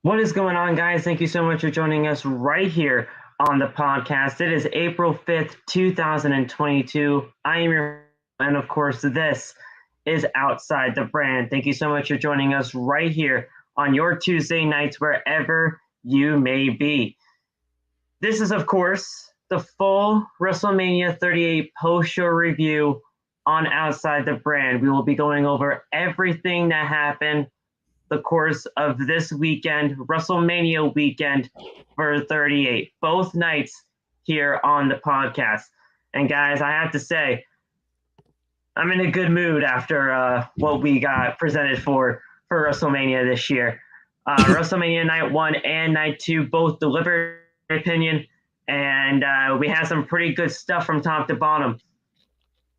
What is going on, guys? Thank you so much for joining us right here on the podcast. It is April 5th, 2022. I am your, and of course, this is Outside the Brand. Thank you so much for joining us right here on your Tuesday nights, wherever you may be. This is, of course, the full WrestleMania 38 post-show review on Outside the Brand. We will be going over everything that happened the course of this weekend, WrestleMania weekend for 38, both nights here on the podcast. And guys, I have to say, I'm in a good mood after what we got presented for WrestleMania this year. WrestleMania Night 1 and Night 2 both delivered my opinion, and we had some pretty good stuff from top to bottom.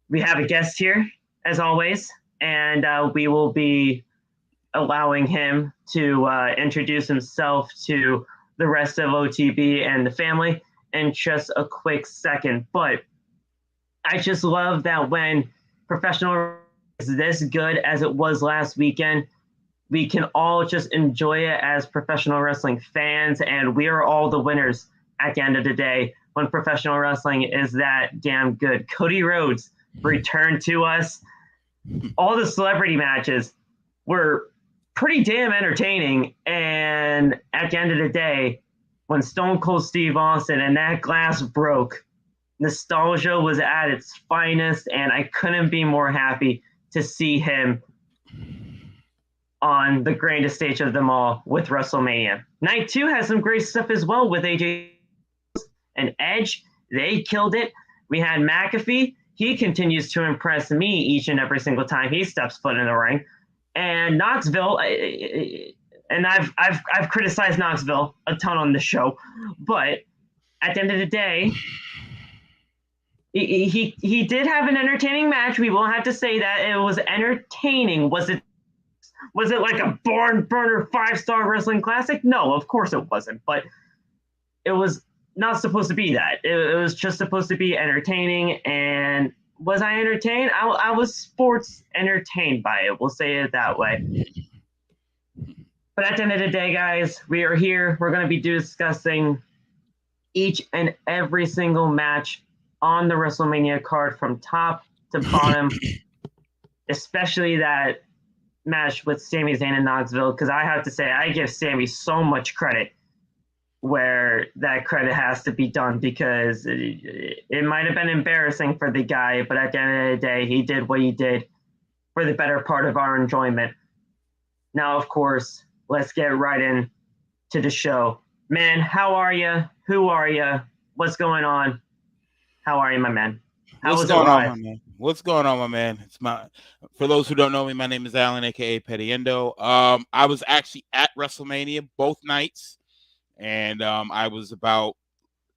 We have a guest here, as always, and we will be allowing him to introduce himself to the rest of OTB and the family in just a quick second. But I just love that when professional is this good as it was last weekend, we can all just enjoy it as professional wrestling fans, and we are all the winners at the end of the day when professional wrestling is that damn good. Cody Rhodes returned to us. All the celebrity matches were pretty damn entertaining, and at the end of the day, when Stone Cold Steve Austin and that glass broke, nostalgia was at its finest, and I couldn't be more happy to see him on the grandest stage of them all with WrestleMania. Night 2 has some great stuff as well with AJ and Edge. They killed it. We had McAfee. He continues to impress me each and every single time he steps foot in the ring. And Knoxville, and I've criticized Knoxville a ton on the show, but at the end of the day, he did have an entertaining match. We will have to say that it was entertaining. Was it like a barn burner 5-star wrestling classic? No, of course it wasn't. But it was not supposed to be that. It was just supposed to be entertaining. And was I entertained? I was sports entertained by it. We'll say it that way. But at the end of the day, guys, we are here. We're going to be discussing each and every single match on the WrestleMania card from top to bottom, especially that match with Sami Zayn and Knoxville, because I have to say, I give Sami so much credit where that credit has to be done, because it might have been embarrassing for the guy, but at the end of the day, he did what he did for the better part of our enjoyment. Now, of course, let's get right into the show. Man, how are you? Who are you? What's going on? How are you, my man? What's going on, my man? What's going on, my man? For those who don't know me, my name is Alan, aka Pettiendo. I was actually at WrestleMania both nights. And I was about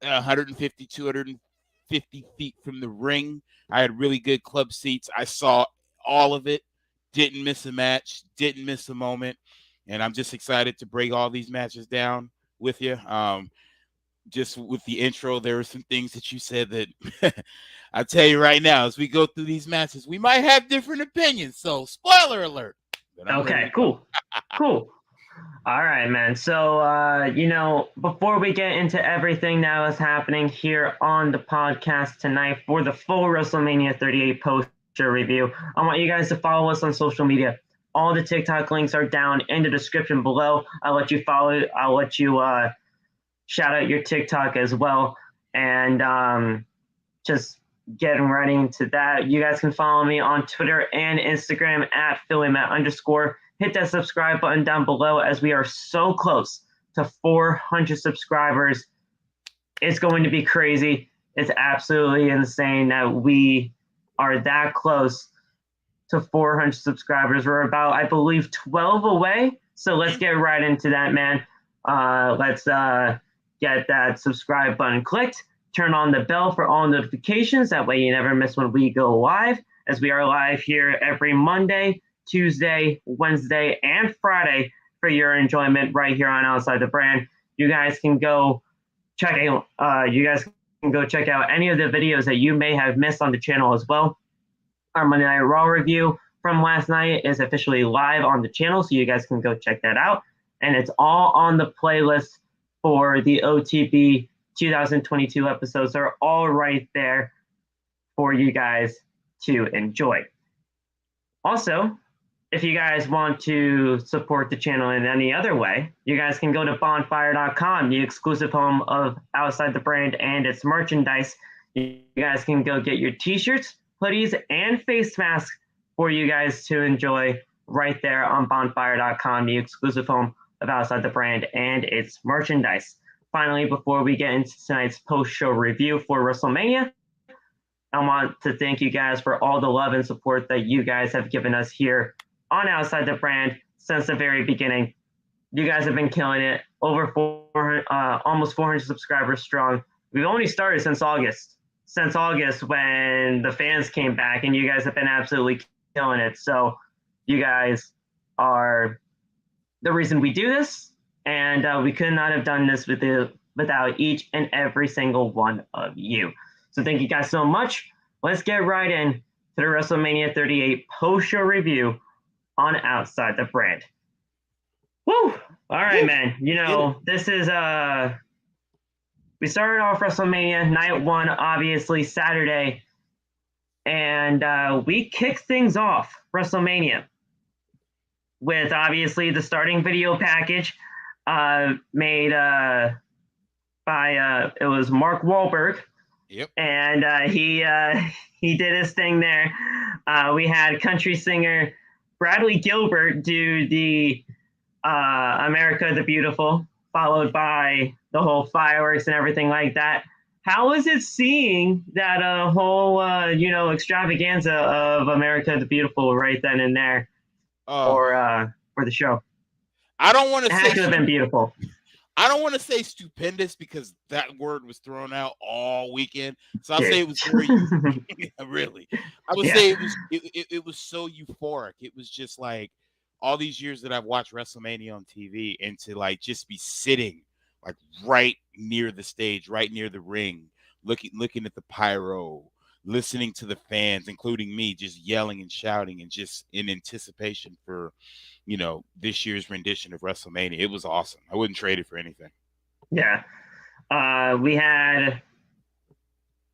150, 250 feet from the ring. I had really good club seats. I saw all of it. Didn't miss a match. Didn't miss a moment. And I'm just excited to break all these matches down with you. Just with the intro, there were some things that you said that I'll tell you right now, as we go through these matches, we might have different opinions. So spoiler alert. Okay, cool. Cool. All right, man. So, before we get into everything that was happening here on the podcast tonight for the full WrestleMania 38 post-show review, I want you guys to follow us on social media. All the TikTok links are down in the description below. I'll let you follow. I'll let you shout out your TikTok as well. And just getting right into that, you guys can follow me on Twitter and Instagram at PhillyMatt_. Hit that subscribe button down below, as we are so close to 400 subscribers. It's going to be crazy. It's absolutely insane that we are that close to 400 subscribers. We're about, I believe, 12 away. So let's get right into that, man. Let's get that subscribe button clicked. Turn on the bell for all notifications. That way you never miss when we go live, as we are live here every Monday, Tuesday, Wednesday, and Friday for your enjoyment right here on Outside the Brand. You guys can go check out any of the videos that you may have missed on the channel as well. Our Monday Night Raw review from last night is officially live on the channel, so you guys can go check that out. and it's all on the playlist for the OTB 2022 episodes. They're all right there for you guys to enjoy. Also, if you guys want to support the channel in any other way, you guys can go to bonfire.com, the exclusive home of Outside the Brand and its merchandise. You guys can go get your t-shirts, hoodies, and face masks for you guys to enjoy right there on bonfire.com, the exclusive home of Outside the Brand and its merchandise. Finally, before we get into tonight's post-show review for WrestleMania, I want to thank you guys for all the love and support that you guys have given us here on Outside the Brand since the very beginning. You guys have been killing it. Over almost 400 subscribers strong. We've only started since August. Since August when the fans came back, and you guys have been absolutely killing it. So you guys are the reason we do this, and we could not have done this without each and every single one of you. So thank you guys so much. Let's get right in to the WrestleMania 38 post-show review on Outside the Brand. Woo! All right, man. You know, this is we started off WrestleMania night one, obviously Saturday, and we kicked things off WrestleMania with obviously the starting video package made by it was Mark Wahlberg. Yep. And he did his thing there. We had country singer Bradley Gilbert do the America the Beautiful, followed by the whole fireworks and everything like that. How was it seeing that whole extravaganza of America the Beautiful right then and there for the show? I don't want to say it could have been beautiful. I don't want to say stupendous because that word was thrown out all weekend. So I'll say it was very really. I would say it was so euphoric. It was just like all these years that I've watched WrestleMania on TV, and to like just be sitting like right near the stage, right near the ring, looking at the pyro, listening to the fans, including me, just yelling and shouting and just in anticipation for this year's rendition of WrestleMania. It was awesome. I wouldn't trade it for anything. Yeah. We had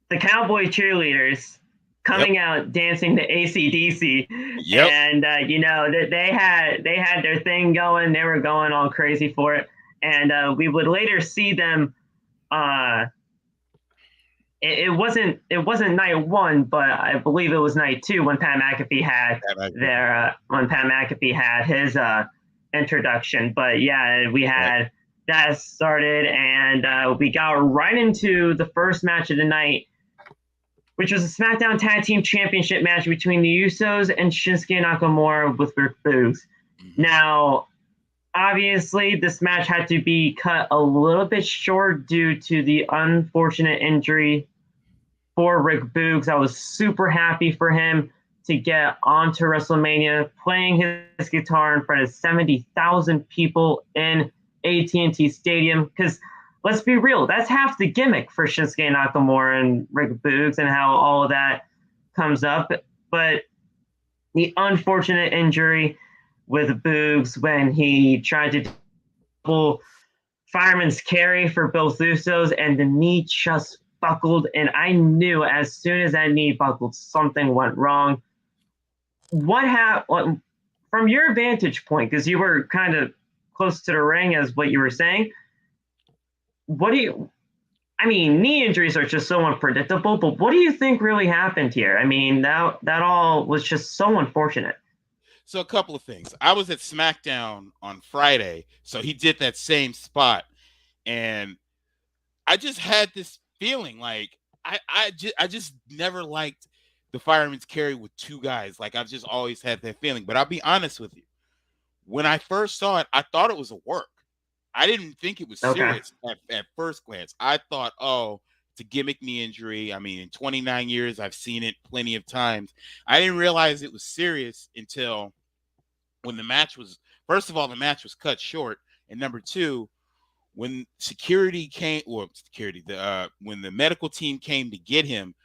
the Cowboy cheerleaders coming out dancing to AC/DC. Yep. And they had their thing going. They were going all crazy for it. And we would later see them it wasn't night one, but I believe it was night two when Pat McAfee had his introduction. But yeah, we had that started, and we got right into the first match of the night, which was a SmackDown Tag Team Championship match between the Usos and Shinsuke Nakamura with Rick Boogs. Now, obviously, this match had to be cut a little bit short due to the unfortunate injury for Rick Boogs. I was super happy for him to get onto WrestleMania, playing his guitar in front of 70,000 people in AT&T Stadium. Because let's be real, that's half the gimmick for Shinsuke Nakamura and Rick Boogs and how all of that comes up. But the unfortunate injury with Boogs when he tried to double fireman's carry for both Usos, and the knee just buckled, and I knew as soon as that knee buckled, something went wrong. What happened from your vantage point, because you were kind of close to the ring as what you were saying? Knee injuries are just so unpredictable, but what do you think really happened here? I mean, that all was just so unfortunate. So a couple of things. I was at SmackDown on Friday, so he did that same spot, and I just had this feeling like I just never liked the fireman's carry with two guys. Like, I've just always had that feeling. But I'll be honest with you. When I first saw it, I thought it was a work. I didn't think it was serious at first glance. I thought, it's a gimmick knee injury. I mean, in 29 years, I've seen it plenty of times. I didn't realize it was serious until when the match was, first of all, the match was cut short. And number two, when security came, when the medical team came to get him,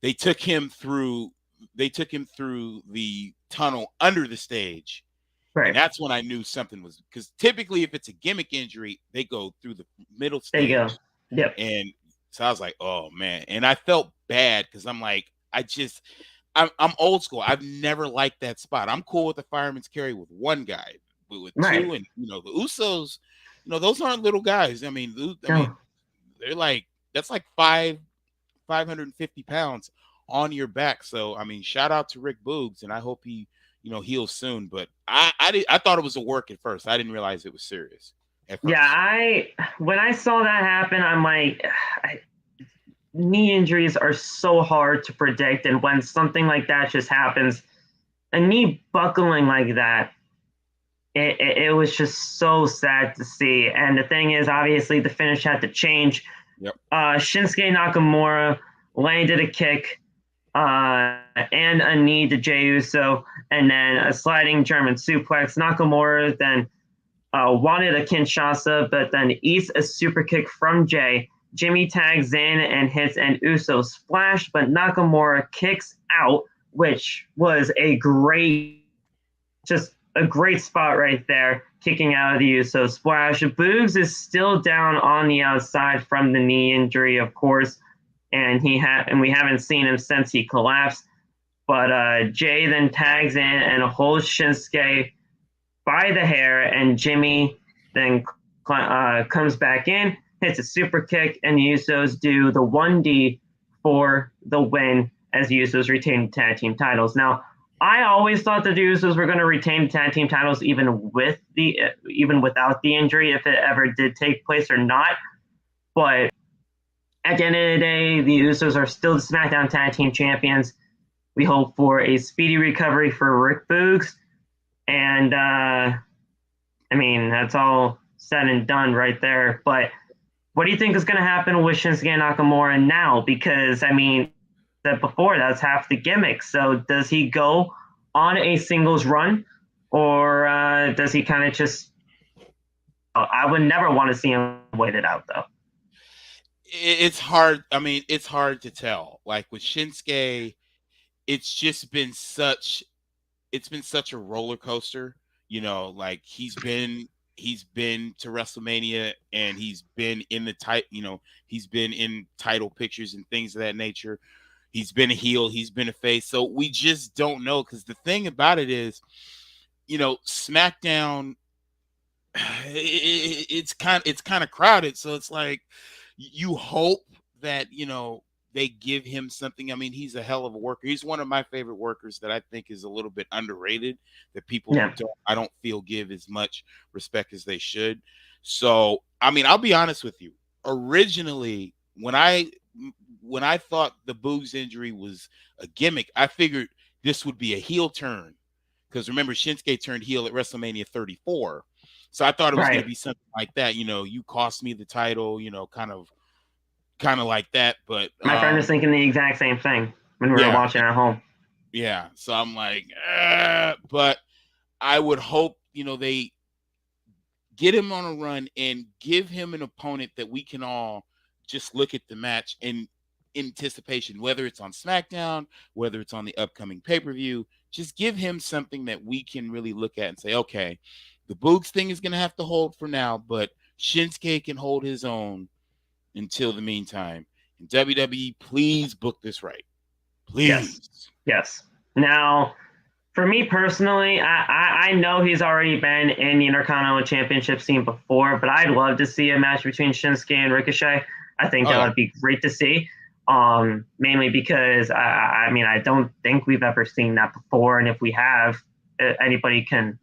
they took him through the tunnel under the stage. Right. And that's when I knew something was, because typically if it's a gimmick injury, they go through the middle There you stage. go. Yep. And so I was like, oh man. And I felt bad because I'm like, I'm old school. I've never liked that spot. I'm cool with the fireman's carry with one guy, but with two, and the Usos, those aren't little guys. I mean, they're like, that's like 550 pounds on your back. So I mean, shout out to Rick Boogs, and I hope he heals soon. But I thought it was a work at first. I didn't realize it was serious at first. Yeah, when I saw that happen, I'm like, knee injuries are so hard to predict, and when something like that just happens, a knee buckling like that, it was just so sad to see. And the thing is, obviously, the finish had to change. Yep. Shinsuke Nakamura landed a kick and a knee to Jey Uso, and then a sliding German suplex. Nakamura then wanted a Kinshasa, but then eats a super kick from Jey. Jimmy tags in and hits an Uso splash, but Nakamura kicks out, which was a great spot right there, kicking out of the Uso splash. Boogs is still down on the outside from the knee injury, of course, and we haven't seen him since he collapsed. But Jey then tags in and holds Shinsuke by the hair, and Jimmy then comes back in, hits a super kick, and the Usos do the 1D for the win as the Usos retain the tag team titles. Now, I always thought that the Usos were going to retain the tag team titles even without the injury, if it ever did take place or not. But at the end of the day, the Usos are still the SmackDown tag team champions. We hope for a speedy recovery for Rick Boogs. And, I mean, that's all said and done right there. But what do you think is going to happen with Shinsuke Nakamura now? Because, I mean, that before, that's half the gimmick. So does he go on a singles run, or does he kind of just... I would never want to see him wait it out, though. It's hard. I mean, it's hard to tell. Like with Shinsuke, it's been such a roller coaster. Like he's been to WrestleMania, and he's been in he's been in title pictures and things of that nature. He's been a heel, he's been a face. So we just don't know, because the thing about it is, SmackDown, it's kind of crowded. So it's like you hope that they give him something. I mean, he's a hell of a worker. He's one of my favorite workers that I think is a little bit underrated, that people I don't feel give as much respect as they should. So, I mean, I'll be honest with you. Originally, when I thought the Boogs injury was a gimmick, I figured this would be a heel turn, because remember, Shinsuke turned heel at WrestleMania 34. So I thought it was going to be something like that. You cost me the title, kind of like that. But my friend was thinking the exact same thing when we were watching at home. Yeah. So I'm like, but I would hope, they get him on a run and give him an opponent that we can all just look at the match in anticipation, whether it's on SmackDown, whether it's on the upcoming pay-per-view. Just give him something that we can really look at and say, okay, the Boogs thing is going to have to hold for now, but Shinsuke can hold his own until the meantime. And WWE, please book this right. Please. Yes. Now, for me personally, I know he's already been in the Intercontinental Championship scene before, but I'd love to see a match between Shinsuke and Ricochet. I think that would be great to see. Mainly because I mean, I don't think we've ever seen that before, and if we have, anybody can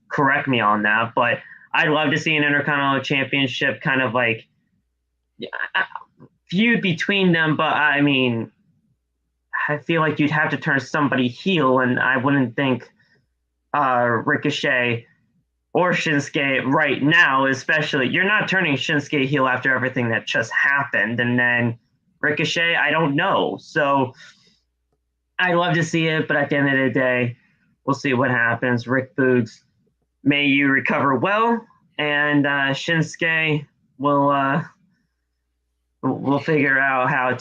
correct me on that. But I'd love to see an Intercontinental Championship kind of like feud between them. But I mean, I feel like you'd have to turn somebody heel, and I wouldn't think Ricochet or Shinsuke right now, especially. You're not turning Shinsuke heel after everything that just happened. And then Ricochet, I don't know. So I'd love to see it, but at the end of the day, we'll see what happens. Rick Boogs, may you recover well, and Shinsuke we'll figure out how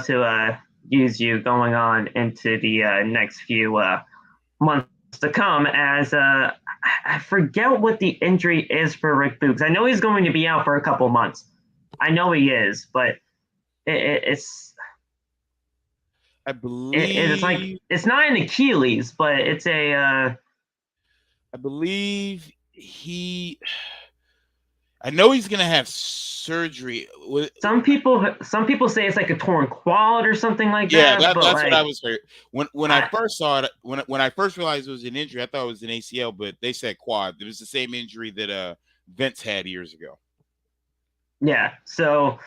to use you going on into the next few months to come, as I forget what the injury is for Rick Boogs. I know he's going to be out for a couple months. I know he is, but it's I it's like believe it's not an Achilles, but it's a. I believe he. I know he's gonna have surgery. Some people say it's like a torn quad or something like Yeah, that. But that's like, what I was heard. When I first saw it, when I first realized it was an injury, I thought it was an ACL, but they said quad. It was the same injury that Vince had years ago. yeah, so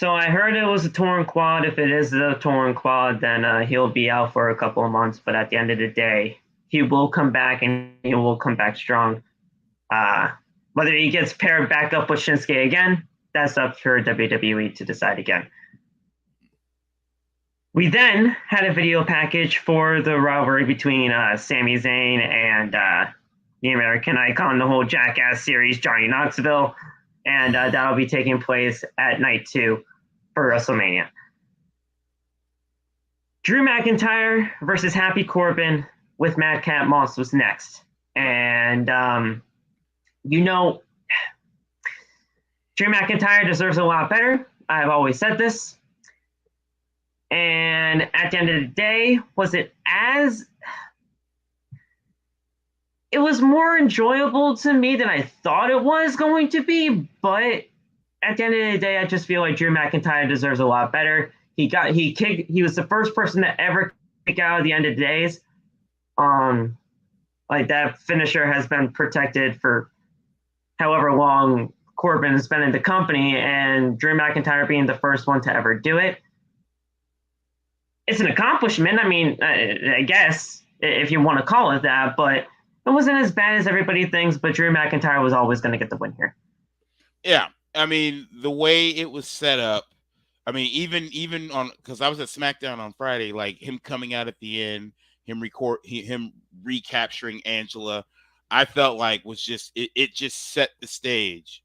I heard it was a torn quad. If it is a torn quad, then he'll be out for a couple of months. But at the end of the day, he will come back, and he will come back strong. Uh, Whether he gets paired back up with Shinsuke again, that's up for WWE to decide again. We then had a video package for the rivalry between Sami Zayn and the American Icon, the whole Jackass series, Johnny Knoxville, and that'll be taking place at night 2 for WrestleMania. Drew McIntyre versus Happy Corbin with Madcap Moss was next. And, Drew McIntyre deserves a lot better. I've always said this. And at the end of the day, it was more enjoyable to me than I thought it was going to be, but at the end of the day, I just feel like Drew McIntyre deserves a lot better. He was the first person to ever kick out at the end of days. Like that finisher has been protected for however long Corbin has been in the company, and Drew McIntyre being the first one to ever do it. It's an accomplishment. I mean, I guess, if you want to call it that, but it wasn't as bad as everybody thinks, but Drew McIntyre was always going to get the win here. Yeah. I mean, the way it was set up, I mean, even on, because I was at SmackDown on Friday, like him coming out at the end, him recapturing Angela, I felt like was just, it just set the stage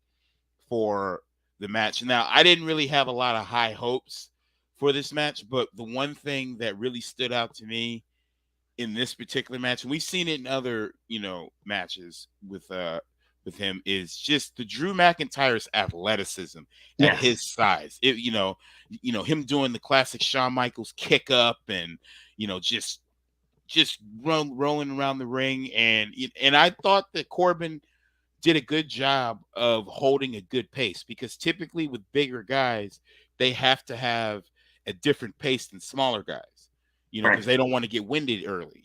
for the match. Now, I didn't really have a lot of high hopes for this match, but the one thing that really stood out to me in this particular match, and we've seen it in other, matches with him, is just the Drew McIntyre's athleticism at his size. Him doing the classic Shawn Michaels kick up, and just rolling around the ring, and I thought that Corbin did a good job of holding a good pace, because typically with bigger guys, they have to have a different pace than smaller guys, because they don't want to get winded early,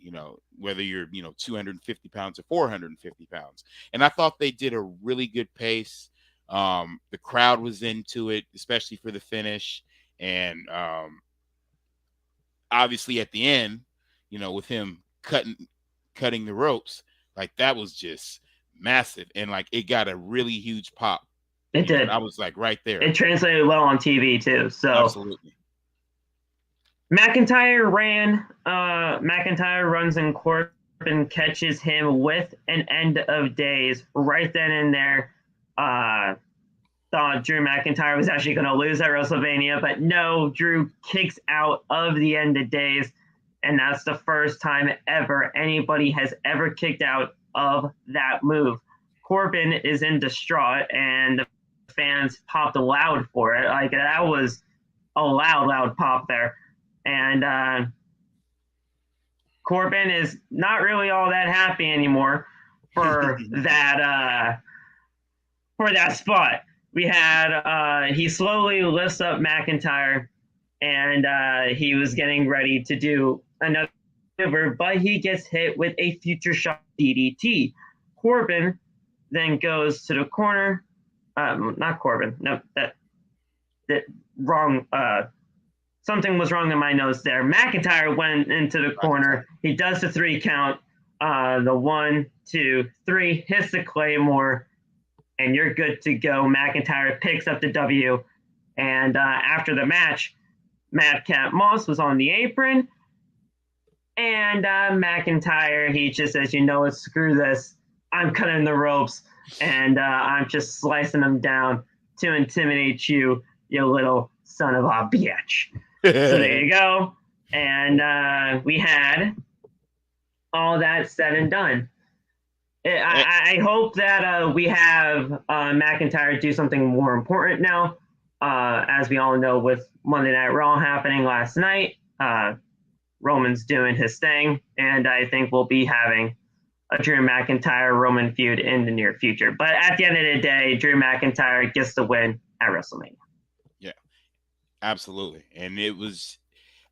whether you're, 250 pounds or 450 pounds. And I thought they did a really good pace. The crowd was into it, especially for the finish. And obviously at the end, with him cutting the ropes, like that was just massive, and like it got a really huge pop. It did. I was like right there. It translated well on TV too. So absolutely. McIntyre runs, and Corbin catches him with an end of days right then and there. Thought Drew McIntyre was actually going to lose at WrestleMania, but no, Drew kicks out of the end of days, and that's the first time ever anybody has ever kicked out of that move. Corbin is in distraught, and the fans popped loud for it. Like, that was a loud pop there. And Corbin is not really all that happy anymore for that spot. We had he slowly lifts up McIntyre, and he was getting ready to do another maneuver, but he gets hit with a future shock DDT. Corbin then goes to the corner. Not Corbin. No, that wrong. Something was wrong in my notes there. McIntyre went into the corner. He does the 3 count. The 1, 2, 3, hits the Claymore, and you're good to go. McIntyre picks up the W. And after the match, Madcap Moss was on the apron. And McIntyre, he just says, screw this. I'm cutting the ropes, and I'm just slicing them down to intimidate you, you little son of a bitch. So there you go. And we had all that said and done, I hope that we have McIntyre do something more important now. As we all know, with Monday Night Raw happening last night, Roman's doing his thing, and I think we'll be having a Drew McIntyre Roman feud in the near future. But at the end of the day, Drew McIntyre gets the win at WrestleMania. Yeah, absolutely. And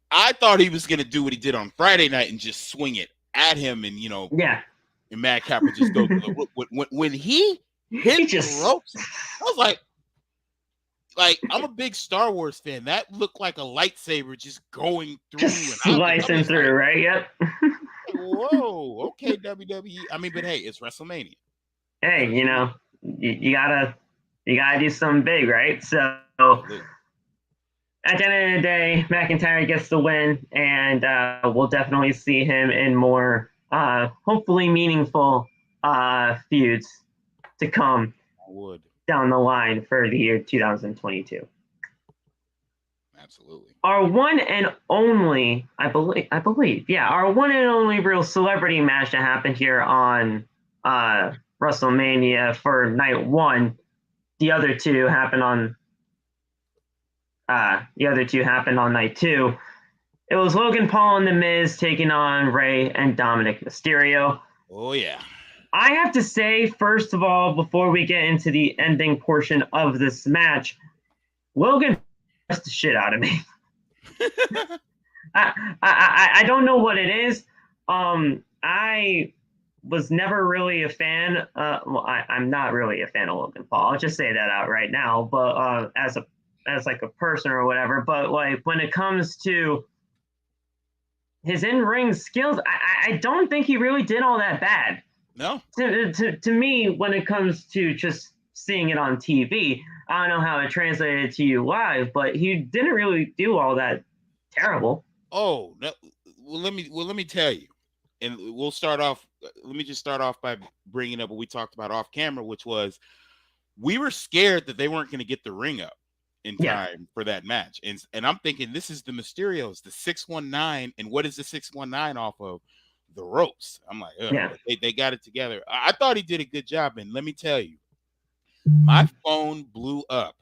I thought he was going to do what he did on Friday night and just swing it at him, and yeah. And Madcap would just go to the when he hit the ropes. I was like I'm a big Star Wars fan. That looked like a lightsaber just going through, just slicing through, like, right? Yep. Whoa, okay, WWE. I mean, but hey, it's WrestleMania. Hey, you gotta do something big, right? So at the end of the day, McIntyre gets the win, and we'll definitely see him in more hopefully meaningful feuds to come down the line for the year 2022. Absolutely. Our one and only, I believe, yeah, our one and only real celebrity match that happened here on WrestleMania for night one. The other two happened on night two. It was Logan Paul and The Miz taking on Rey and Dominic Mysterio. Oh, yeah. I have to say, first of all, before we get into the ending portion of this match, Logan pressed the shit out of me. I don't know what it is. I was never really a fan. I'm not really a fan of Logan Paul. I'll just say that out right now. But as like a person or whatever. But like when it comes to his in-ring skills, I don't think he really did all that bad. No. To me, when it comes to just seeing it on TV, I don't know how it translated to you live, but he didn't really do all that terrible. Oh, no. Well, let me tell you, and we'll start off. Let me just start off by bringing up what we talked about off camera, which was we were scared that they weren't going to get the ring up in time for that match, and I'm thinking this is the Mysterios, the 619, and what is the 619 off of? The ropes. I'm like, they got it together. I thought he did a good job, and let me tell you, my phone blew up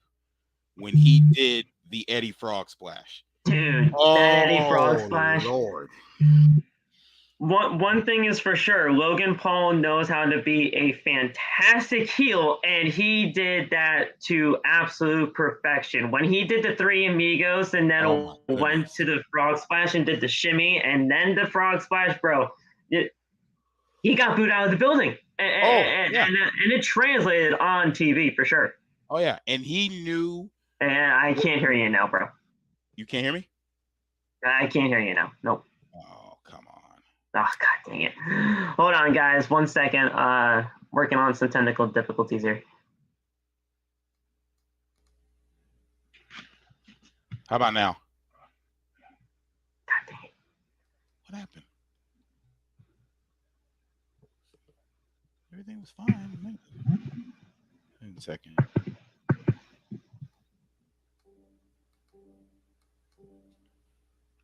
when he did the Eddie Frog splash. Dude, that Eddie Frog splash. Lord. One thing is for sure, Logan Paul knows how to be a fantastic heel, and he did that to absolute perfection. When he did the Three Amigos and then went to the Frog Splash and did the shimmy and then the Frog Splash, bro, he got booed out of the building. And it translated on TV for sure. Oh, yeah. And he knew. And I can't hear you now, bro. You can't hear me? I can't hear you now. Nope. Oh, come on. Oh, god dang it. Hold on, guys. 1 second. Working on some technical difficulties here. How about now? God dang it. What happened? Everything was fine. In a second.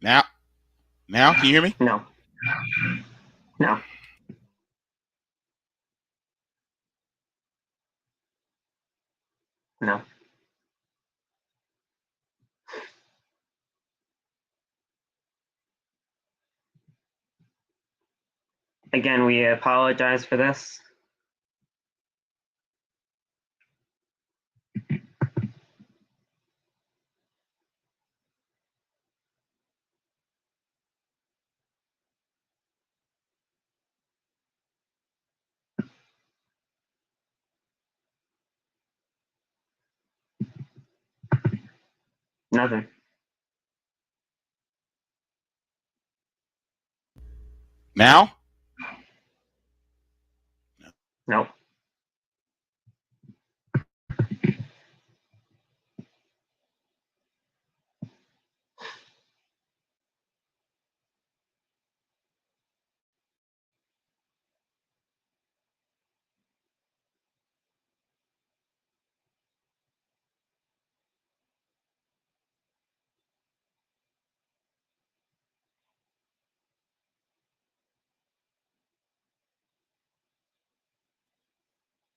Now, can you hear me? No. Again, we apologize for this. Nothing. Now? Nope.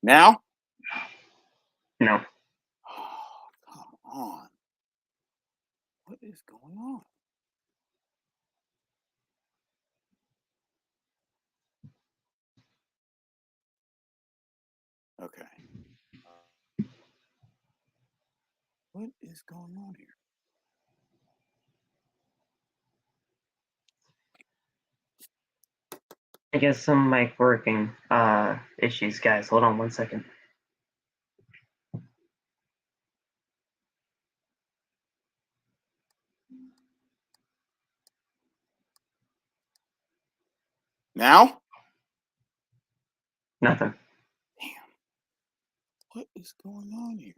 Now? No. Oh, come on. What is going on? Okay. What is going on here? I guess some mic working issues, guys. Hold on 1 second. Now? Nothing. Damn. What is going on here?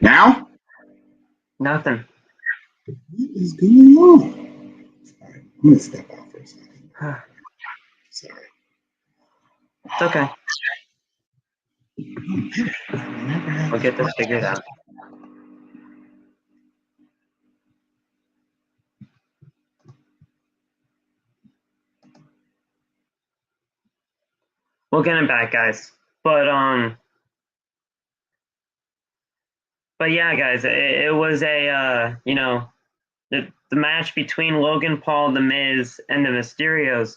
Now? Nothing. What is going on? All right, I'm going to step out for a second. Sorry. It's okay. We'll get this figured out. We'll get him back, guys. But yeah, guys, it was a the match between Logan Paul, The Miz, and the Mysterios.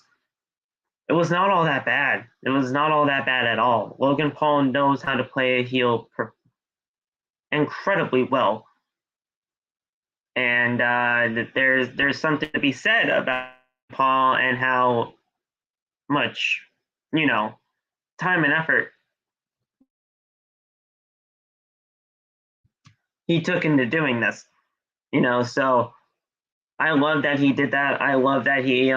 It was not all that bad. It was not all that bad at all. Logan Paul knows how to play a heel incredibly well, and there's something to be said about Paul and how much time and effort he took into doing this. So I love that he did that. I love that he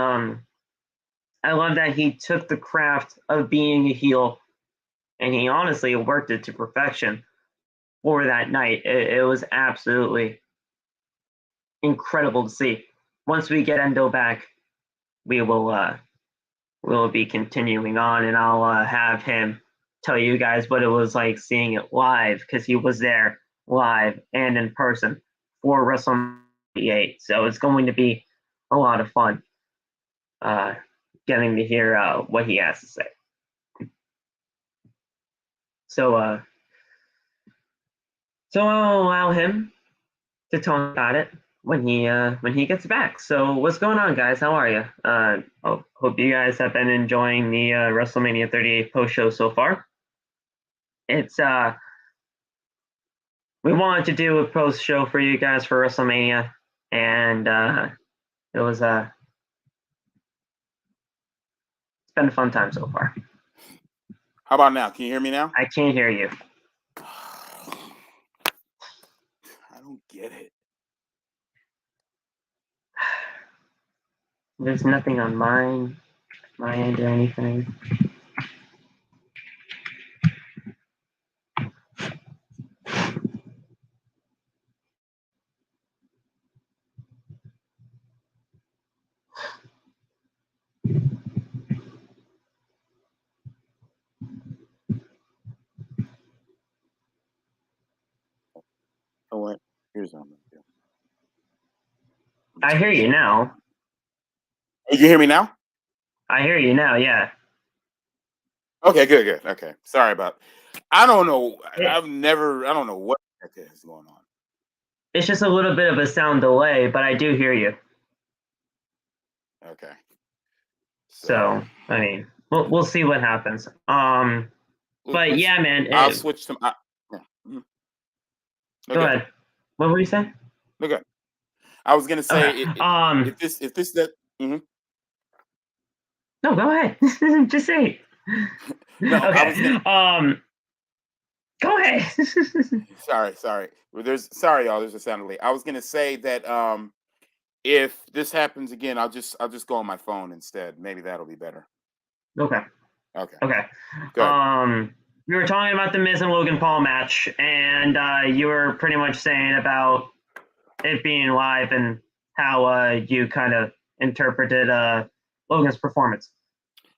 took the craft of being a heel and he honestly worked it to perfection for that night. It was absolutely incredible to see. Once we get Endo back, we will be continuing on, and I'll have him tell you guys what it was like seeing it live because he was there live and in person for WrestleMania 8. So it's going to be a lot of fun getting to hear what he has to say. So I'll allow him to talk about it when he gets back. So what's going on, guys? How are you? Hope you guys have been enjoying the WrestleMania 38 post show so far. It's we wanted to do a post show for you guys for WrestleMania, and it was it's been a fun time so far. How about now? Can you hear me now? I can't hear you. I don't get it. There's nothing on my end or anything. Oh, what? Here's something. I hear you now. You can hear me now? I hear you now, yeah. Okay, good. Okay. Sorry about I don't know. I don't know what the heck is going on. It's just a little bit of a sound delay, but I do hear you. Okay. So I mean, we'll see what happens. But yeah, man. I'll switch to. Go ahead. What were you saying? Okay. I was gonna say okay. if this that. Mm-hmm. No, go ahead. Just say it. No, okay. I was gonna. Go ahead. Sorry. Well, sorry, y'all. There's a sound delay. I was gonna say that if this happens again, I'll just go on my phone instead. Maybe that'll be better. Okay. Okay. Okay. Go ahead. we were talking about the Miz and Logan Paul match, and you were pretty much saying about it being live and how you kind of interpreted Logan's performance.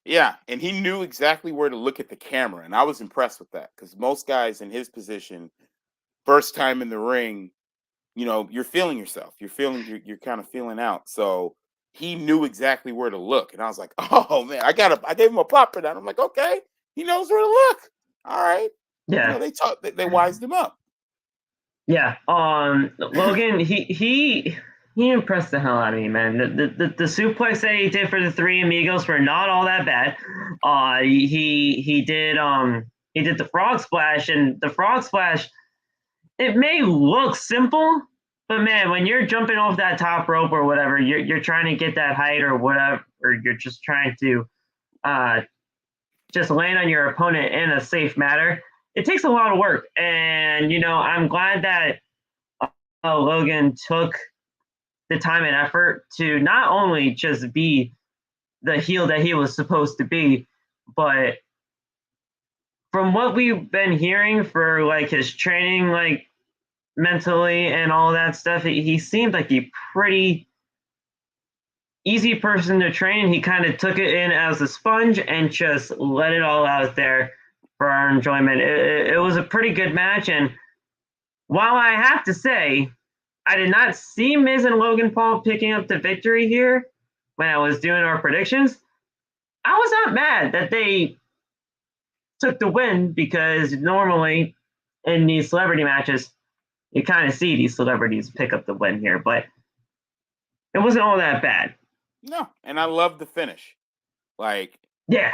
Yeah, and he knew exactly where to look at the camera, and I was impressed with that because most guys in his position, first time in the ring, you're feeling yourself. You're kind of feeling out. So he knew exactly where to look, and I was like, oh man, I gave him a pop for that. I'm like, okay, he knows where to look. All right, Yeah, they wised him up. yeah. Logan, he impressed the hell out of me, man. The suplex that he did for the three amigos were not all that bad. He did the frog splash, and the frog splash, it may look simple, but man, when you're jumping off that top rope or whatever, you're trying to get that height or whatever, or you're just trying to uh, just land on your opponent in a safe manner. It takes a lot of work, and I'm glad that Logan took the time and effort to not only just be the heel that he was supposed to be, but from what we've been hearing for like his training, like mentally and all that stuff, he seemed like a pretty easy person to train. He kind of took it in as a sponge and just let it all out there for our enjoyment. It was a pretty good match, and while I have to say, I did not see Miz and Logan Paul picking up the victory here when I was doing our predictions. I was not mad that they took the win because normally in these celebrity matches, you kind of see these celebrities pick up the win here, but it wasn't all that bad. No, and I love the finish. Like, Yeah,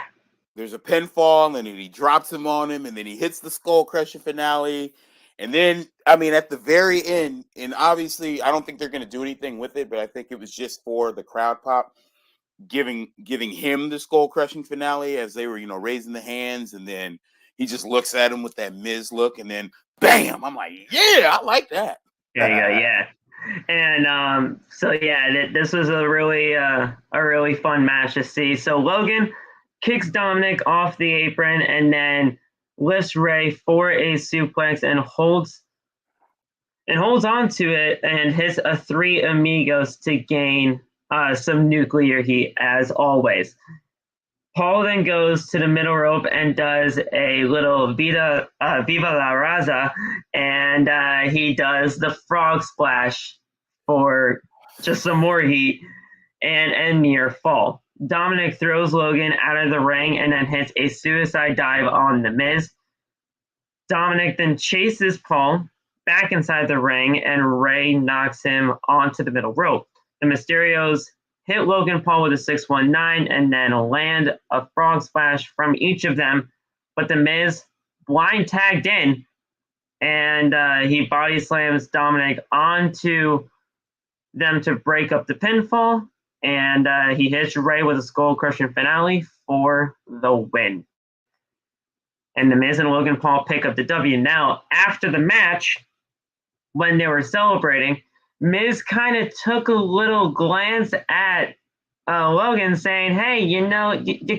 there's a pinfall, and then he drops him on him, and then he hits the skull crushing finale. And then, I mean, at the very end, and obviously, I don't think they're going to do anything with it, but I think it was just for the crowd pop, giving him the skull crushing finale as they were, raising the hands, and then he just looks at him with that Miz look, and then bam! I'm like, yeah, I like that. there you go. Yeah, and so yeah, this was a really fun match to see. So Logan kicks Dominic off the apron and then lifts Ray for a suplex and holds on to it and hits a three amigos to gain some nuclear heat as always. Paul then goes to the middle rope and does a little Viva la Raza, and he does the frog splash for just some more heat and near fall. Dominic throws Logan out of the ring and then hits a suicide dive on The Miz. Dominic then chases Paul back inside the ring, and Ray knocks him onto the middle rope. The Mysterios hit Logan Paul with a 619 and then land a frog splash from each of them, but The Miz blind tagged in, and he body slams Dominic onto them to break up the pinfall, and he hits Ray with a skull crushing finale for the win. And The Miz and Logan Paul pick up the W. Now, after the match, when they were celebrating, Miz kind of took a little glance at Logan saying, hey, you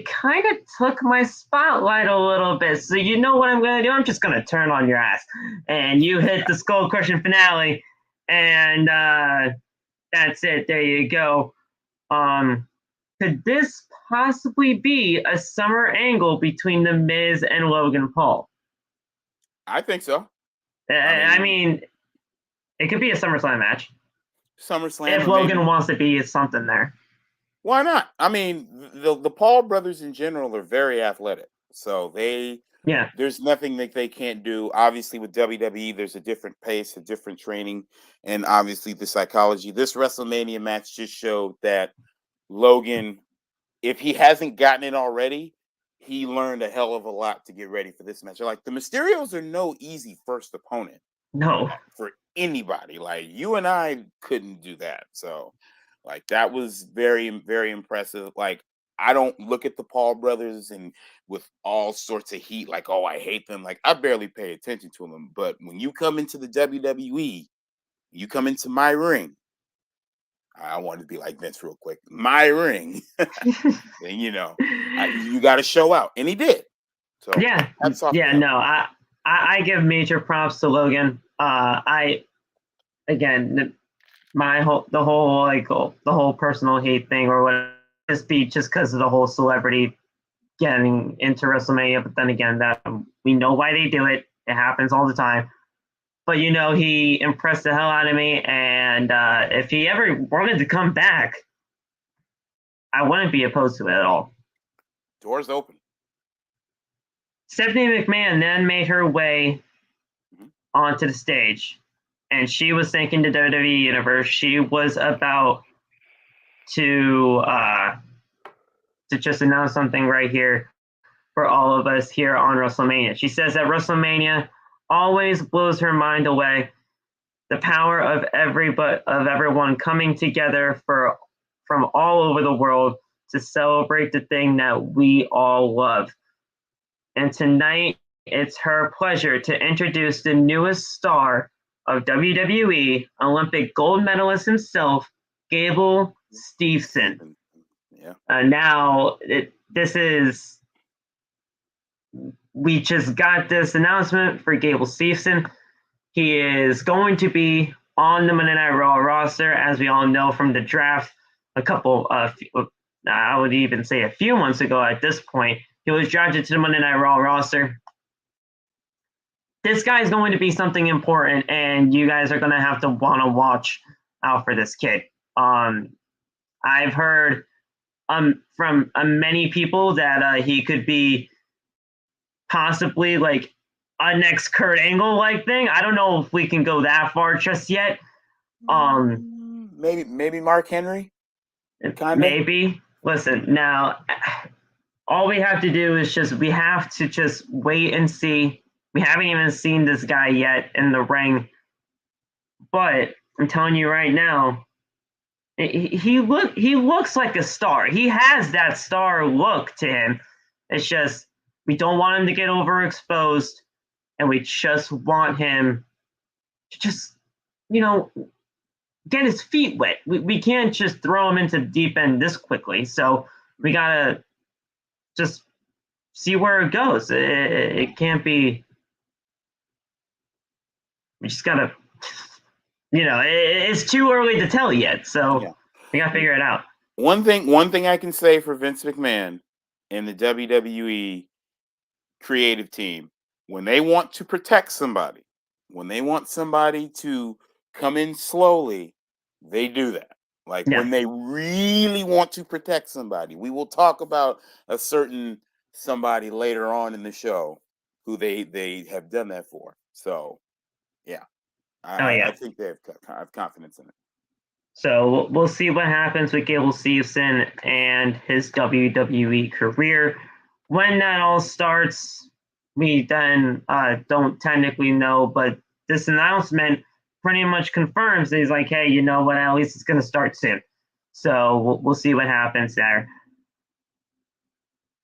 kind of took my spotlight a little bit. So you know what I'm going to do? I'm just going to turn on your ass. And you hit the skull crushing finale. And that's it. There you go. Could this possibly be a summer angle between The Miz and Logan Paul? I think so. I mean, it could be a SummerSlam match. SummerSlam. If Logan wants to be something there. Why not? I mean, the Paul brothers in general are very athletic. So there's nothing that they can't do. Obviously, with WWE, there's a different pace, a different training, and obviously the psychology. This WrestleMania match just showed that Logan, if he hasn't gotten it already, he learned a hell of a lot to get ready for this match. Like, the Mysterios are no easy first opponent. No. For anybody. Like, you and I couldn't do that. So, like, that was very, very impressive. Like, I don't look at the Paul brothers and with all sorts of heat, like, oh, I hate them. Like, I barely pay attention to them. But when you come into the WWE, you come into my ring. I wanted to be like Vince real quick. My ring. And, you got to show out. And he did. So I give major props to Logan. The whole personal hate thing or whatever, just because of the whole celebrity getting into WrestleMania. But then again, that we know why they do it. It happens all the time. But he impressed the hell out of me, and if he ever wanted to come back, I wouldn't be opposed to it at all. Doors open. Stephanie McMahon then made her way onto the stage, and she was thanking the WWE Universe. She was about to just announce something right here for all of us here on WrestleMania. She says that WrestleMania always blows her mind away. The power of everyone coming together from all over the world to celebrate the thing that we all love. And tonight, it's her pleasure to introduce the newest star of WWE, Olympic gold medalist himself, Gable Steveson. Yeah. We just got this announcement for Gable Steveson. He is going to be on the Monday Night Raw roster, as we all know from the draft I would even say a few months ago at this point. He was drafted to the Monday Night Raw roster. This guy is going to be something important, and you guys are going to have to want to watch out for this kid. I've heard from many people that he could be possibly like a next Kurt Angle like thing. I don't know if we can go that far just yet. Maybe Mark Henry. Maybe. Listen, now all we have to do is we have to just wait and see. We haven't even seen this guy yet in the ring, but I'm telling you right now, he looks like a star. He has that star look to him. It's just we don't want him to get overexposed, and we just want him to just get his feet wet. We can't just throw him into the deep end this quickly. So we gotta just see where it goes. It can't be. We just gotta. It's too early to tell yet. So we gotta figure it out. One thing I can say for Vince McMahon and the WWE creative team, when they want to protect somebody, when they want somebody to come in slowly, they do that. Like when they really want to protect somebody, we will talk about a certain somebody later on in the show who they have done that for. So, I think I have confidence in it. So we'll see what happens with Gable Steveson and his WWE career. When that all starts, we then don't technically know, but this announcement pretty much confirms that he's like, hey, you know what, at least it's going to start soon. So we'll see what happens there.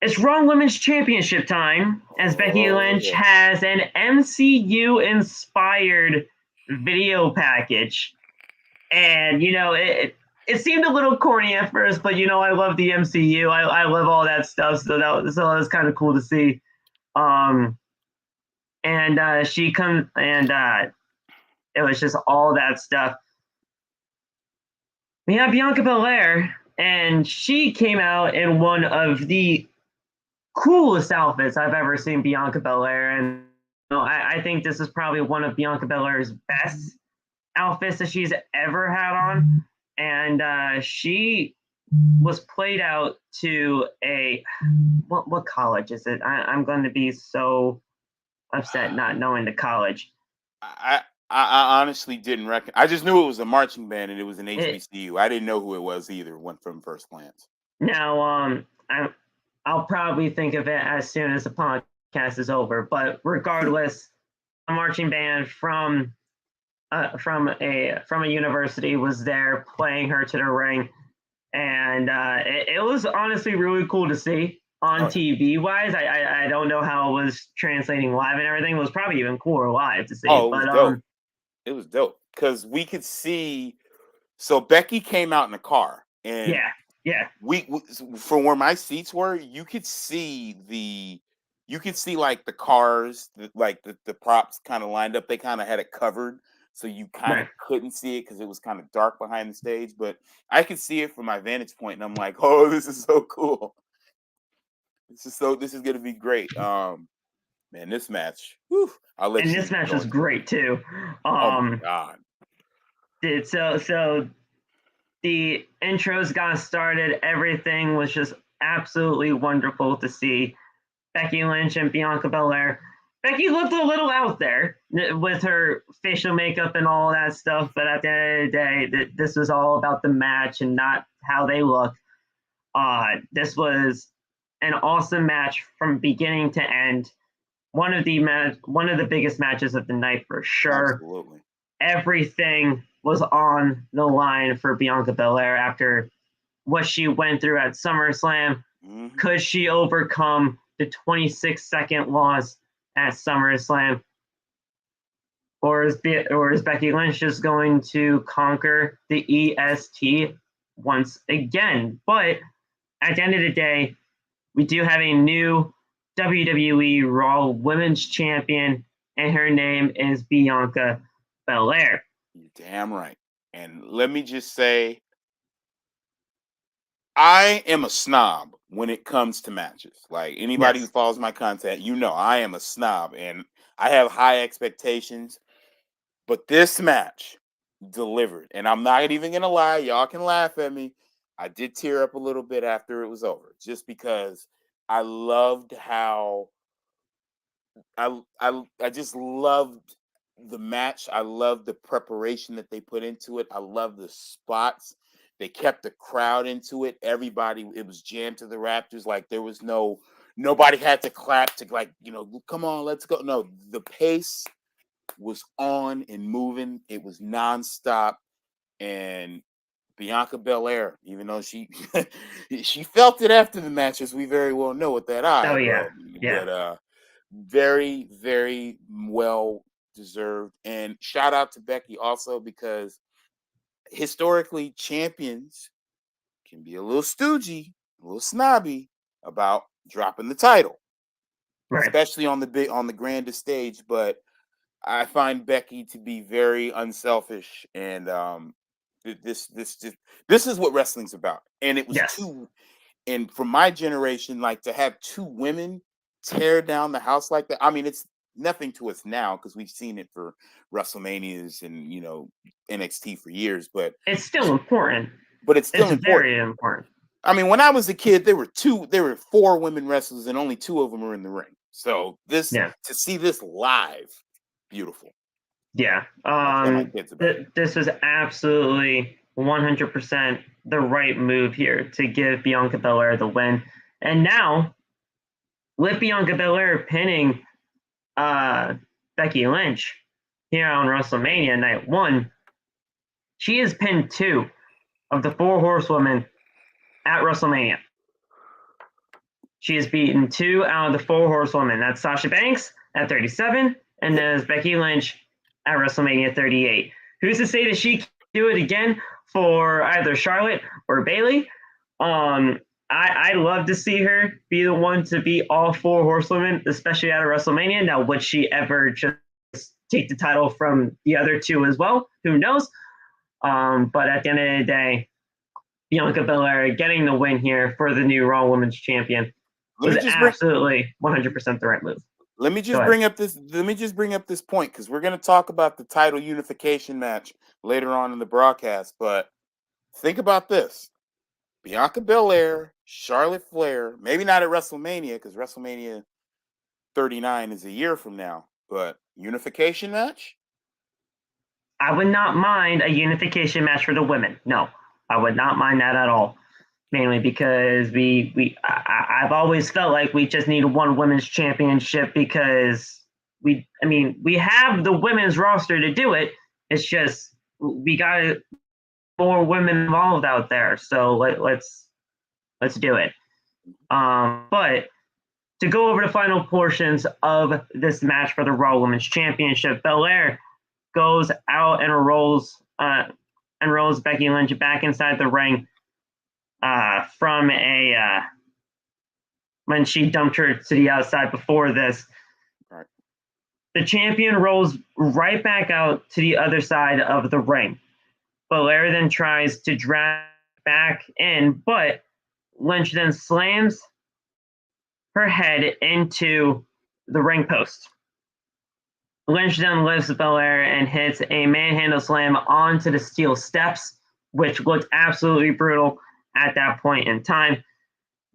It's Raw Women's Championship time, as Becky Lynch has an MCU-inspired video package. And, it seemed a little corny at first, but, I love the MCU. I love all that stuff, so that was kind of cool to see. She comes, and it was just all that stuff. We have Bianca Belair, and she came out in one of the coolest outfits I've ever seen Bianca Belair. And I think this is probably one of Bianca Belair's best outfits that she's ever had on. And she was played out to a what college is it? I'm going to be so upset not knowing the college. I honestly didn't reckon. I just knew it was a marching band and it was an HBCU. I didn't know who it was either. Went from first glance. Now, I'll probably think of it as soon as the podcast is over. But regardless, a marching band from a university was there playing her to the ring, and it was honestly really cool to see on TV wise. I don't know how it was translating live and everything. It was probably even cooler live to see. Dope. It was dope because we could see. So Becky came out in a car, and yeah. We from where my seats were, you could see you could see like the cars, the props kind of lined up. They kind of had it covered, so you kind of couldn't see it because it was kind of dark behind the stage. But I could see it from my vantage point, and I'm like, oh, this is so cool. This is gonna be great. Man, this match. Whew, this match was great too. Oh my god. So the intros got started. Everything was just absolutely wonderful to see. Becky Lynch and Bianca Belair. Becky looked a little out there with her facial makeup and all that stuff, but at the end of the day, this was all about the match and not how they look. This was an awesome match from beginning to end. One of the biggest matches of the night for sure. Absolutely. Everything was on the line for Bianca Belair after what she went through at SummerSlam. Mm-hmm. Could she overcome the 26-second loss at SummerSlam? Or is Becky Lynch just going to conquer the EST once again? But at the end of the day, we do have a new WWE Raw Women's Champion, and her name is Bianca Belair. You're damn right. And let me just say, I am a snob when it comes to matches. Like anybody who follows my content, I am a snob and I have high expectations. But this match delivered. And I'm not even going to lie. Y'all can laugh at me. I did tear up a little bit after it was over just because I loved how I just loved the match. I loved the preparation that they put into it. I love the spots. They kept the crowd into it. Everybody, it was jammed to the Raptors. Like there was nobody had to clap to come on, let's go. No, the pace was on and moving. It was nonstop. And Bianca Belair, even though she she felt it after the match, as we very well know with that eye. Oh yeah, But very, very well deserved. And shout out to Becky also, because historically champions can be a little stoogey, a little snobby about dropping the title, especially on the grandest stage. But I find Becky to be very unselfish, and this is what wrestling's about. And it was two, and from my generation, like to have two women tear down the house like that. I mean, it's nothing to us now because we've seen it for WrestleManias and NXT for years, but it's still important. But it's still very important. I mean, when I was a kid, there were 4 women wrestlers, and only 2 of them were in the ring. So to see this live, beautiful. Yeah. This was absolutely 100% the right move here to give Bianca Belair the win. And now, with Bianca Belair pinning Becky Lynch here on WrestleMania Night 1, she has pinned 2 of the 4 horsewomen at WrestleMania. She has beaten 2 out of the 4 horsewomen. That's Sasha Banks at 37, and there's Becky Lynch at WrestleMania 38. Who's to say that she can do it again for either Charlotte or Bayley? I love to see her be the one to beat all 4 horsewomen, especially at a WrestleMania. Now, would she ever just take the title from the other 2 as well? Who knows? But at the end of the day, Bianca Belair getting the win here for the new Raw Women's Champion was absolutely 100% the right move. Let me just bring up this point, because we're going to talk about the title unification match later on in the broadcast. But think about this: Bianca Belair, Charlotte Flair, maybe not at WrestleMania, because WrestleMania 39 is a year from now, but unification match? I would not mind a unification match for the women. No, I would not mind that at all. Mainly because I've always felt like we just need one women's championship, because we have the women's roster to do it. It's just we got more women involved out there. So let's do it. But to go over the final portions of this match for the Raw Women's Championship, Belair goes out and rolls Becky Lynch back inside the ring from a when she dumped her to the outside before this. Right. The champion rolls right back out to the other side of the ring. Belair then tries to drag back in, but Lynch then slams her head into the ring post. Lynch then lifts Belair and hits a manhandle slam onto the steel steps, which looked absolutely brutal at that point in time.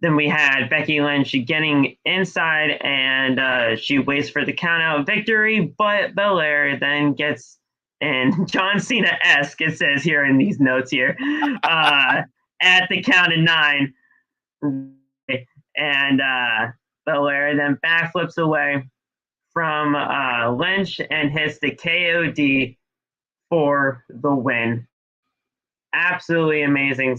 Then we had Becky Lynch getting inside, and she waits for the countout victory, but Belair then gets, and John Cena-esque, it says here in these notes here, at the count of 9. And Belair then backflips away from Lynch and hits the KOD for the win. Absolutely amazing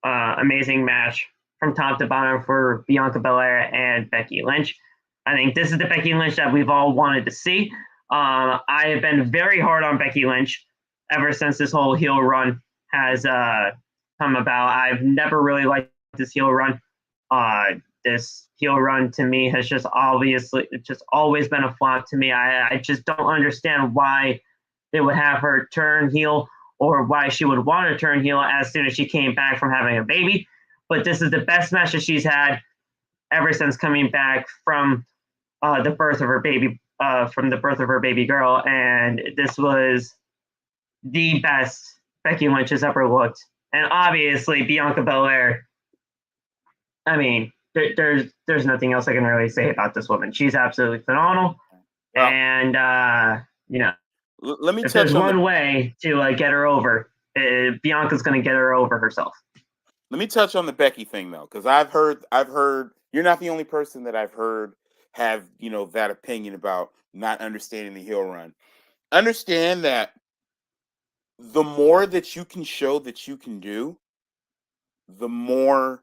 match from top to bottom for Bianca Belair and Becky Lynch. I think this is the Becky Lynch that we've all wanted to see. I have been very hard on Becky Lynch ever since this whole heel run has come about. I've never really liked this heel run. This heel run to me has just always been a flop to me. I just don't understand why they would have her turn heel or why she would want to turn heel as soon as she came back from having a baby. But this is the best match that she's had ever since coming back from the birth of her baby girl, and this was the best Becky Lynch has ever looked. And obviously Bianca Belair, I mean, there's nothing else I can really say about this woman. She's absolutely phenomenal. Well, and let me if there's one way to get her over, Bianca's going to get her over herself. Let me touch on the Becky thing though, because I've heard you're not the only person that I've heard have that opinion about not understanding the heel run. Understand that the more that you can show that you can do, the more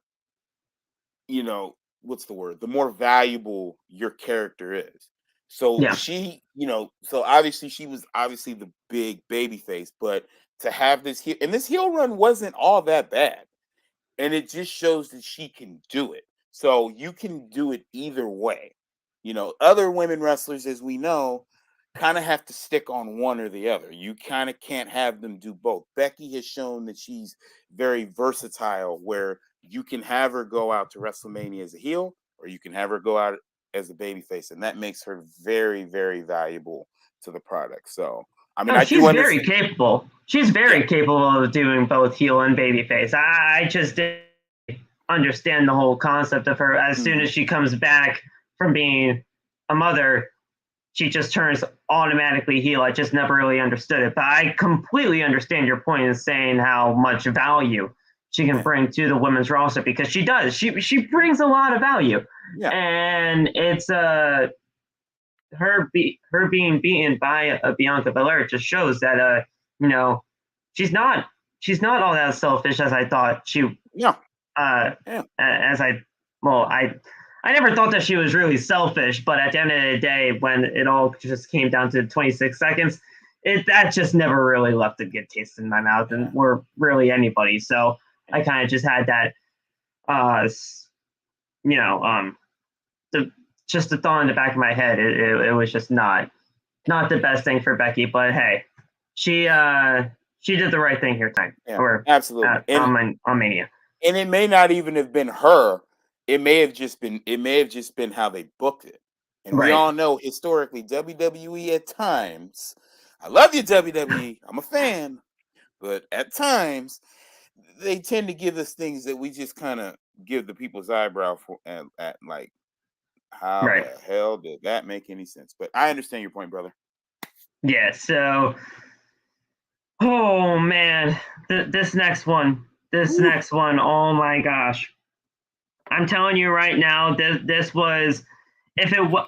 what's the word? The more valuable your character is. So she, so obviously she was the big baby face, but to have this heel, and this heel run wasn't all that bad. And it just shows that she can do it. So you can do it either way. Other women wrestlers, as we know, kind of have to stick on one or the other. You kind of can't have them do both. Becky has shown that she's very versatile, where you can have her go out to WrestleMania as a heel, or you can have her go out as a babyface, and that makes her very, very valuable to the product. So, I mean, she's very capable. She's very capable of doing both heel and babyface. I just didn't understand the whole concept of her. As soon as she comes back from being a mother, she just turns automatically heel. I just never really understood it. But I completely understand your point in saying how much value she can bring to the women's roster, because she does. She brings a lot of value. Yeah. And it's her being beaten by Bianca Belair just shows that she's not all that selfish as I thought she. Yeah. I never thought that she was really selfish, but at the end of the day, when it all just came down to 26 seconds, that just never really left a good taste in my mouth, and or really anybody. So I kind of just had that, just a thought in the back of my head. It was just not the best thing for Becky, but hey, she did the right thing here tonight. Yeah, absolutely. On Mania. And it may not even have been her. It may have just been how they booked it. And we all know historically WWE at times, I love you WWE, I'm a fan, but at times they tend to give us things that we just kind of give the people's eyebrow for at like, how the hell did that make any sense? But I understand your point, brother. Yeah, so oh man, this next one, oh my gosh. I'm telling you right now, this was, if it was,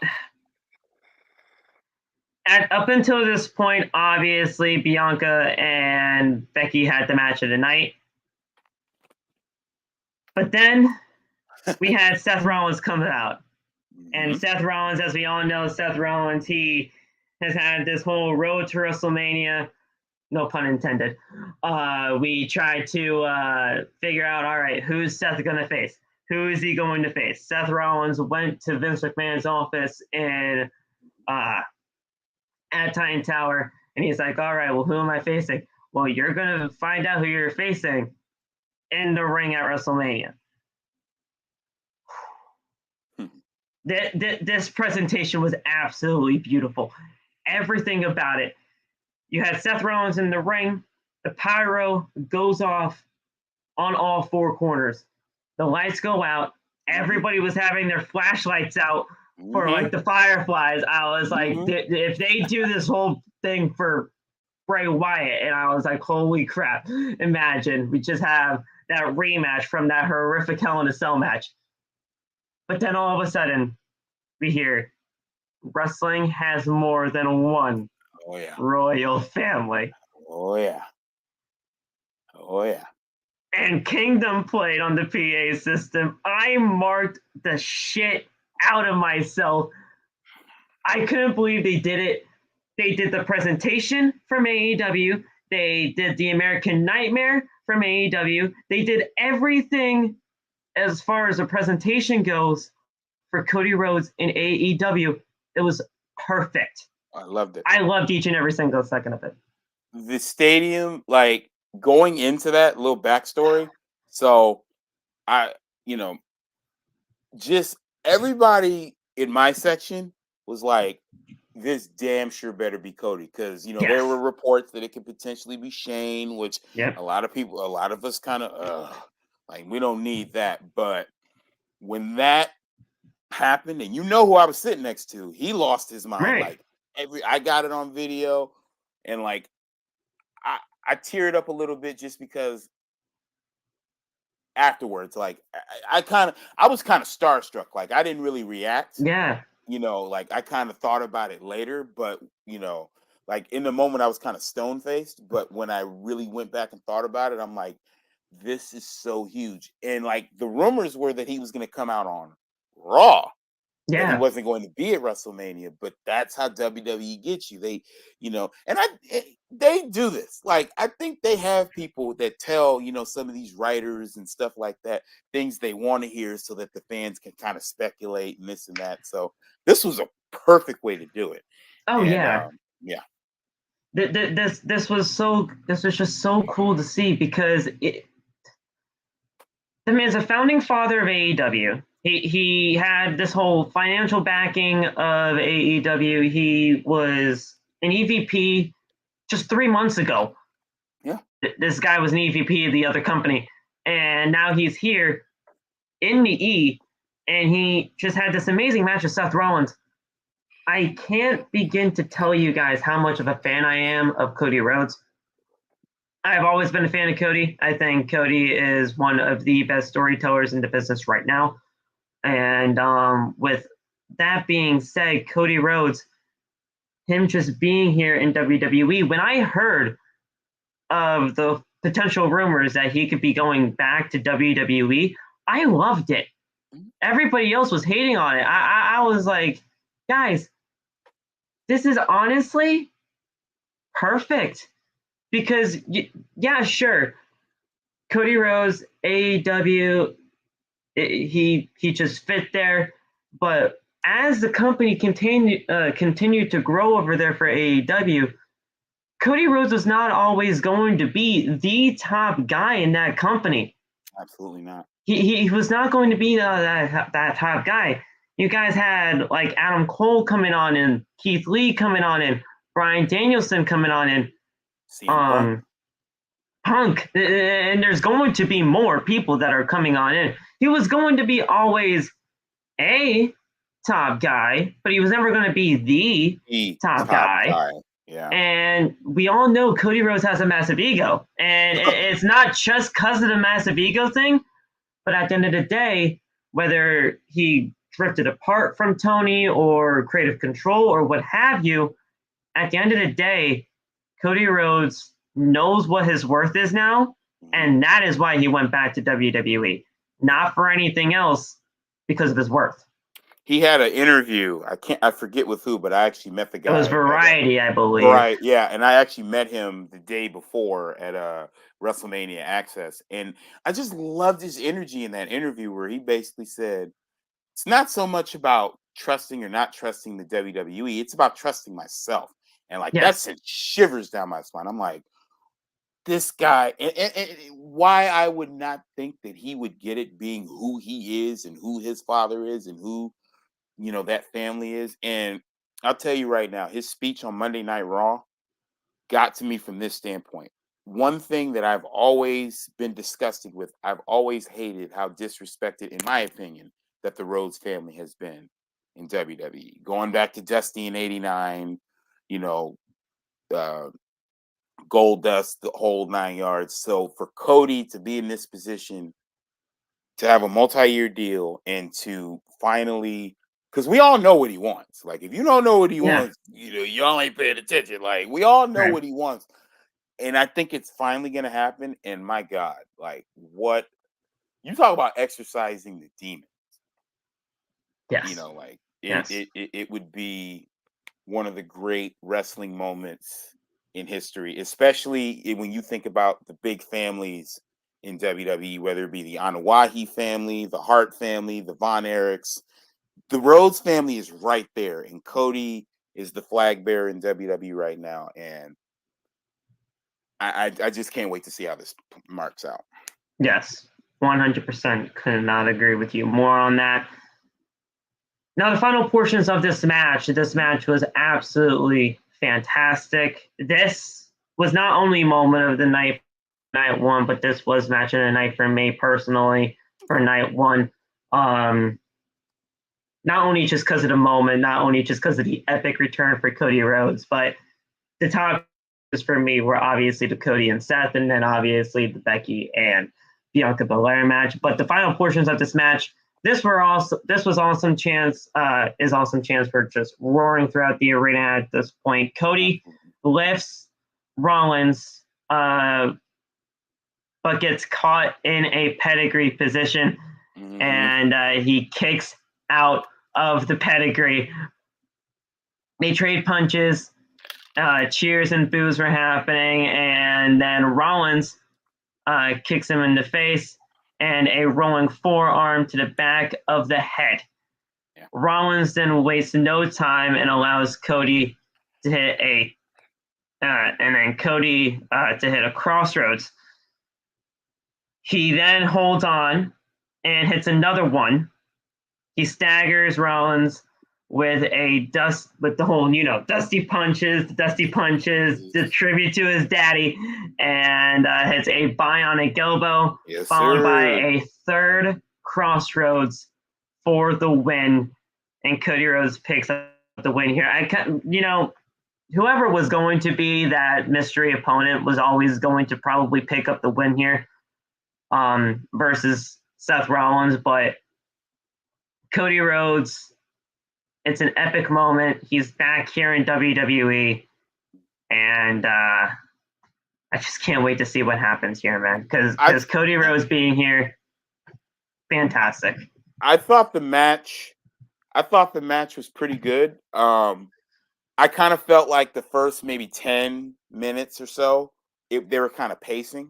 up until this point, obviously Bianca and Becky had the match of the night. But then we had Seth Rollins come out. And Seth Rollins, as we all know, he has had this whole road to WrestleMania. No pun intended. We tried to figure out, all right, who's Seth going to face? Who is he going to face? Seth Rollins went to Vince McMahon's office in at Titan Tower, and he's like, all right, well, who am I facing? Well, you're going to find out who you're facing in the ring at WrestleMania. This presentation was absolutely beautiful. Everything about it. You had Seth Rollins in the ring. The pyro goes off on all four corners. The lights go out. Everybody was having their flashlights out for like the fireflies. I was like, if they do this whole thing for Bray Wyatt, and I was like, holy crap. Imagine we just have that rematch from that horrific Hell in a Cell match. But then all of a sudden, we hear wrestling has more than one royal family. Oh, yeah. Oh, yeah. And Kingdom played on the PA system. I marked the shit out of myself. I couldn't believe they did it. They did the presentation from AEW. They did the American Nightmare from AEW. They did everything as far as the presentation goes for Cody Rhodes in AEW. It was perfect. I loved it. I loved each and every single second of it. The stadium, like, going into that little backstory, so just everybody in my section was like, this damn sure better be Cody, because there were reports that it could potentially be Shane, which a lot of us kind of like, we don't need that. But when that happened, and who I was sitting next to, he lost his mind. Right. Like I got it on video, and like I teared up a little bit just because afterwards, like I was kind of starstruck. Like, I didn't really react. Yeah. Like, I kind of thought about it later, but like, in the moment I was kind of stone faced. But when I really went back and thought about it, I'm like, this is so huge. And like, the rumors were that he was going to come out on Raw. That he wasn't going to be at WrestleMania, but that's how WWE gets you. They, they do this. Like, I think they have people that tell, some of these writers and stuff like that, things they want to hear so that the fans can kind of speculate and this and that. So this was a perfect way to do it. Oh, and, yeah. Yeah. This was just so cool to see, because the man's a founding father of AEW. He had this whole financial backing of AEW. He was an EVP just 3 months ago. Yeah. This guy was an EVP of the other company. And now he's here in the E, and he just had this amazing match with Seth Rollins. I can't begin to tell you guys how much of a fan I am of Cody Rhodes. I've always been a fan of Cody. I think Cody is one of the best storytellers in the business right now. And with that being said, Cody Rhodes, him just being here in WWE, when I heard of the potential rumors that he could be going back to WWE, I loved it. Everybody else was hating on it. I was like, guys, this is honestly perfect. Because, yeah, sure, Cody Rhodes, AEW, he just fit there. But as the company continued to grow over there for AEW, Cody Rhodes was not always going to be the top guy in that company. Absolutely not. He was not going to be that top guy. You guys had like Adam Cole coming on in, Keith Lee coming on in, Bryan Danielson coming on in, Punk, and there's going to be more people that are coming on in. He was going to be always a top guy, but he was never going to be the top guy. Yeah. And we all know Cody Rhodes has a massive ego. And it's not just because of the massive ego thing, but at the end of the day, whether he drifted apart from Tony or creative control or what have you, at the end of the day, Cody Rhodes knows what his worth is now, and that is why he went back to WWE. Not for anything else, because of his worth. he had an interview. I forget with who, but I actually met the It guy. was Variety, I believe. Right, yeah, and I actually met him the day before at WrestleMania Access, and I just loved his energy in that interview where he basically said, "It's not so much about trusting or not trusting the WWE; it's about trusting myself." And like that Yes. sent shivers down my spine. I'm like, this guy, and why I would not think that he would get it, being who he is and who his father is and who that family is. And I'll tell you right now, his speech on Monday Night Raw got to me from this standpoint. One thing that I've always been disgusted with, I've always hated how disrespected, in my opinion, that the Rhodes family has been in WWE. Going back to Dusty in '89, you know, uh, Gold Dust, the whole 9 yards. So for Cody to be in this position, to have a multi-year deal, and to finally, because we all know what he wants. Like, if you don't know what he wants, y'all ain't paying attention. Like, we all know what he wants. And I think it's finally going to happen. And my God, like, what you talk about exercising the demon, Yes. like Yes. it would be one of the great wrestling moments in history, especially when you think about the big families in WWE, whether it be the Anoa'i family, the Hart family, the Von Erichs. The Rhodes family is right there, and Cody is the flag bearer in WWE right now. And I just can't wait to see how this marks out. Yes. 100% could not agree with you more on that. Now, the final portions of this match was absolutely fantastic. This was not only moment of the night one, but this was match of the night for me personally for night one. Not only just because of the moment, not only just because of the epic return for Cody Rhodes, but the top for me were obviously the Cody and Seth, and then obviously the Becky and Bianca Belair match. But the final portions of this match, this was awesome chance for just roaring throughout the arena at this point. Cody lifts Rollins, but gets caught in a pedigree position, and he kicks out of the pedigree. They trade punches. Cheers and boos were happening, and then Rollins kicks him in the face and a rolling forearm to the back of the head. Yeah. Rollins then wastes no time and allows Cody to hit to hit a crossroads. He then holds on and hits another one. He staggers Rollins with the whole, dusty punches, the tribute to his daddy, and hits a bionic elbow, followed by a third crossroads for the win. And Cody Rhodes picks up the win here. Whoever was going to be that mystery opponent was always going to probably pick up the win here, versus Seth Rollins, but Cody Rhodes, it's an epic moment. He's back here in WWE, and I just can't wait to see what happens here, man. Because Cody Rhodes being here, fantastic. I thought the match was pretty good. I kind of felt like the first maybe 10 minutes or so, they were kind of pacing.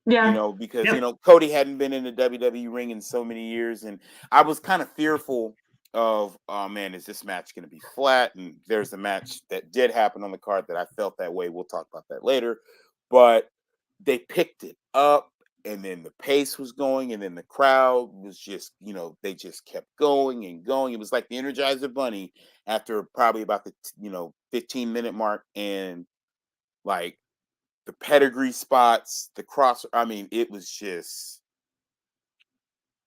Yeah. Because Cody hadn't been in the WWE ring in so many years, and I was kind of fearful of, oh man, is this match going to be flat? And there's a match that did happen on the card that I felt that way. We'll talk about that later. But they picked it up, and then the pace was going, and then the crowd was just, they just kept going and going. It was like the Energizer Bunny after probably about the 15-minute mark, and like the pedigree spots, the cross. I mean, it was just,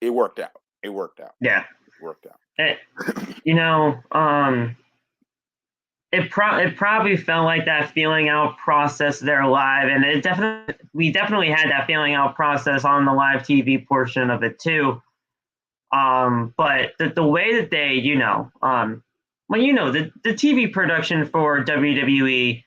it worked out. It worked out. Yeah, it worked out. It probably felt like that feeling out process there live, and we definitely had that feeling out process on the live TV portion of it too. But the way that they, the TV production for WWE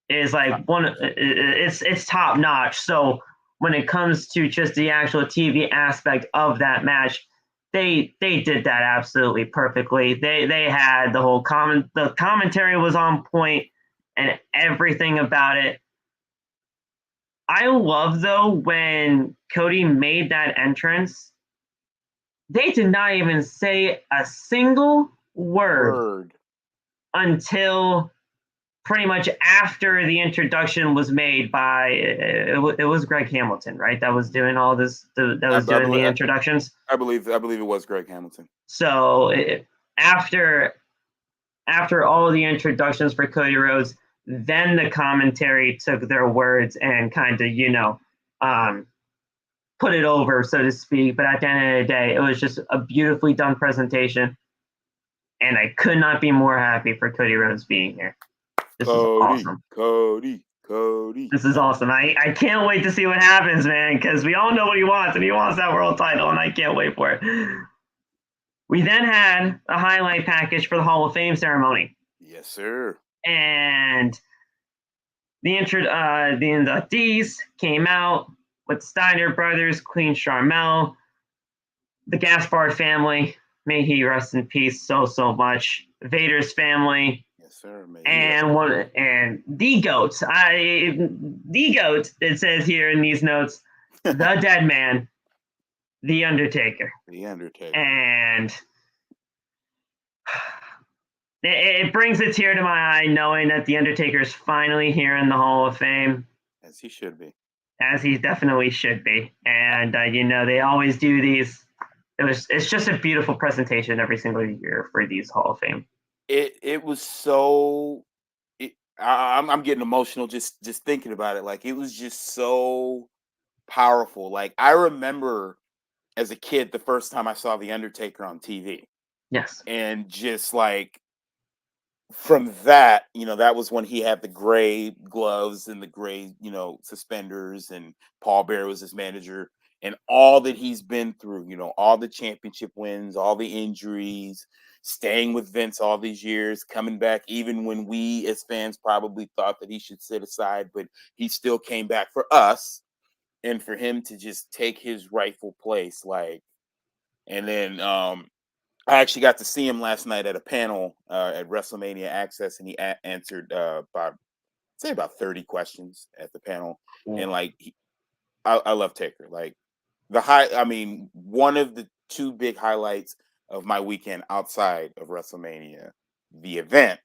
is like it's top notch. So when it comes to just the actual TV aspect of that match, they did that absolutely perfectly. They had the commentary was on point and everything about it. I love though when Cody made that entrance, they did not even say a single word until pretty much after the introduction was made by it was Greg Hamilton, right? That was doing all this. That was doing the introductions. I believe it was Greg Hamilton. So after all the introductions for Cody Rhodes, then the commentary took their words and kind of put it over, so to speak. But at the end of the day, it was just a beautifully done presentation, and I could not be more happy for Cody Rhodes being here. This is awesome. Cody. This is awesome. I can't wait to see what happens, man, because we all know what he wants, and he wants that world title, and I can't wait for it. We then had a highlight package for the Hall of Fame ceremony. Yes, sir. And the inductees came out with Steiner brothers, Queen Sharmell, the Gaspard family. May he rest in peace so much. Vader's family. Yes, sir. And the goat. The goat. It says here in these notes, the dead man, the Undertaker. And it brings a tear to my eye knowing that the Undertaker is finally here in the Hall of Fame. As he should be. As he definitely should be. And they always do these. It's just a beautiful presentation every single year for these Hall of Fame. It was so. I'm getting emotional just thinking about it. Like, it was just so powerful. Like, I remember as a kid the first time I saw the Undertaker on TV. Yes. And just like from that, that was when he had the gray gloves and the gray, suspenders, and Paul Bearer was his manager, and all that he's been through, all the championship wins, all the injuries, staying with Vince all these years, coming back, even when we as fans probably thought that he should sit aside, but he still came back for us, and for him to just take his rightful place, and then, I actually got to see him last night at a panel at WrestleMania Access, and he answered about 30 questions at the panel. And I love Taker. Like, one of the two big highlights of my weekend outside of WrestleMania, the event,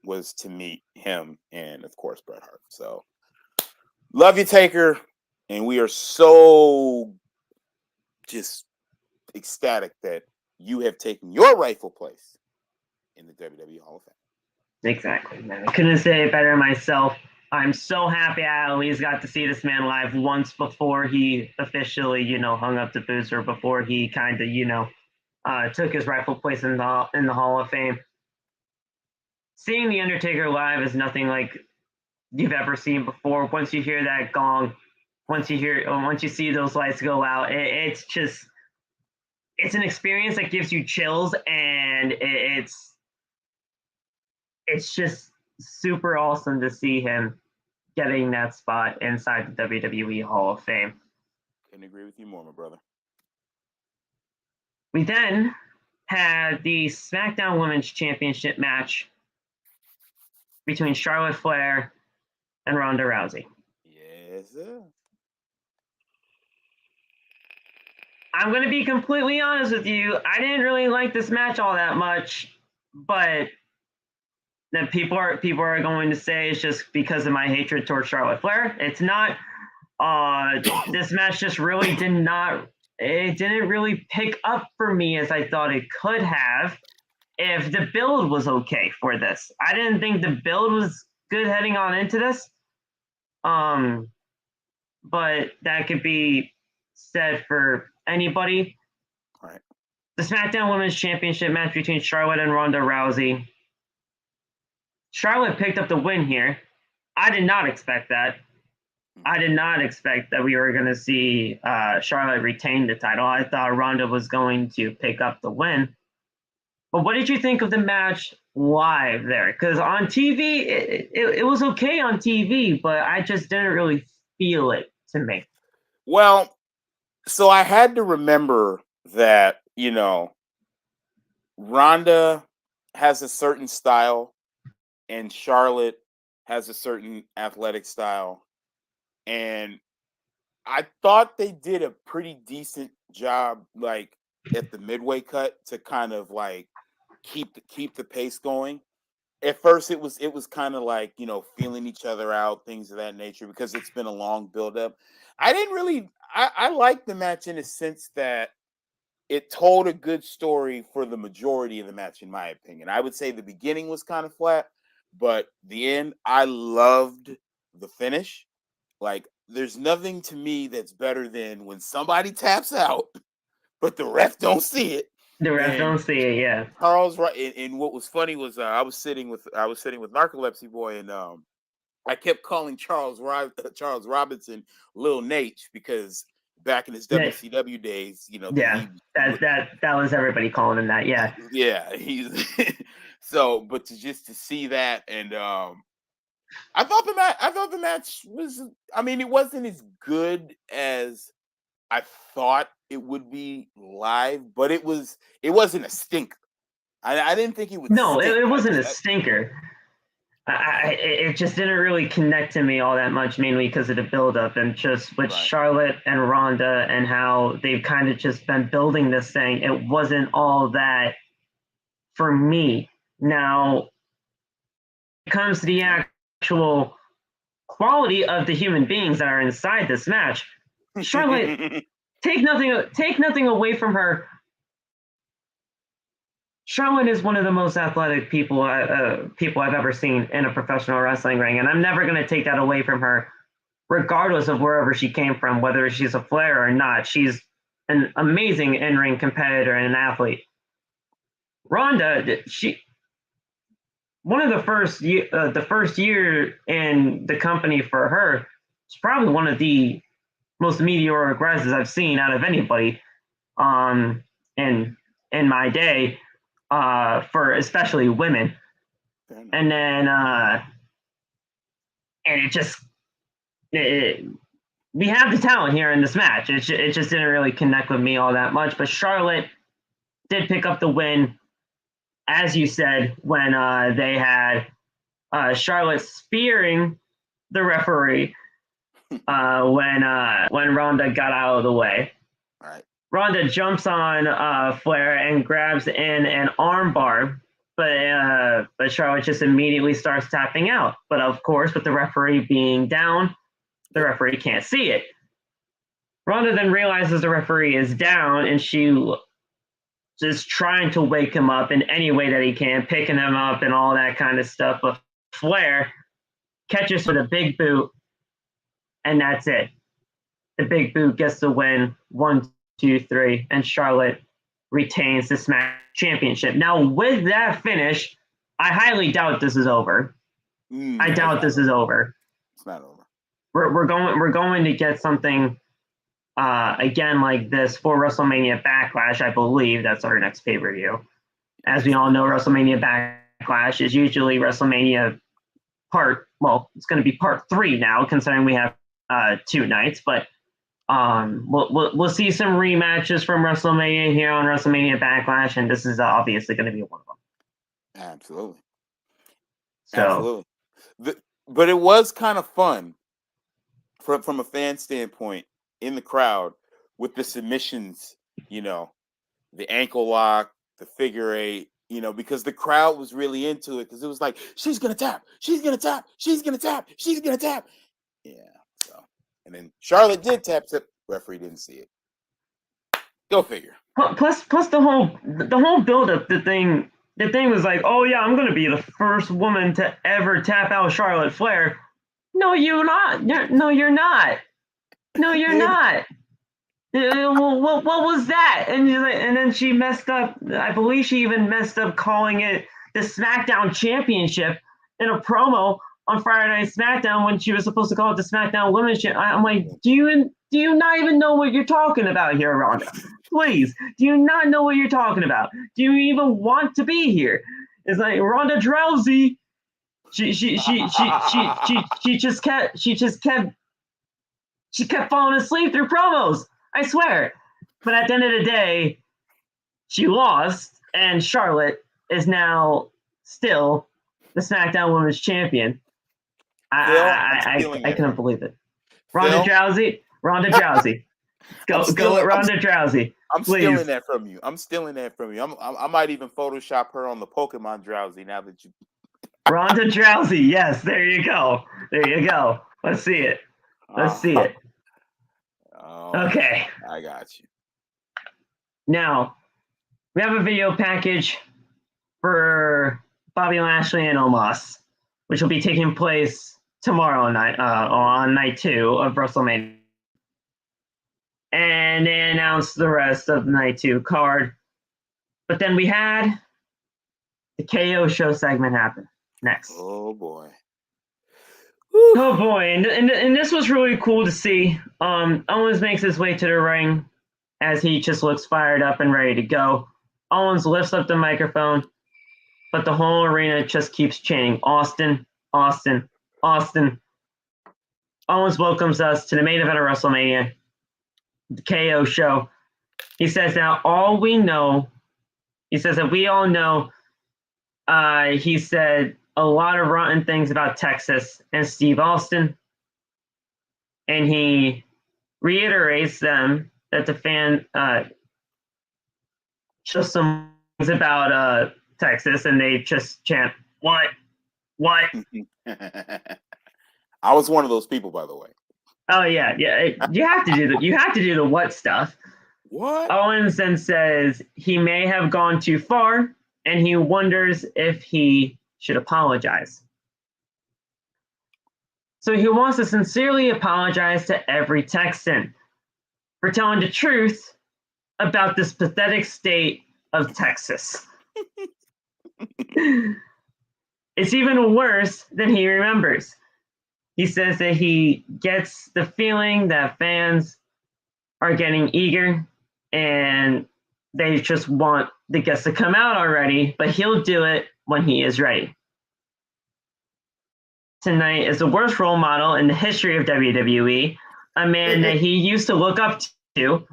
was to meet him and, of course, Bret Hart. So, love you, Taker, and we are so just ecstatic that you have taken your rightful place in the WWE Hall of Fame. Exactly, man. I couldn't say it better myself. I'm so happy I at least got to see this man live once before he officially, hung up the boots, or before he kind of, took his rightful place in the Hall of Fame. Seeing the Undertaker live is nothing like you've ever seen before. Once you hear that gong, once you see those lights go out, it's an experience that gives you chills, and it's just super awesome to see him getting that spot inside the WWE Hall of Fame. Couldn't agree with you more, my brother. We then had the SmackDown Women's Championship match between Charlotte Flair and Ronda Rousey. Yes, sir. I'm going to be completely honest with you. I didn't really like this match all that much, but that people are going to say it's just because of my hatred towards Charlotte Flair. It's not. This match just really didn't really pick up for me as I thought it could have if the build was okay for this. I didn't think the build was good heading on into this. But that could be said for anybody. All right. The SmackDown Women's Championship match between Charlotte and Ronda Rousey. Charlotte picked up the win here. I did not expect that. I did not expect that we were going to see Charlotte retain the title. I thought Ronda was going to pick up the win. But what did you think of the match live there? Because on TV, it was okay on TV, but I just didn't really feel it to me. Well, so I had to remember that you know, Ronda has a certain style, and Charlotte has a certain athletic style, and I thought they did a pretty decent job, like at the midway cut, to kind of like keep the pace going. At first, it was kind of like, feeling each other out, things of that nature, because it's been a long buildup. I didn't really. I liked the match in a sense that it told a good story for the majority of the match, in my opinion. I would say the beginning was kind of flat, but the end, I loved the finish. Like, there's nothing to me that's better than when somebody taps out, but the ref don't see it. The ref And don't see it, yeah. Charles, right? And what was funny was I was sitting with Narcolepsy Boy, and I kept calling Charles Robinson Lil Nate, because back in his WCW days, yeah, that was everybody calling him that, yeah. Yeah, he's so. But to see that, and I thought the match was. I mean, it wasn't as good as I thought it would be live, but it wasn't a stinker. I didn't think it would. No, it wasn't a stinker. It just didn't really connect to me all that much, mainly because of the buildup and just with Charlotte and Ronda and how they've kind of just been building this thing. It wasn't all that for me. Now, when it comes to the actual quality of the human beings that are inside this match, Charlotte, take nothing away from her. Charlotte is one of the most athletic people I've ever seen in a professional wrestling ring, and I'm never going to take that away from her, regardless of wherever she came from, whether she's a Flair or not. She's an amazing in-ring competitor and an athlete. Ronda, one of the first year in the company for her, it's probably one of the most meteoric rises I've seen out of anybody, in my day. For especially women, and then we have the talent here in this match. It just didn't really connect with me all that much. But Charlotte did pick up the win, as you said, when they had Charlotte spearing the referee when Ronda got out of the way. All right. Ronda jumps on Flair and grabs in an armbar, but Charlotte just immediately starts tapping out. But of course, with the referee being down, the referee can't see it. Ronda then realizes the referee is down, and she is trying to wake him up in any way that he can, picking him up and all that kind of stuff. But Flair catches with a big boot, and that's it. The big boot gets the win. 1, 2, 3, and Charlotte retains the SmackDown Championship. Now, with that finish, I highly doubt this is over. I doubt this is over. It's not over. We're going to get something again like this for WrestleMania Backlash. I believe that's our next pay-per-view. As we all know, WrestleMania Backlash is usually WrestleMania it's going to be part 3 now, considering we have 2 nights, but we'll see some rematches from WrestleMania here on WrestleMania Backlash, and this is obviously going to be one of them. Absolutely. So, absolutely. But it was kind of fun from a fan standpoint in the crowd with the submissions, the ankle lock, the figure 8, because the crowd was really into it, because it was like, she's going to tap, she's going to tap, she's going to tap, she's going to tap. Yeah. So, and then Charlotte did tap, referee didn't see it. Go figure. Plus the whole build-up, the thing was like, oh yeah, I'm going to be the first woman to ever tap out Charlotte Flair. No, you're not. No, you're not. No, you're not. What was that? And then she messed up. I believe she even messed up calling it the SmackDown Championship in a promo on Friday Night SmackDown when she was supposed to call it the SmackDown Women's Championship. I'm like, do you not even know what you're talking about here, Ronda? Please, do you not know what you're talking about? Do you even want to be here? It's like Ronda Rousey. She kept falling asleep through promos. I swear. But at the end of the day, she lost, and Charlotte is now still the SmackDown Women's Champion. I couldn't believe it. Ronda Rousey. Go with Ronda Rousey. I'm stealing that from you. I might even Photoshop her on the Pokemon Drowsy now that you. Ronda Rousey. Yes, there you go. Let's see it. Okay. I got you. Now, we have a video package for Bobby Lashley and Omas, which will be taking place tomorrow night, on night 2 of WrestleMania. And they announced the rest of the night 2 card. But then we had the KO show segment happen next. Oh boy. Oh boy, and this was really cool to see. Owens makes his way to the ring as he just looks fired up and ready to go. Owens lifts up the microphone, but the whole arena just keeps chanting, Austin, Austin, Austin. Owens welcomes us to the main event of WrestleMania, the KO show. He says that we all know, he said a lot of rotten things about Texas and Steve Austin. And he reiterates them that the fan just some things about Texas, and they just chant, what? I was one of those people, by the way. Oh yeah. You have to do the what stuff. What? Owens then says he may have gone too far, and he wonders if he should apologize. So he wants to sincerely apologize to every Texan for telling the truth about this pathetic state of Texas. It's even worse than he remembers. He says that he gets the feeling that fans are getting eager and they just want the guests to come out already, but he'll do it when he is ready. Tonight is the worst role model in the history of WWE, a man that he used to look up to,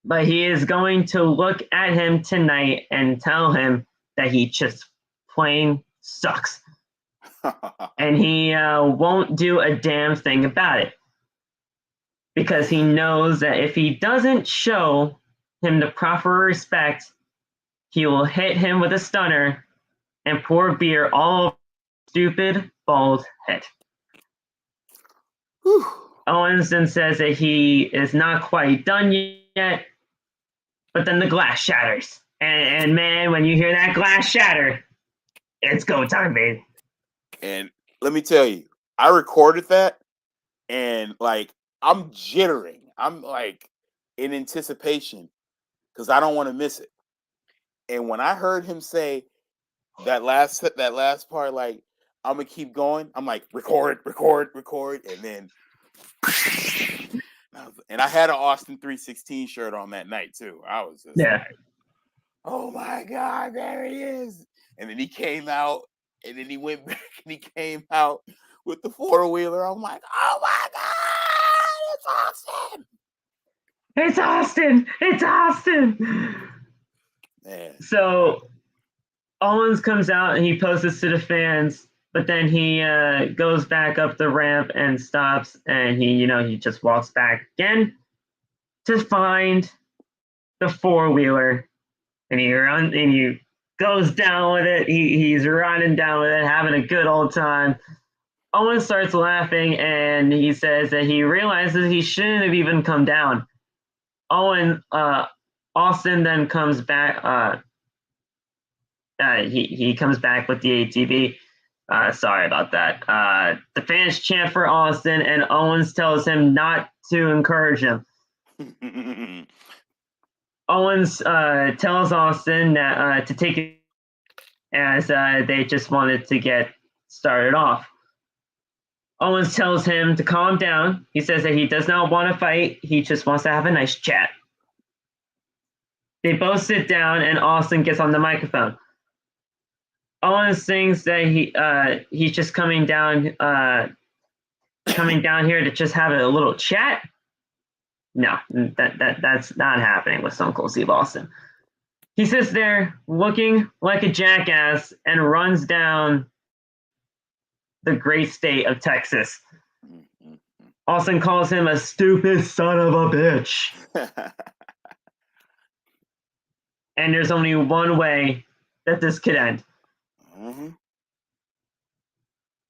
but he is going to look at him tonight and tell him that he just plain sucks. And he won't do a damn thing about it, because he knows that if he doesn't show him the proper respect, he will hit him with a stunner and pour beer all over his stupid, bald head. Owens then says that he is not quite done yet, but then the glass shatters. And man, when you hear that glass shatter, it's go time, baby. And let me tell you, I recorded that, and like I'm jittering. I'm like in anticipation because I don't want to miss it. And when I heard him say that last part, like I'm gonna keep going, I'm like record, and then and I had an Austin 316 shirt on that night too. I was just like, oh my God, there he is. And then he came out, and then he went back and he came out with the 4-wheeler. I'm like, oh my God, it's Austin. It's Austin. Man. So Owens comes out and he poses to the fans, but then he goes back up the ramp and stops, and he just walks back again to find the 4-wheeler, and he goes down with it. He's riding down with it, having a good old time. Owens starts laughing, and he says that he realizes he shouldn't have even come down. Austin then comes back. He comes back with the ATV. Sorry about that. The fans chant for Austin, and Owens tells him not to encourage him. Owens tells Austin that to take it as they just wanted to get started off. Owens tells him to calm down. He says that he does not want to fight. He just wants to have a nice chat. They both sit down, and Austin gets on the microphone. Owens thinks that he's just coming down here to just have a little chat. No, that's not happening with Stone Cold Steve Austin. He sits there looking like a jackass and runs down the great state of Texas. Austin calls him a stupid son of a bitch. And there's only one way that this could end.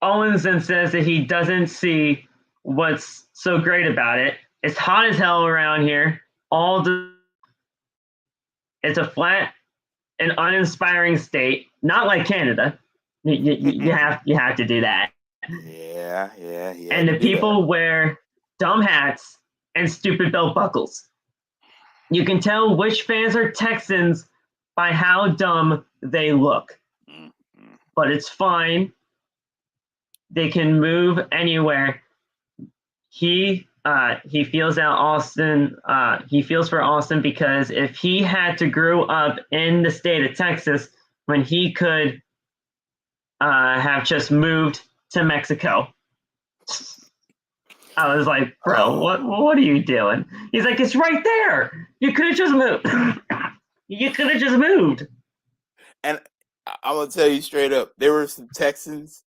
Owens then says that he doesn't see what's so great about it. It's hot as hell around here. It's a flat and uninspiring state, not like Canada. You have to do that. Yeah. And the people wear dumb hats and stupid belt buckles. You can tell which fans are Texans by how dumb they look. But it's fine. They can move anywhere. He feels out Austin. He feels for Austin because if he had to grow up in the state of Texas, when he could have just moved to Mexico, I was like, bro, what are you doing? He's like, it's right there. You could have just moved. You could have just moved. And I'm gonna tell you straight up, there were some Texans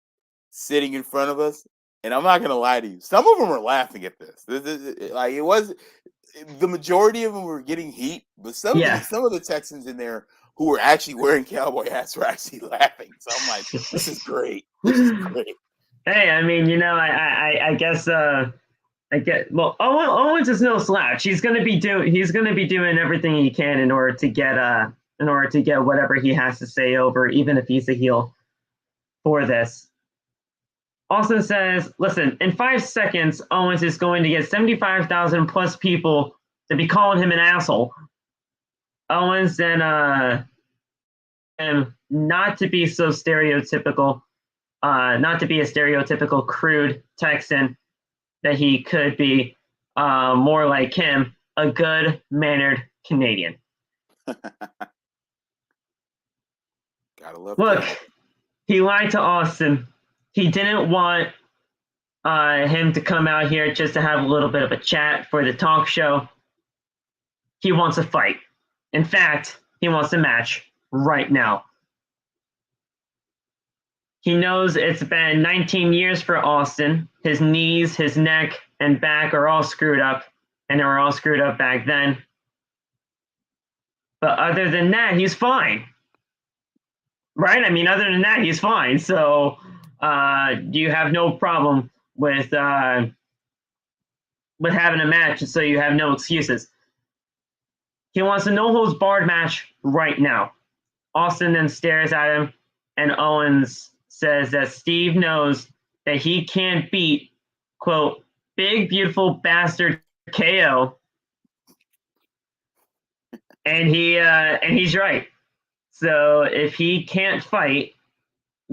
sitting in front of us, and I'm not gonna lie to you. Some of them were laughing at this. Like, it was the majority of them were getting heat, but some of the Texans in there who were actually wearing cowboy hats were actually laughing. So I'm like, this is great. This is great. Hey, I mean, I guess well, Owens is no slouch. He's gonna be doing everything he can in order to get whatever he has to say over, even if he's a heel for this. Austin says, listen, in 5 seconds, Owens is going to get 75,000 plus people to be calling him an asshole. Owens then, and not to be so stereotypical, not to be a stereotypical crude Texan, that he could be more like him, a good-mannered Canadian. Gotta love Look, that. He lied to Austin. He didn't want him to come out here just to have a little bit of a chat for the talk show. He wants a fight. In fact, he wants a match right now. He knows it's been 19 years for Austin. His knees, his neck, and back are all screwed up, and they were all screwed up back then. But other than that, he's fine. Right? I mean, other than that, he's fine. So you have no problem with having a match, so you have no excuses. He wants a no-holds-barred match right now. Austin then stares at him, and Owens says that Steve knows that he can't beat, quote, big, beautiful bastard KO. And he's right. So if he can't fight,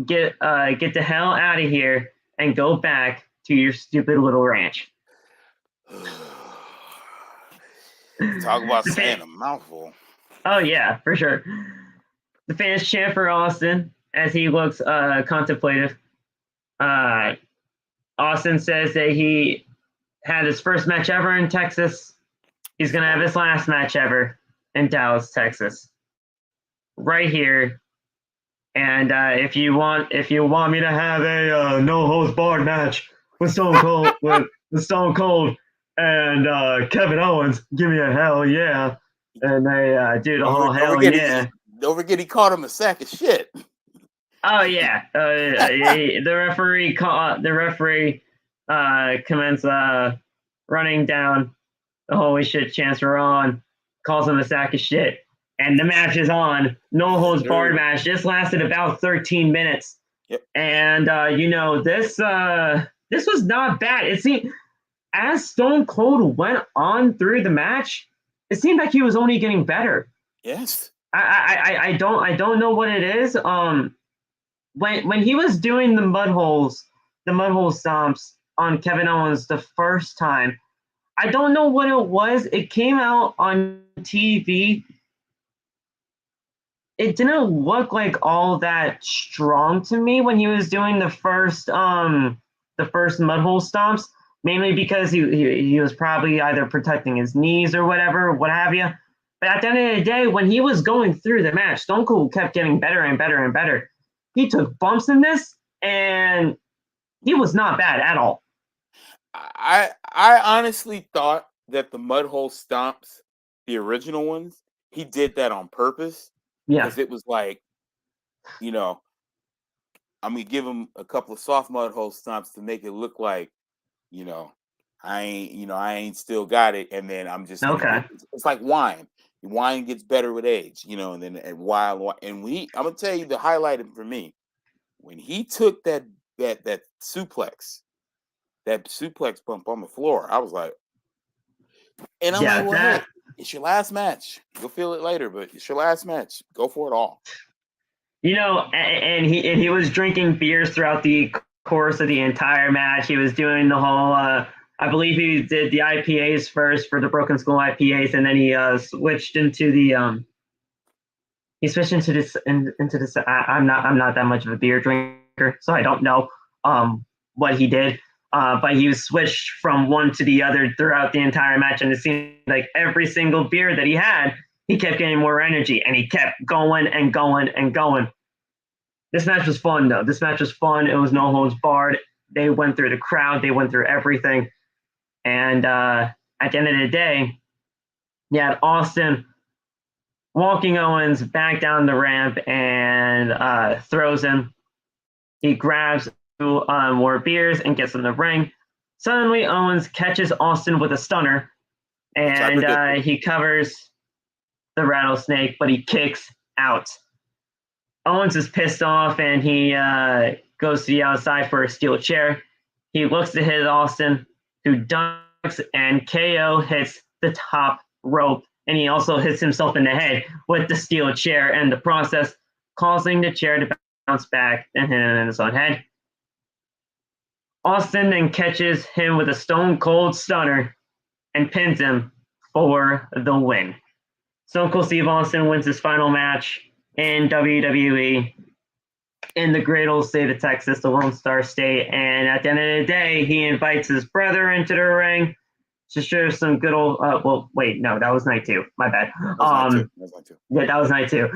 get the hell out of here and go back to your stupid little ranch. Talk about saying a mouthful. Oh yeah, for sure. The fans chant for Austin as he looks contemplative. Austin says that he had his first match ever in Texas. He's gonna have his last match ever in Dallas, Texas. Right here. And if you want me to have a no holds barred match with Stone Cold and Kevin Owens, give me a hell yeah. And they do the whole hell yeah. Don't forget he called him a sack of shit. Oh yeah. The referee commence running down the holy shit chance we're on, calls him a sack of shit. And the match is on. No holds barred match. This lasted about 13 minutes. Yep. And this was not bad. It seemed as Stone Cold went on through the match, it seemed like he was only getting better. Yes. I don't know what it is. When he was doing the mud hole stomps on Kevin Owens the first time, I don't know what it was. It came out on TV. It didn't look like all that strong to me when he was doing the first mud hole stomps, mainly because he was probably either protecting his knees or whatever, what have you. But at the end of the day, when he was going through the match, Stone Cold kept getting better and better and better. He took bumps in this, and he was not bad at all. I honestly thought that the mud hole stomps, the original ones, he did that on purpose Yeah. because it was like, you know, I'm gonna give him a couple of soft mud hole stomps to make it look like, you know, I ain't still got it, and then I'm just gonna. It's like wine. Wine gets better with age, and then I'm gonna tell you the highlight for me when he took that suplex, bump on the floor. I was like, and I'm like, well, hey, it's your last match. You'll feel it later, but it's your last match. Go for it all. And he was drinking beers throughout the course of the entire match. He was doing the whole. I believe he did the IPAs first for the Broken Skull IPAs, and then he switched into the. He switched into this. I'm not that much of a beer drinker, so I don't know what he did. But he was switched from one to the other throughout the entire match, and it seemed like every single beer that he had, he kept getting more energy, and he kept going and going and going. This match was fun, though. This match was fun. It was no holds barred. They went through the crowd. They went through everything. And at the end of the day, you had Austin walking Owens back down the ramp and throws him. He grabs more beers and gets in the ring. Suddenly, Owens catches Austin with a stunner, and he covers the rattlesnake, but he kicks out. Owens is pissed off, and he goes to the outside for a steel chair. He looks to hit Austin, who ducks, and KO hits the top rope, and he also hits himself in the head with the steel chair, and the process causing the chair to bounce back and hit him in his own head. Austin then catches him with a stone cold stunner and pins him for the win. Stone Cold Steve Austin wins his final match in WWE in the great old state of Texas, the Lone Star State. And at the end of the day, he invites his brother into the ring to share some good old. No, that was night two. My bad. That was night two. Yeah, that was night two.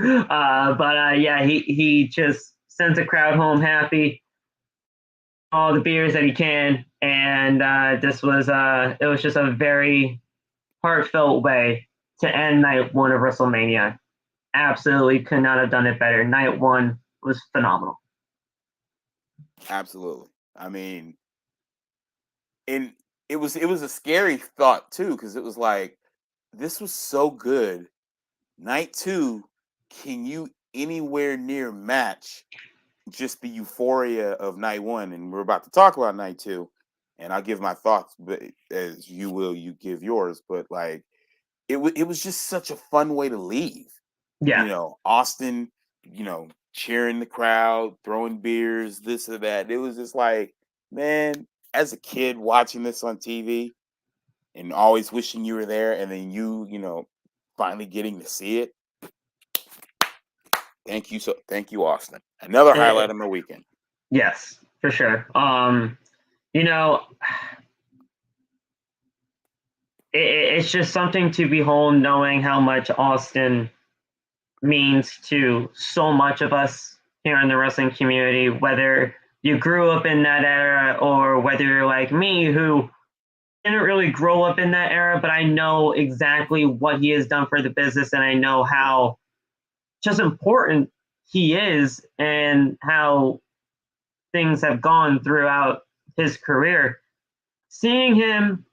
He just sends the crowd home happy. All the beers that he can, and it was just a very heartfelt way to end night one of WrestleMania. Absolutely could not have done it better. Night one was phenomenal. Absolutely. I mean, and it was a scary thought too, because it was like, this was so good. Night two, can you anywhere near match just the euphoria of night one? And we're about to talk about night two, and I'll give my thoughts, but as you give yours. But like, it was just such a fun way to leave. Yeah. Austin, cheering the crowd, throwing beers, this or that. It was just like, man, as a kid watching this on TV and always wishing you were there, and then you finally getting to see it. Thank you, Austin. Another highlight of my weekend. Yes, for sure. It's just something to behold, knowing how much Austin means to so much of us here in the wrestling community, whether you grew up in that era or whether you're like me, who didn't really grow up in that era, but I know exactly what he has done for the business, and I know how just important he is and how things have gone throughout his career. Seeing him,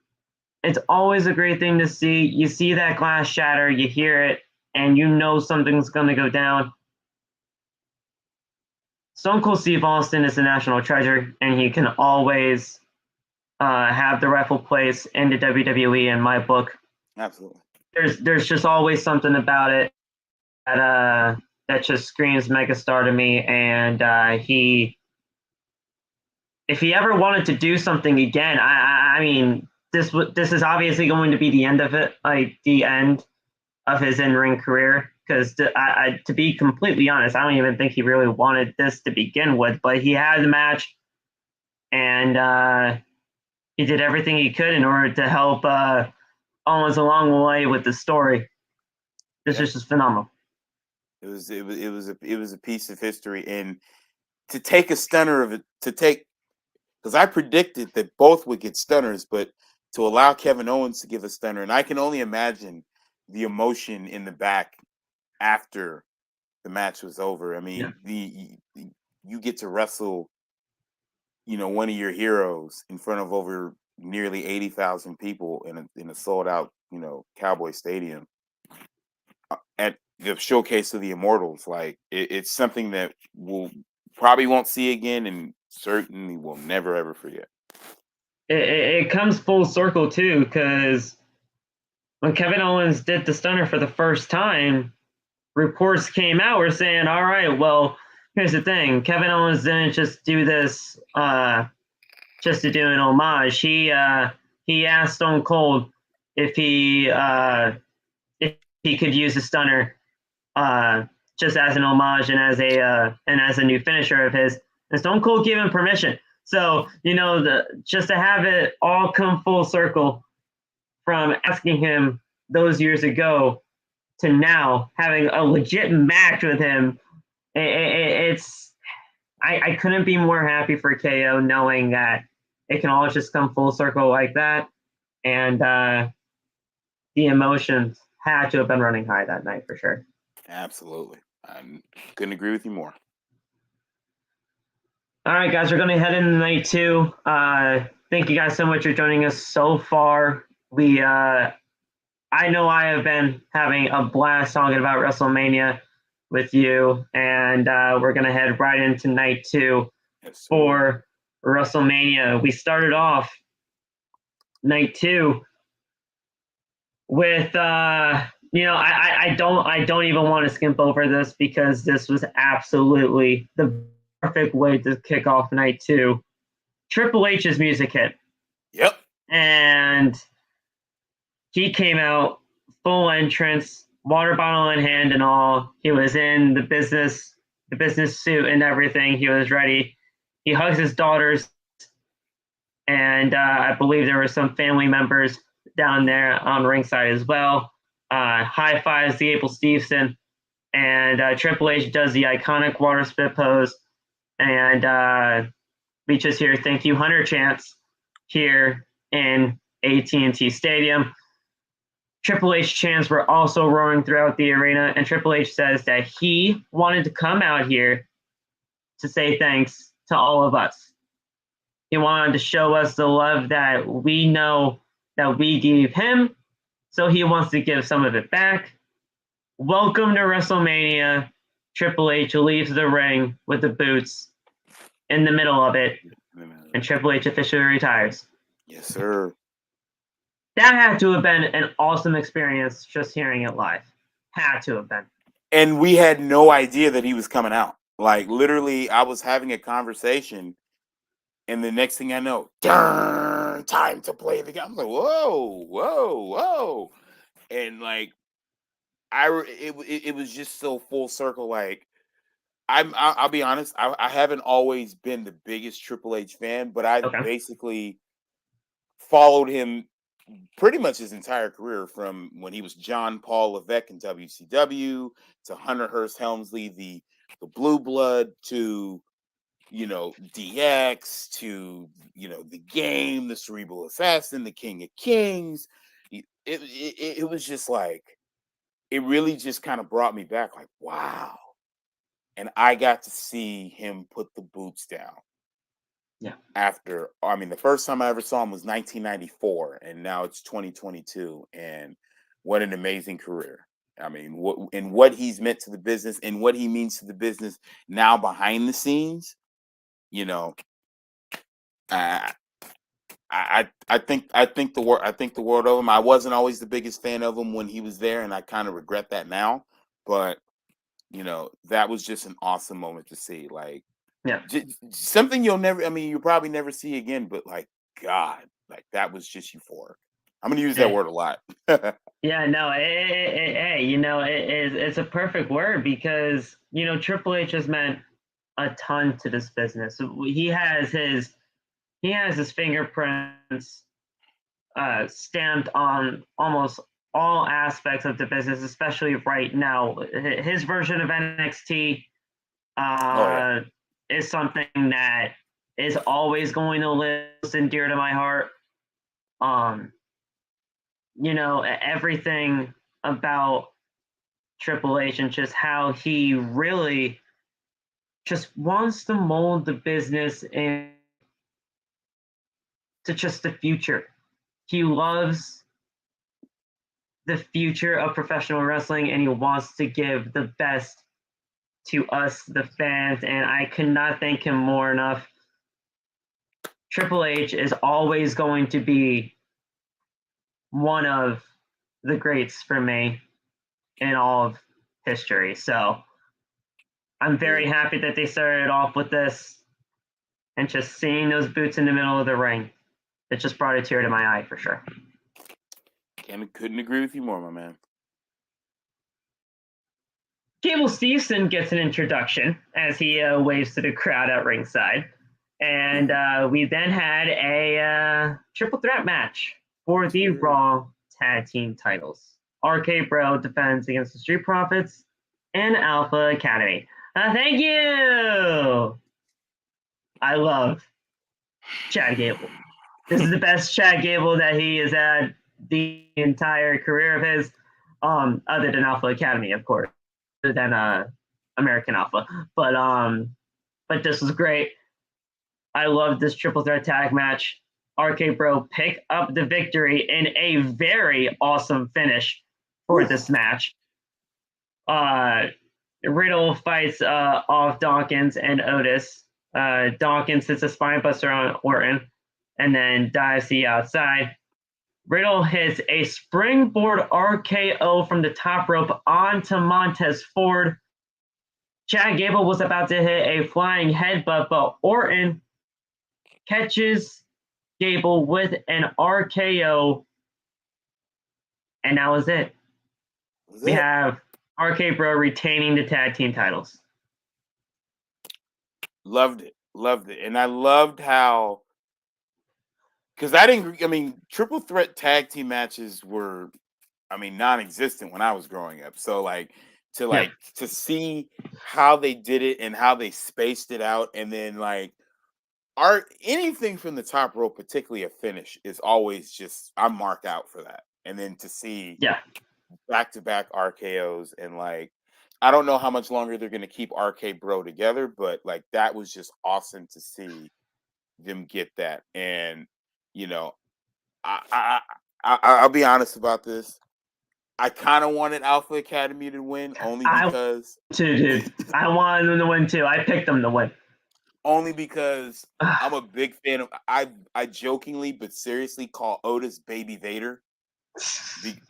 it's always a great thing to see. You see that glass shatter, you hear it, and you know something's going to go down. Stone Cold Steve Austin is a national treasure, and he can always have the rightful place in the WWE in my book. Absolutely. There's just always something about it that just screams megastar to me, and if he ever wanted to do something again, I mean, this is obviously going to be the end of it, like the end of his in-ring career. Because to be completely honest, I don't even think he really wanted this to begin with. But he had the match, and he did everything he could in order to help Owens along the way with the story. This is just phenomenal. It was a piece of history, and to take a stunner of it, because I predicted that both would get stunners, but to allow Kevin Owens to give a stunner, and I can only imagine the emotion in the back after the match was over. I mean, you get to wrestle, one of your heroes in front of over nearly 80,000 people in a sold out, Cowboy Stadium at the showcase of the Immortals. Like it's something that we'll probably won't see again, and certainly will never ever forget. It comes full circle too, because when Kevin Owens did the stunner for the first time, reports came out were saying, all right, well, here's the thing. Kevin Owens didn't just do this just to do an homage. He asked Stone Cold if he could use the stunner just as an homage and as a new finisher of his. And Stone Cold gave him permission. So, just to have it all come full circle from asking him those years ago to now having a legit match with him, I couldn't be more happy for KO, knowing that it can all just come full circle like that. And the emotions had to have been running high that night for sure. Absolutely. I couldn't agree with you more. All right, guys, we're going to head into night two. Thank you guys so much for joining us so far. I know I have been having a blast talking about WrestleMania with you, and we're going to head right into night two for WrestleMania. We started off night two with I don't even want to skimp over this, because this was absolutely the perfect way to kick off night two. Triple H's music hit. Yep. And he came out full entrance, water bottle in hand and all. He was in the business suit and everything. He was ready. He hugs his daughters, and I believe there were some family members down there on ringside as well. High fives the Abel Stevenson, and Triple H does the iconic water spit pose, and we just hear "Thank You, Hunter" chants here in AT&T Stadium. Triple H chants were also roaring throughout the arena, and Triple H says that he wanted to come out here to say thanks to all of us. He wanted to show us the love that we know that we gave him, so he wants to give some of it back. Welcome to WrestleMania. Triple H leaves the ring with the boots in the middle of it, and Triple H officially retires. Yes, sir. That had to have been an awesome experience, just hearing it live. Had to have been. And we had no idea that he was coming out. Like, literally, I was having a conversation, and the next thing I know, time to play the game. I'm like, whoa, whoa, whoa. And, like, it was just so full circle. Like, I'll be honest, I haven't always been the biggest Triple H fan, but I've basically followed him pretty much his entire career, from when he was John Paul Levesque in WCW to Hunter Hearst Helmsley, the Blue Blood, to DX, to the Game, the Cerebral Assassin, the King of Kings. It was just like, it really just kind of brought me back, like, wow. And I got to see him put the boots down. Yeah. The first time I ever saw him was 1994, and now it's 2022, and what an amazing career. I mean, what he's meant to the business, and what he means to the business now behind the scenes. I think the world of him. I wasn't always the biggest fan of him when he was there, and I kind of regret that now. But that was just an awesome moment to see. Like, yeah, something you'll probably never see again. But like, God, like, that was just euphoric. I'm gonna use that word a lot. Yeah, no, it's a perfect word, because Triple H has meant a ton to this business. He has his fingerprints stamped on almost all aspects of the business, especially right now. His version of NXT is something that is always going to live and dear to my heart. Everything about Triple H and just how he really just wants to mold the business into just the future. He loves the future of professional wrestling, and he wants to give the best to us, the fans, and I could not thank him more enough. Triple H is always going to be one of the greats for me in all of history. So I'm very happy that they started off with this, and just seeing those boots in the middle of the ring, it just brought a tear to my eye for sure. Couldn't agree with you more, my man. Gable Steveson gets an introduction as he waves to the crowd at ringside. And we then had a triple threat match for the Raw Tag Team titles. RK Bro defends against the Street Profits and Alpha Academy. Thank you! I love Chad Gable. This is the best Chad Gable that he has had the entire career of his, other than Alpha Academy, of course, other than American Alpha. But this was great. I love this triple threat tag match. RK Bro pick up the victory in a very awesome finish for this match. Riddle fights off Dawkins and Otis. Dawkins hits a spinebuster on Orton and then dives to the outside. Riddle hits a springboard RKO from the top rope onto Montez Ford. Chad Gable was about to hit a flying headbutt, but Orton catches Gable with an RKO, and that was it. We have RK Bro retaining the tag team titles. Loved it. And I loved how, because triple threat tag team matches were, non-existent when I was growing up. So to see how they did it and how they spaced it out, and then anything from the top rope, particularly a finish, is always just, I'm marked out for that. And then to see back-to-back RKOs, and I don't know how much longer they're going to keep RK Bro together, but that was just awesome to see them get that. And I'll be honest about this. I kind of wanted Alpha Academy to win, only because I wanted them to win too. I picked them to win. Only because I'm a big fan of. I jokingly but seriously call Otis Baby Vader.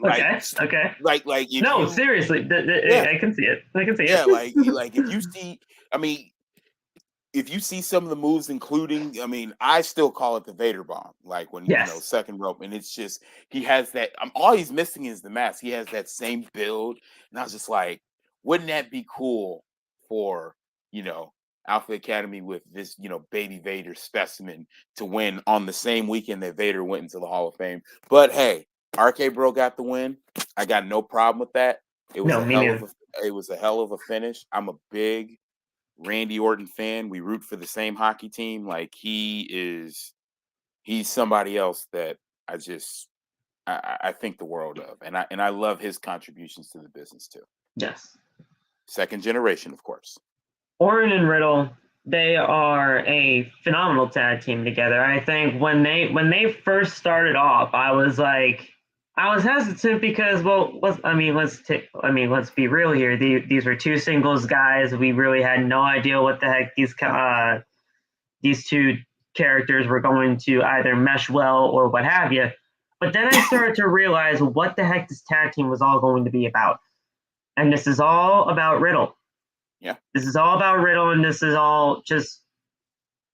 Okay. Seriously, I can see it. Yeah, if you see, if you see some of the moves, including, I still call it the Vader bomb. When second rope, and it's just, he has that. All he's missing is the mask. He has that same build, and I was just like, wouldn't that be cool for Alpha Academy with this Baby Vader specimen to win on the same weekend that Vader went into the Hall of Fame? But hey, RK Bro got the win. I got no problem with that. It was a hell of a finish. I'm a big Randy Orton fan. We root for the same hockey team. He's somebody else that I think the world of, and I love his contributions to the business too. Yes. Second generation, of course. Orton and Riddle, they are a phenomenal tag team together. I think when they first started off, I was hesitant because, let's be real here. These were two singles guys. We really had no idea what the heck these two characters were going to either mesh well or what have you. But then I started to realize what the heck this tag team was all going to be about. And this is all about Riddle. Yeah. This is all about Riddle, and this is all just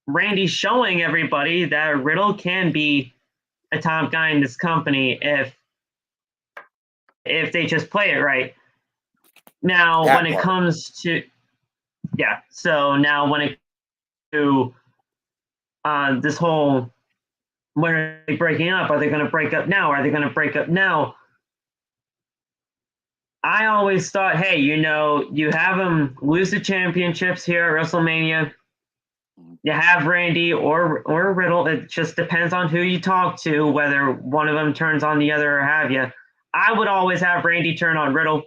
Randy showing everybody that Riddle can be a top guy in this company if they just play it right. Now, when it comes to this whole, when are they breaking up? Are they going to break up now? Are they going to break up now? I always thought, hey, you have him lose the championships here at WrestleMania. You have Randy or Riddle. It just depends on who you talk to, whether one of them turns on the other or have you. I would always have Randy turn on Riddle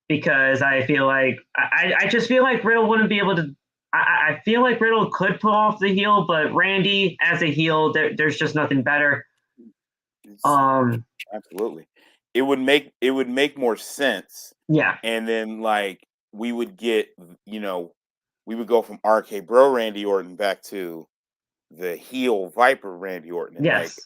because I feel like I just feel like Riddle wouldn't be able to. I feel like Riddle could pull off the heel, but Randy as a heel, there's just nothing better. Absolutely, it would make more sense. Yeah, and then like we would get, we would go from RK Bro Randy Orton back to the heel Viper Randy Orton, and like, yes,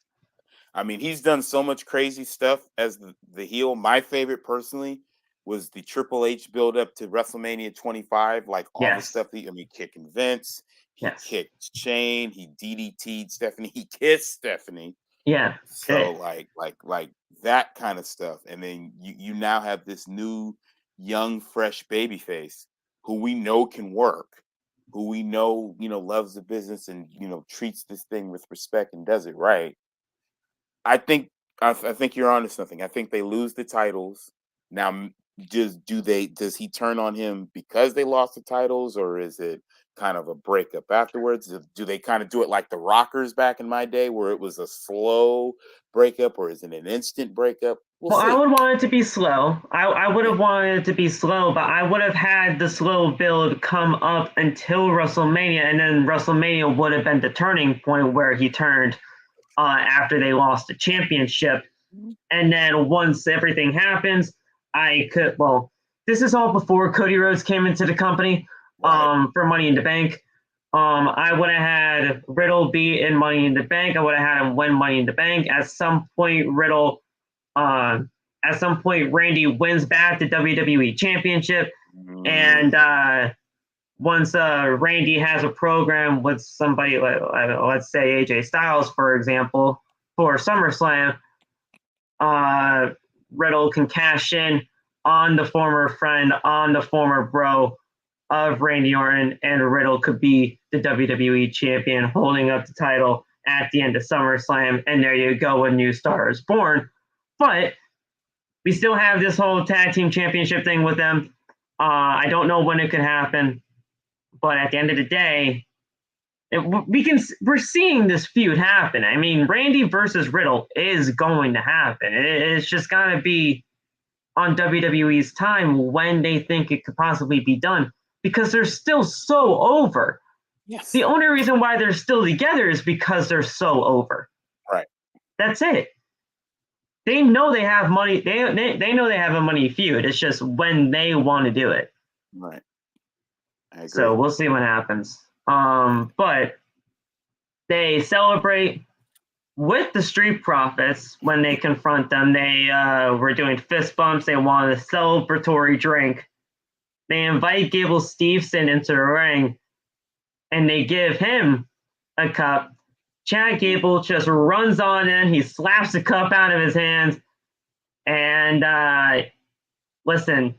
I mean, he's done so much crazy stuff as the heel. My favorite personally was the Triple H build up to WrestleMania 25. Like all the yes, stuff kicking Vince, he yes, kicked Shane, he DDT'd Stephanie, he kissed Stephanie. yeah. So like that kind of stuff. And then you now have this new young fresh baby face who we know can work, who we know, loves the business and treats this thing with respect and does it right. I think I think you're onto something. I think they lose the titles. Now does he turn on him because they lost the titles, or is it kind of a breakup afterwards? Do they kind of do it like the Rockers back in my day where it was a slow breakup, or is it an instant breakup? We'll Well, I see. would want it to be slow. I would Yeah. have wanted it to be slow, but I would have had the slow build come up until WrestleMania, and then WrestleMania would have been the turning point where he turned after they lost the championship. And then once everything happens, this is all before Cody Rhodes came into the company Right. for Money in the Bank. I would have had Riddle be in Money in the Bank. I would have had him win Money in the Bank. At some point, Randy wins back the WWE Championship, and once Randy has a program with somebody, let's say AJ Styles, for example, for SummerSlam, Riddle can cash in on the former friend, on the former bro of Randy Orton, and Riddle could be the WWE champion holding up the title at the end of SummerSlam, and there you go, a new star is born. But we still have this whole tag team championship thing with them. I don't know when it could happen, but at the end of the day, we're seeing this feud happen. I mean, Randy versus Riddle is going to happen. It's just got to be on WWE's time when they think it could possibly be done because they're still so over. Yes. The only reason why they're still together is because they're so over. Right. That's it. They know they have money. They know they have a money feud. It's just when they want to do it. Right. I agree. So we'll see what happens. But they celebrate with the Street Profits when they confront them. They were doing fist bumps. They want a celebratory drink. They invite Gable Steveson into the ring, and they give him a cup. Chad Gable just runs on in. He slaps the cup out of his hands. And listen,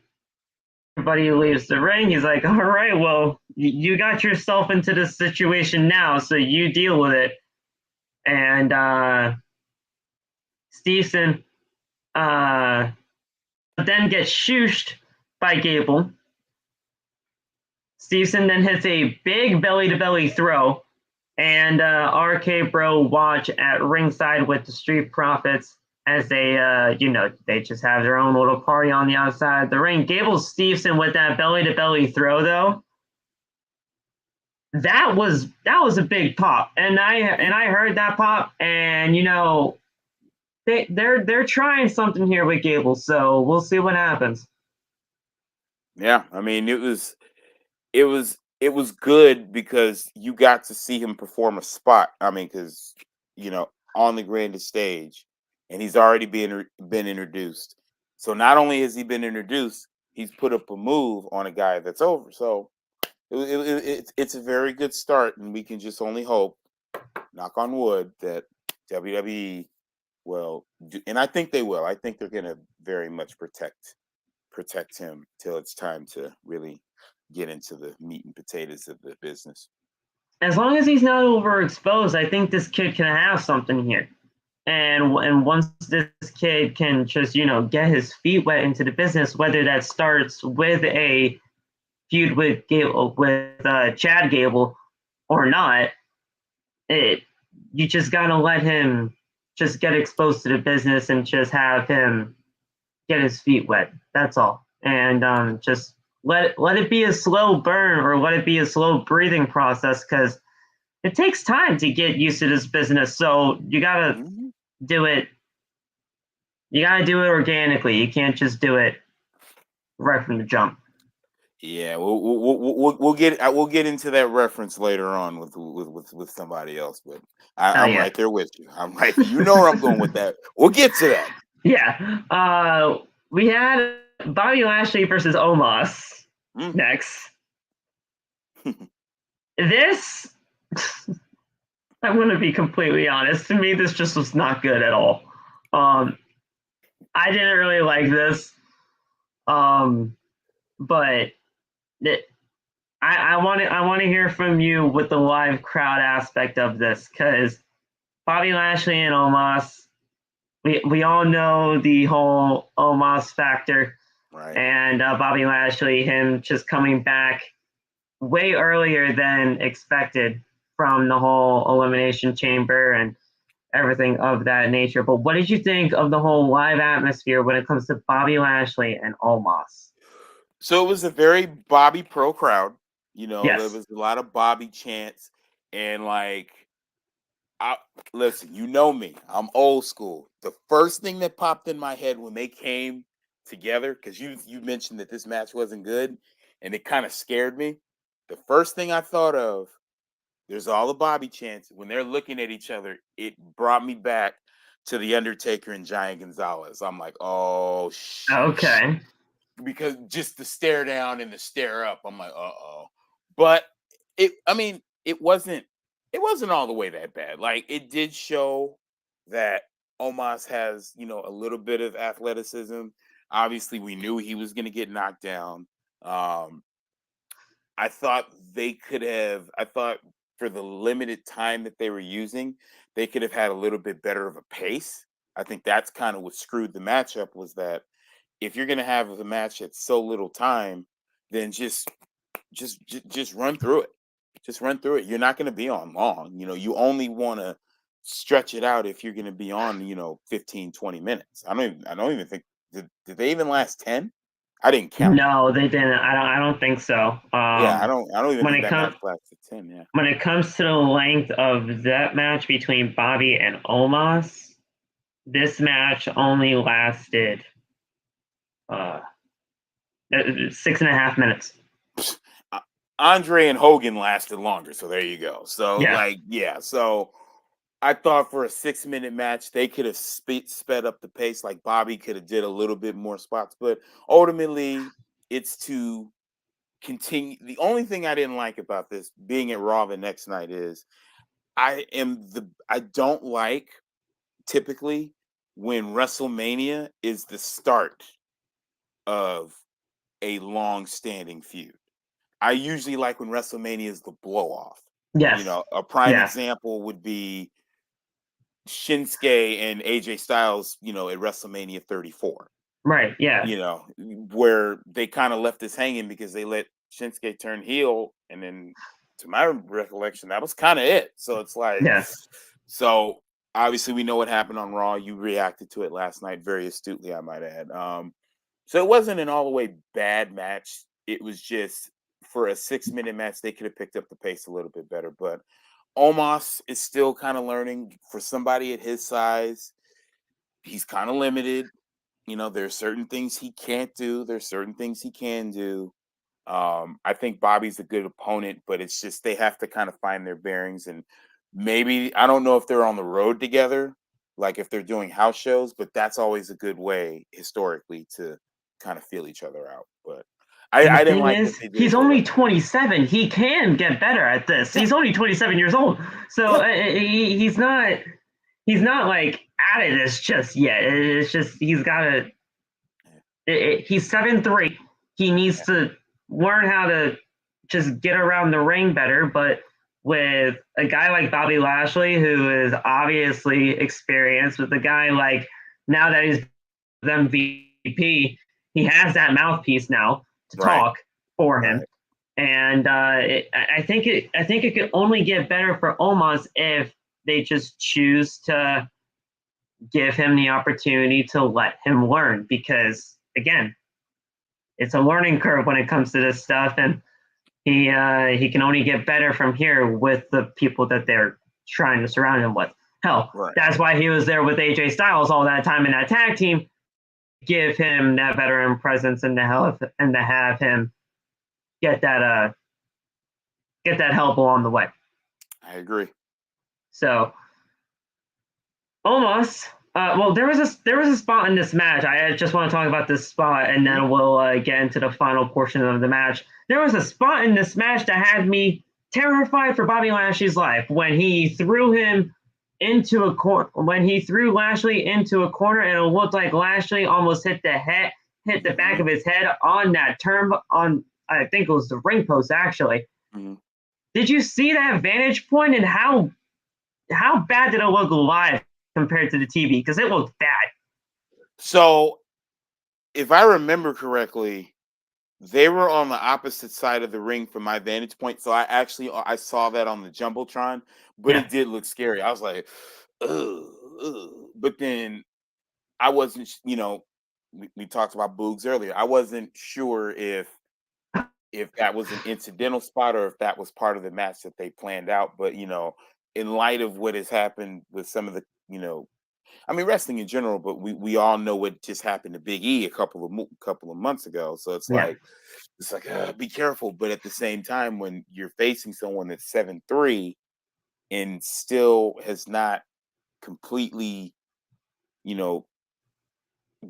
everybody leaves the ring. He's like, all right, well, you got yourself into this situation now, so you deal with it. And Steveson then gets shooshed by Gable. Steveson then hits a big belly-to-belly throw. And RK Bro watch at ringside with the Street Profits as they, they just have their own little party on the outside of the ring. Gable Steveson with that belly-to-belly throw, though, that was a big pop, and I heard that pop, and they're trying something here with Gable, so we'll see what happens. Yeah, I mean, it was good because you got to see him perform a spot. I mean, because on the grandest stage, and he's already been introduced. So not only has he been introduced, he's put up a move on a guy that's over. So it's a very good start, and we can just only hope, knock on wood, that WWE will do, and I think they will. I think they're going to very much protect him till it's time to really get into the meat and potatoes of the business. As long as he's not overexposed, I think this kid can have something here. And once this kid can just, get his feet wet into the business, whether that starts with a feud with Chad Gable or not, you just gotta let him just get exposed to the business and just have him get his feet wet. That's all. And just let it be a slow burn, or let it be a slow breathing process, because it takes time to get used to this business. So you gotta do it. You gotta do it organically. You can't just do it right from the jump. Yeah, we'll get into that reference later on with somebody else, but I'm right there with you. I'm right. You know where I'm going with that. We'll get to that. Yeah. We had Bobby Lashley versus Omas next. This, I'm going to be completely honest. To me, this just was not good at all. I didn't really like this. But I want to hear from you with the live crowd aspect of this, because Bobby Lashley and Omas, we all know the whole Omas factor, right? And Bobby Lashley, him just coming back way earlier than expected from the whole Elimination Chamber and everything of that nature. But what did you think of the whole live atmosphere when it comes to Bobby Lashley and Omas? So it was a very Bobby pro crowd. Yes. There was a lot of Bobby chants, and listen, you know me, I'm old school. The first thing that popped in my head when they came together, because you mentioned that this match wasn't good, and it kind of scared me. The first thing I thought of, there's all the Bobby chants. When they're looking at each other, it brought me back to The Undertaker and Giant Gonzalez. I'm like, oh, shit. Okay. Because just the stare down and the stare up, I'm like, uh-oh. But it wasn't all the way that bad. Like, it did show that Omas has, a little bit of athleticism. Obviously, we knew he was going to get knocked down. I thought for the limited time that they were using, they could have had a little bit better of a pace. I think that's kind of what screwed the matchup, was that if you're going to have a match at so little time, then just run through it. Just run through it. You're not going to be on long. You only want to stretch it out if you're going to be on, 15, 20 minutes. I don't even think, did they even last 10? I didn't count. No, they didn't. I don't think so. I don't even think that match lasted 10. Yeah. When it comes to the length of that match between Bobby and Omas, this match only lasted 6.5 minutes. Andre and Hogan lasted longer, so there you go. So so I thought for a 6-minute match they could have sped up the pace. Like, Bobby could have did a little bit more spots, but ultimately it's to continue. The only thing I didn't like about this being at Raw the next night is I don't like typically when WrestleMania is the start of a long-standing feud. I usually like when WrestleMania is the blow-off. Yes. A prime example would be Shinsuke and AJ Styles, at WrestleMania 34. Right, yeah. Where they kind of left us hanging because they let Shinsuke turn heel, and then, to my recollection, that was kind of it. So it's like, so obviously we know what happened on Raw. You reacted to it last night very astutely, I might add. So it wasn't an all the way bad match. It was just, for a 6-minute match, they could have picked up the pace a little bit better. But Omos is still kind of learning. For somebody at his size, he's kind of limited. There's certain things he can't do. There's certain things he can do. I think Bobby's a good opponent, but it's just they have to kind of find their bearings. And maybe, I don't know if they're on the road together, like if they're doing house shows, but that's always a good way historically to kind of feel each other out. But I didn't like that they did. He's only 27. He can get better at this. He's only 27 years old, so he's not like out of this just yet. It's just he's got to. He's 7'3". He needs to learn how to just get around the ring better. But with a guy like Bobby Lashley, who is obviously experienced, with a guy like, now that he's MVP, he has that mouthpiece now to Right. talk for him. Right. And I think it could only get better for Omas if they just choose to give him the opportunity to let him learn, because again, it's a learning curve when it comes to this stuff, and he can only get better from here with the people that they're trying to surround him with. Hell, Right. that's why he was there with AJ Styles all that time in that tag team, give him that veteran presence and to have him get that help along the way. I agree. So almost. Well, there was a spot in this match. I just want to talk about this spot, and then we'll get into the final portion of the match. There was a spot in this match that had me terrified for Bobby Lashley's life when he threw him into a corner. When he threw Lashley into a corner, and it looked like Lashley almost hit the back of his head on that turn on. I think it was the ring post actually. Mm-hmm. Did you see that vantage point, and how bad did it look live compared to the TV? Because it looked bad. So, if I remember correctly, they were on the opposite side of the ring from my vantage point. So I saw that on the Jumbotron, but Yeah. it did look scary. I was like, ugh, ugh. But then I wasn't, we talked about Boogs earlier. I wasn't sure if that was an incidental spot or if that was part of the match that they planned out. But in light of what has happened with some of the, I mean, wrestling in general, but we all know what just happened to Big E a couple of months ago. So it's Yeah. like be careful. But at the same time, when you're facing someone that's 7'3" and still has not completely,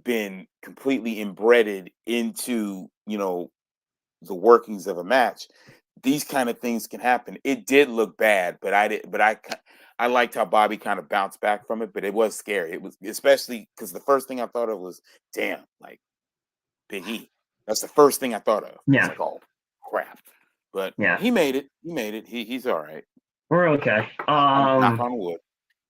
been completely embedded into the workings of a match, these kind of things can happen. It did look bad, but I liked how Bobby kind of bounced back from it, but it was scary. It was, especially because the first thing I thought of was, damn, like Big E. That's the first thing I thought of. I was Yeah. like, oh crap. But Yeah. he made it. He made it. He's all right. We're okay. Knock on wood.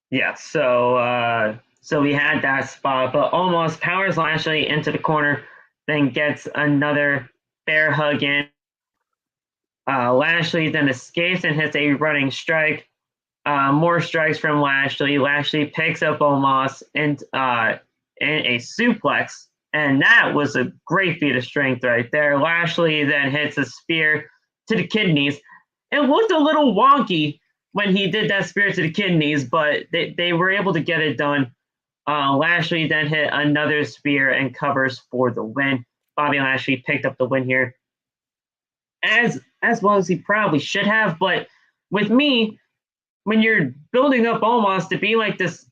Yeah. So we had that spot, but almost powers Lashley into the corner, then gets another bear hug in. Lashley then escapes and hits a running strike. More strikes from Lashley. Lashley picks up Omos and in a suplex, and that was a great feat of strength right there. Lashley then hits a spear to the kidneys. It looked a little wonky when he did that spear to the kidneys, but they were able to get it done. Lashley then hit another spear and covers for the win. Bobby Lashley picked up the win here, as well as he probably should have. But with me, when you're building up Omos to be like this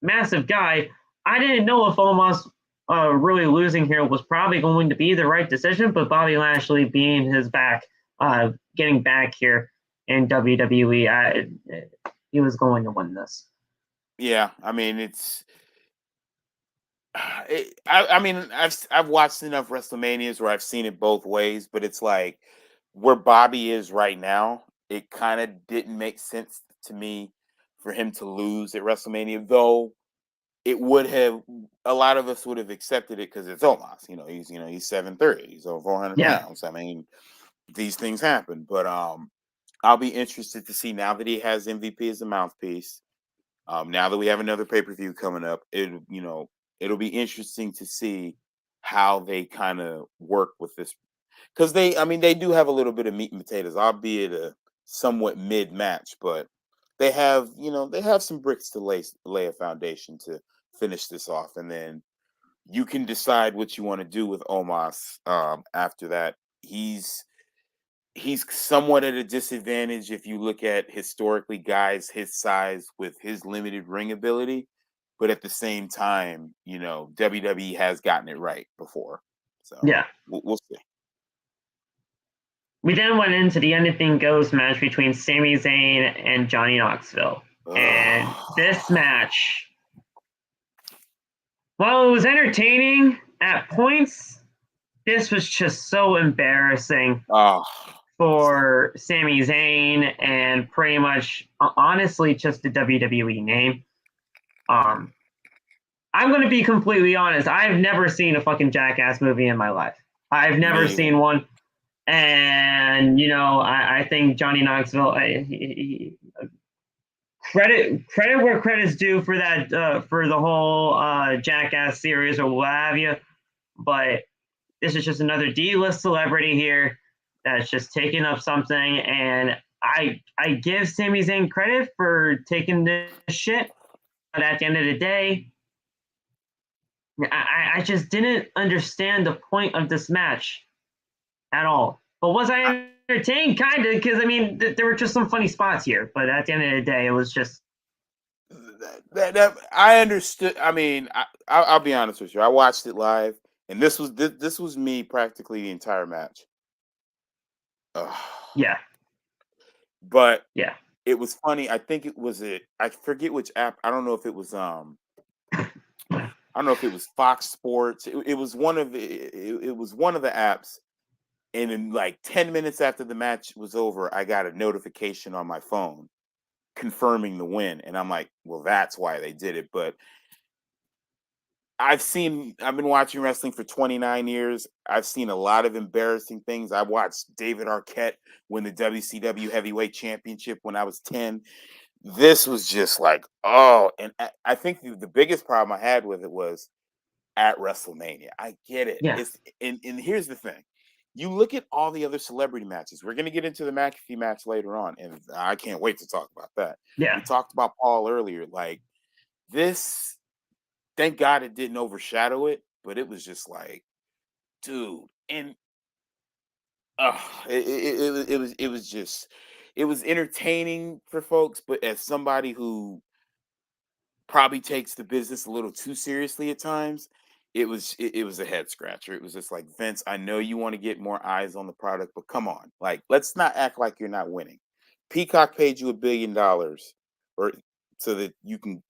massive guy, I didn't know if Omos really losing here was probably going to be the right decision, but Bobby Lashley being his back, getting back here in WWE, he was going to win this. Yeah, I mean I mean I've watched enough WrestleManias where I've seen it both ways, but it's like where Bobby is right now, it kind of didn't make sense to me for him to lose at WrestleMania, though it would have, a lot of us would have accepted it because it's Omos. He's 7'3", he's over 400 Yeah. pounds. I mean, these things happen, but I'll be interested to see now that he has MVP as a mouthpiece. Now that we have another pay-per-view coming up, it'll be interesting to see how they kind of work with this, because they do have a little bit of meat and potatoes, albeit a somewhat mid-match, but they have some bricks to lay a foundation to finish this off, and then you can decide what you want to do with Omos after that. He's somewhat at a disadvantage if you look at historically guys his size with his limited ring ability, but at the same time, WWE has gotten it right before, so Yeah. we'll see. We then went into the Anything Goes match between Sami Zayn and Johnny Knoxville. And this match, while it was entertaining at points, this was just so embarrassing for Sami Zayn and pretty much, honestly, just the WWE name. I'm going to be completely honest. I've never seen a fucking Jackass movie in my life. I've never seen one. And, I think Johnny Knoxville, credit where credit's due for that, for the whole Jackass series or what have you. But this is just another D-list celebrity here that's just taking up something. And I give Sami Zayn credit for taking this shit. But at the end of the day, I just didn't understand the point of this match at all. But was I entertained? Kind of, because, there were just some funny spots here. But at the end of the day, it was just... That I understood. I'll be honest with you. I watched it live, and this was me practically the entire match. Yeah. But yeah, it was funny. I think it was I forget which app. I don't know if it was I don't know if it was Fox Sports. It was one of it was one of the apps. And in like 10 minutes after the match was over, I got a notification on my phone confirming the win. And I'm like, well, that's why they did it. But I've been watching wrestling for 29 years. I've seen a lot of embarrassing things. I watched David Arquette win the WCW Heavyweight Championship when I was 10. This was just like, oh, and I think the biggest problem I had with it was at WrestleMania. I get it. Yeah. And here's the thing. You look at all the other celebrity matches. We're going to get into the McAfee match later on, and I can't wait to talk about that. Yeah. We talked about Paul earlier. Like, this, thank God it didn't overshadow it, but it was just like, dude. And it was entertaining for folks, but as somebody who probably takes the business a little too seriously at times, it was a head scratcher. It was just like, Vince, I know you want to get more eyes on the product, but come on, like, let's not act like you're not winning. Peacock paid you $1 billion or so that you can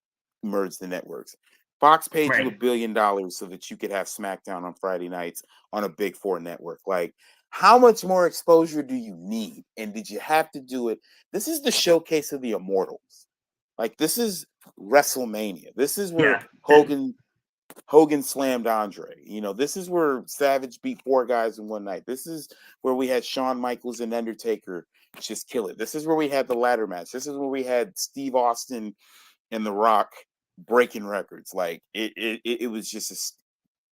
merge the networks. Fox paid you $1 billion so that you could have SmackDown on Friday nights on a Big Four network. Like, how much more exposure do you need? And did you have to do it? This is the showcase of the Immortals. Like, this is WrestleMania. This is where Hogan slammed Andre. This is where Savage beat 4 guys in one night. This is where we had Shawn Michaels and Undertaker just kill it. This is where we had the ladder match. This is where we had Steve Austin and The Rock breaking records. Like, it was just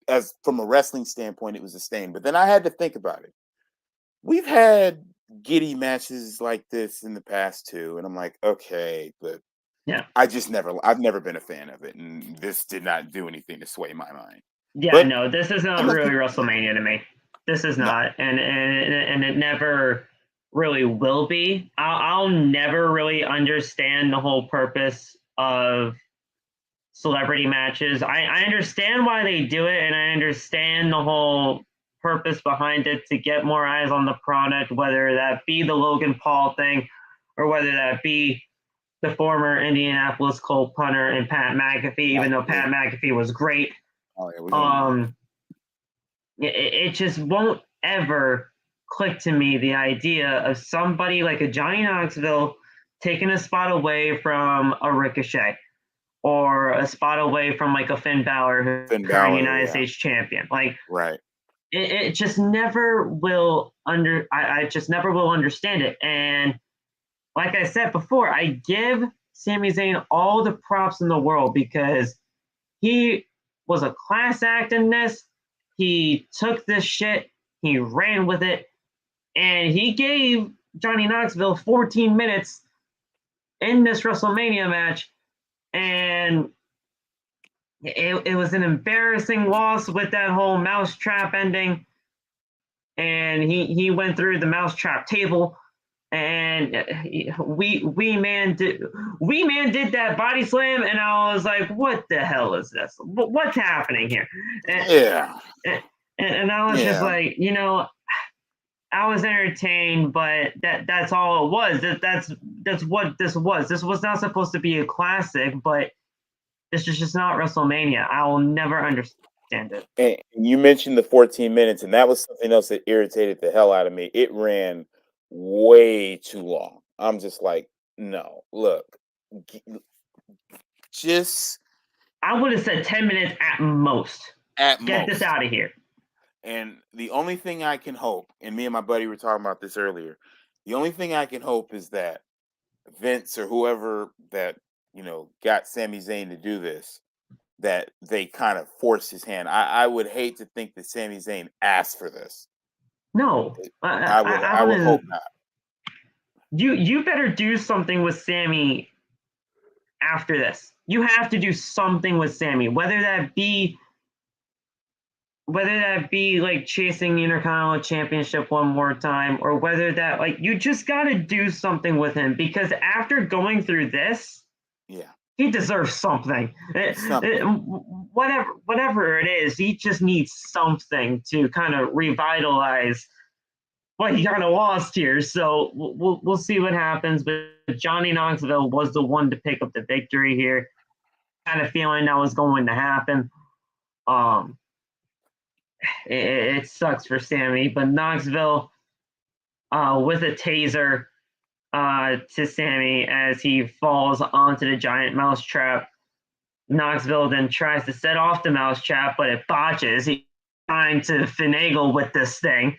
as from a wrestling standpoint, it was a stain. But then I had to think about it. We've had giddy matches like this in the past too, and I'm like, okay, but yeah, I've never been a fan of it, and this did not do anything to sway my mind. Yeah, but, no, this is not really WrestleMania to me. This is not, and it never really will be. I'll never really understand the whole purpose of celebrity matches. I understand why they do it, and I understand the whole purpose behind it to get more eyes on the product, whether that be the Logan Paul thing or whether that be the former Indianapolis Colt punter and Pat McAfee, even though Pat McAfee was great. It just won't ever click to me the idea of somebody like a Johnny Knoxville taking a spot away from a Ricochet or a spot away from like a Finn Balor who's current United States champion. Like, right. It just never will I just never will understand it. And like I said before, I give Sami Zayn all the props in the world because he was a class act in this. He took this shit, he ran with it, and he gave Johnny Knoxville 14 minutes in this WrestleMania match. And it was an embarrassing loss with that whole mousetrap ending. And he went through the mousetrap table. And we man did that body slam, and I was like, "What the hell is this? What's happening here?" And I was just like, I was entertained, but that's all it was. That's what this was. This was not supposed to be a classic, but this is just not WrestleMania. I will never understand it. And you mentioned the 14 minutes, and that was something else that irritated the hell out of me. It ran way too long. I'm just like, no, look, just I would have said 10 minutes at most. at Get this most. out of here. And the only thing I can hope, and me and my buddy were talking about this earlier, the only thing I can hope is that Vince or whoever that, got Sami Zayn to do this, that they kind of force his hand. I would hate to think that Sami Zayn asked for this. No, I would hope not. You better do something with Sami after this. You have to do something with Sami, whether that be like chasing the Intercontinental Championship one more time, or whether that you just got to do something with him, because after going through this, yeah, he deserves something. Whatever it is, he just needs something to kind of revitalize what he kind of lost here. So we'll see what happens. But Johnny Knoxville was the one to pick up the victory here. Kind of feeling that was going to happen. It sucks for Sami, but Knoxville with a taser to Sami as he falls onto the giant mousetrap. Knoxville then tries to set off the mousetrap, but it botches. He's trying to finagle with this thing,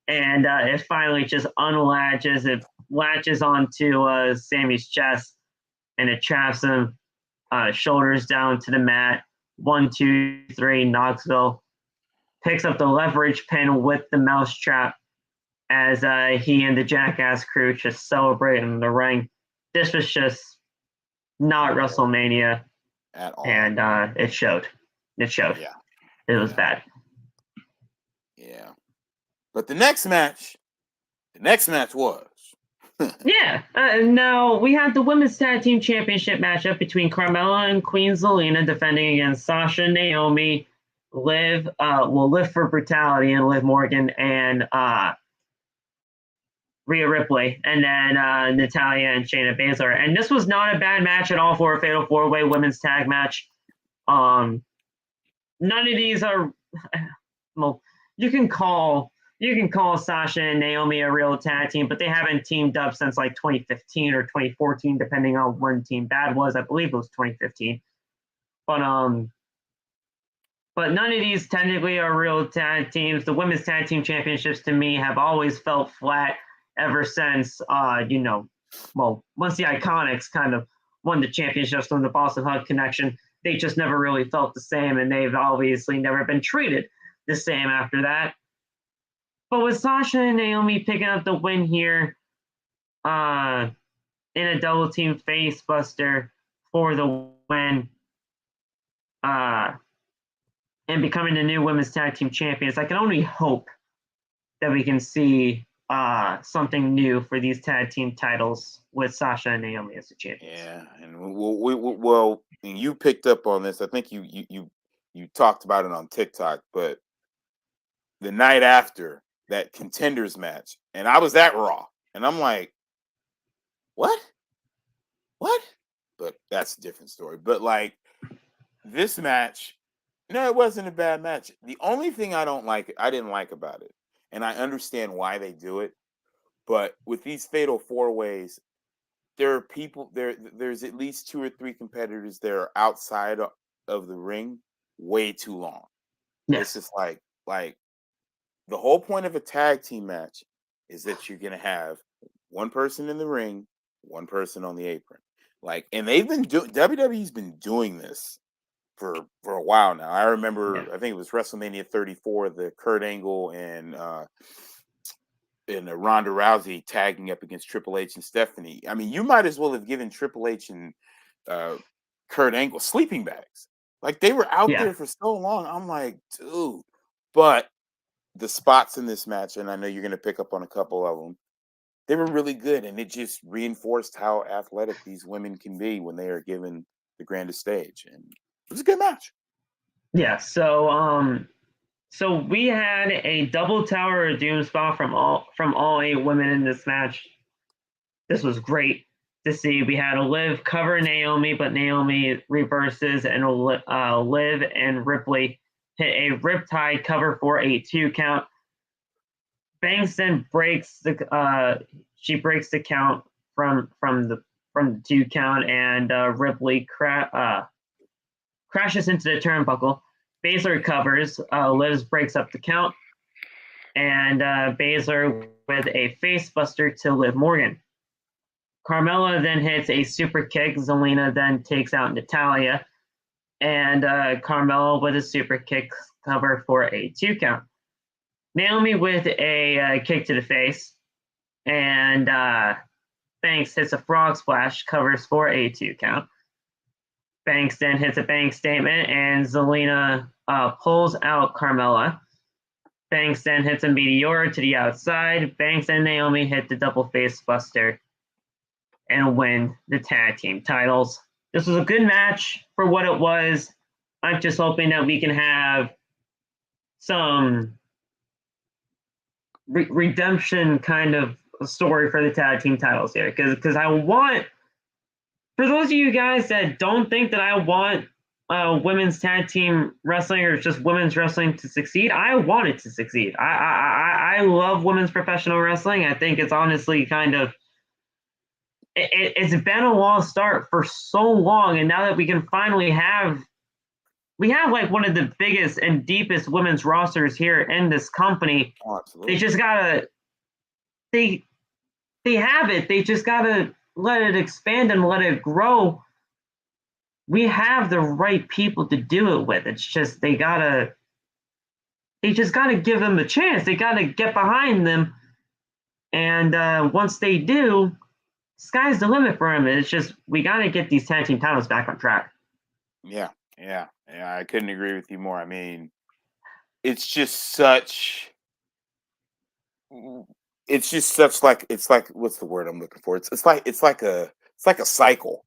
and it finally just unlatches. It latches onto Sami's chest, and it traps him, shoulders down to the mat. 1, 2, 3, Knoxville picks up the leverage pin with the mousetrap as he and the Jackass crew just celebrate in the ring. This was just not WrestleMania at all, and it showed. It showed. Yeah, it was bad. Yeah, but the next match was. Now we had the Women's Tag Team Championship matchup between Carmella and Queen Zelina defending against Sasha, Naomi, Liv for Brutality, and Liv Morgan, and Rhea Ripley, and then Natalya and Shayna Baszler. And this was not a bad match at all for a Fatal 4-Way women's tag match. None of these are, well, you can call Sasha and Naomi a real tag team, but they haven't teamed up since like 2015 or 2014, depending on when Team Bad was. I believe it was 2015. But none of these technically are real tag teams. The women's tag team championships to me have always felt flat ever since, once the Iconics kind of won the championships from the Boston Hug Connection, they just never really felt the same, and they've obviously never been treated the same after that. But with Sasha and Naomi picking up the win here in a double team face buster for the win, and becoming the new women's tag team champions, I can only hope that we can see something new for these tag team titles with Sasha and Naomi as the champions. Yeah, and well, you picked up on this. I think you talked about it on TikTok, but the night after that Contenders match, and I was at Raw, and I'm like, what? But that's a different story. But like this match, no, it wasn't a bad match. The only thing I didn't like about it, and I understand why they do it, but with these Fatal 4-Ways, there are people there's at least 2 or 3 competitors that are outside of the ring way too long. Yes. It's just like the whole point of a tag team match is that you're gonna have one person in the ring, one person on the apron. And they've been WWE's been doing this for a while now. I remember, I think it was WrestleMania 34, the Kurt Angle and Ronda Rousey tagging up against Triple H and Stephanie. I mean, you might as well have given Triple H and Kurt Angle sleeping bags. They were out there for so long. I'm like, dude. But the spots in this match, and I know you're going to pick up on a couple of them, they were really good, and it just reinforced how athletic these women can be when they are given the grandest stage. And it was a good match. Yeah. So we had a double Tower of Doom spot from all 8 women in this match. This was great to see. We had Liv cover Naomi, but Naomi reverses, and Liv and Ripley hit a Riptide cover for a 2 count. Banks then breaks the count from the 2 count, and Ripley crashes into the turnbuckle. Baszler recovers. Liz breaks up the count, and Baszler with a facebuster to Liv Morgan. Carmella then hits a super kick. Zelina then takes out Natalya, and Carmella with a super kick cover for a 2 count. Naomi with a kick to the face, and Banks hits a frog splash, covers for a 2 count. Banks then hits a bank statement, and Zelina pulls out Carmella. Banks then hits a meteor to the outside. Banks and Naomi hit the double face buster and win the tag team titles. This was a good match for what it was. I'm just hoping that we can have some redemption kind of story for the tag team titles here, because I want, for those of you guys that don't think that I want women's tag team wrestling or just women's wrestling to succeed, I want it to succeed. I love women's professional wrestling. I think it's honestly kind of, it's been a long start for so long, and now that we can finally have like one of the biggest and deepest women's rosters here in this company. Oh, absolutely. They just gotta, they have it. They just gotta let it expand and let it grow. We have the right people to do it with. It's just they just gotta give them a chance. They gotta get behind them, and once they do, sky's the limit for them. It's just we gotta get these tag team titles back on track. Yeah. I couldn't agree with you more. I mean, it's just such like, what's the word I'm looking for? It's like a cycle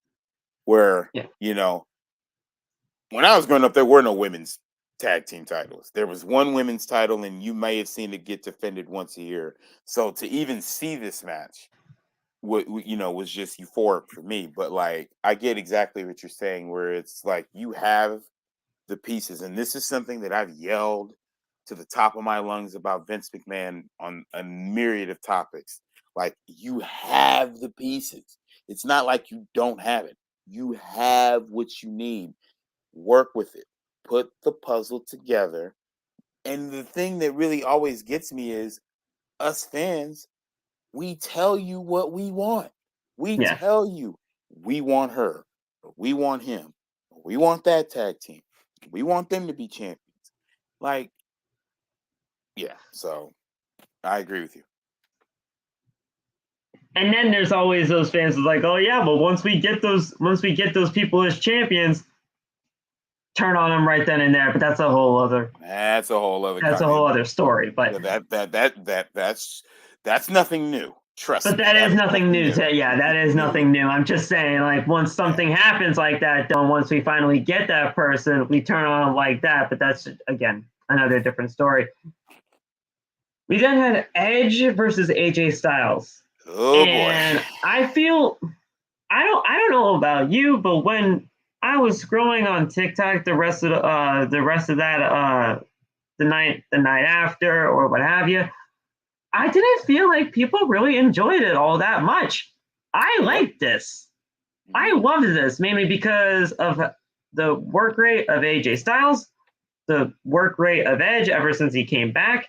where, you know, when I was growing up, there were no women's tag team titles. There was one women's title, and you may have seen it get defended once a year. So to even see this match, was just euphoric for me. But like, I get exactly what you're saying, where it's like you have the pieces, and this is something that I've yelled to the top of my lungs about Vince McMahon on a myriad of topics. Like, you have the pieces. It's not like you don't have it. You have what you need. Work with it. Put the puzzle together. And the thing that really always gets me is us fans, we tell you what we want. We tell you we want her, or we want him, or we want that tag team. We want them to be champions. Like, yeah, so I agree with you. And then there's always those fans who's like, oh yeah, but once we get those people as champions, turn on them right then and there. But that's a whole other story. But that's nothing new. Trust me. But that is nothing new. That is nothing new. I'm just saying, like, once something happens like that, then once we finally get that person, we turn on them like that. But that's, again, another different story. We then had Edge versus AJ Styles. Oh and boy. I feel, I don't know about you, but when I was scrolling on TikTok the rest of that the night after or what have you, I didn't feel like people really enjoyed it all that much. I liked this. I loved this, mainly because of the work rate of AJ Styles, the work rate of Edge ever since he came back.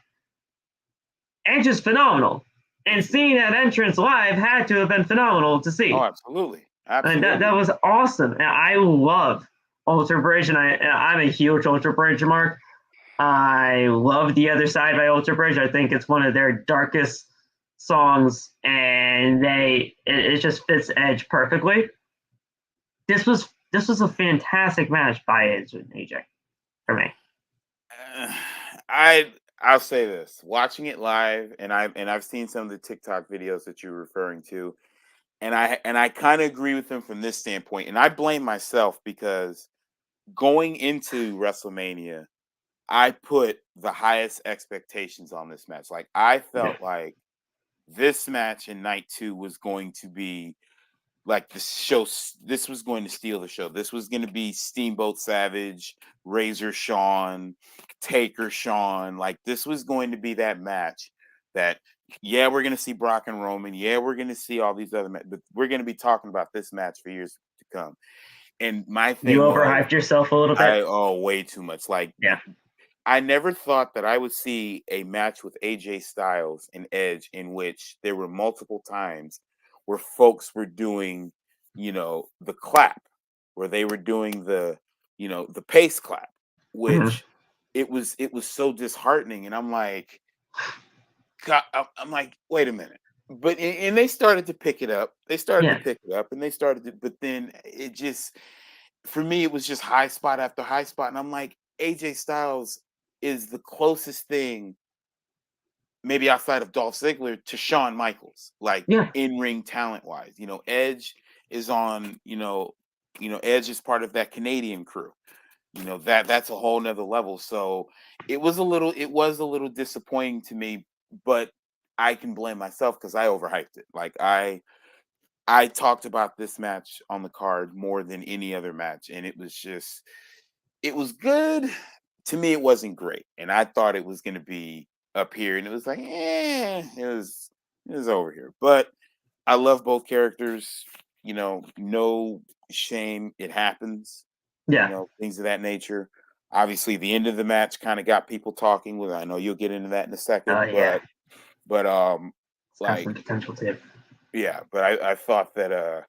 Edge is phenomenal. And seeing that entrance live had to have been phenomenal to see. Oh, absolutely. And that was awesome. And I love Ultra Bridge, and I'm a huge Ultra Bridge mark. I love The Other Side by Ultra Bridge. I think it's one of their darkest songs, and it just fits Edge perfectly. This was a fantastic match by Edge and AJ for me. I'll say this: watching it live, and I've seen some of the TikTok videos that you're referring to, and I kind of agree with them from this standpoint, and I blame myself because going into WrestleMania, I put the highest expectations on this match. Like, I felt like this match in night 2 was going to be like the show. This was going to steal the show. This was going to be Steamboat Savage, Razor Shawn, Taker Shawn. Like, this was going to be that match that, yeah, we're going to see Brock and Roman. Yeah, we're going to see all these other matches, but we're going to be talking about this match for years to come. And my You thing was, overhyped yourself a little bit. way too much. Like, yeah. I never thought that I would see a match with AJ Styles and Edge in which there were multiple times where folks were doing, the clap, where they were doing the pace clap, which it was so disheartening. And I'm like, God, I'm like, wait a minute. But and they started to pick it up. They started to pick it up, and they started to. But then it just, for me, it was just high spot after high spot, and I'm like, AJ Styles is the closest thing, maybe outside of Dolph Ziggler, to Shawn Michaels, like in ring talent wise. Edge is on. Edge is part of that Canadian crew. That's a whole nother level. So it was a little disappointing to me, but I can blame myself because I overhyped it. Like I talked about this match on the card more than any other match, and it was good. To me, it wasn't great, and I thought it was going to be up here, and it was like, it was over here. But I love both characters. No shame. It happens. Things of that nature. Obviously, the end of the match kind of got people talking. With I know you'll get into that in a second, but like some potential too. Yeah, but I thought that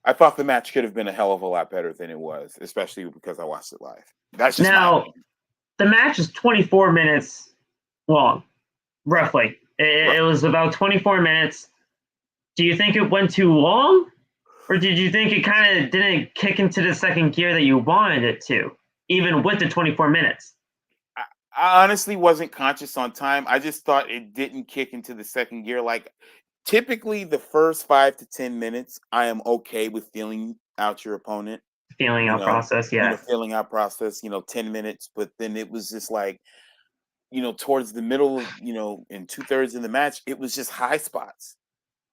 I thought the match could have been a hell of a lot better than it was, especially because I watched it live. That's just my opinion. The match is 24 minutes long, roughly. It was about 24 minutes. Do you think it went too long? Or did you think it kind of didn't kick into the second gear that you wanted it to, even with the 24 minutes? I honestly wasn't conscious on time. I just thought it didn't kick into the second gear. Like, typically the first 5 to 10 minutes, I am okay with feeling out your opponent. Feeling out process, feeling out process, 10 minutes. But then it was just like, towards the middle of, in 2/3 of the match, it was just high spots.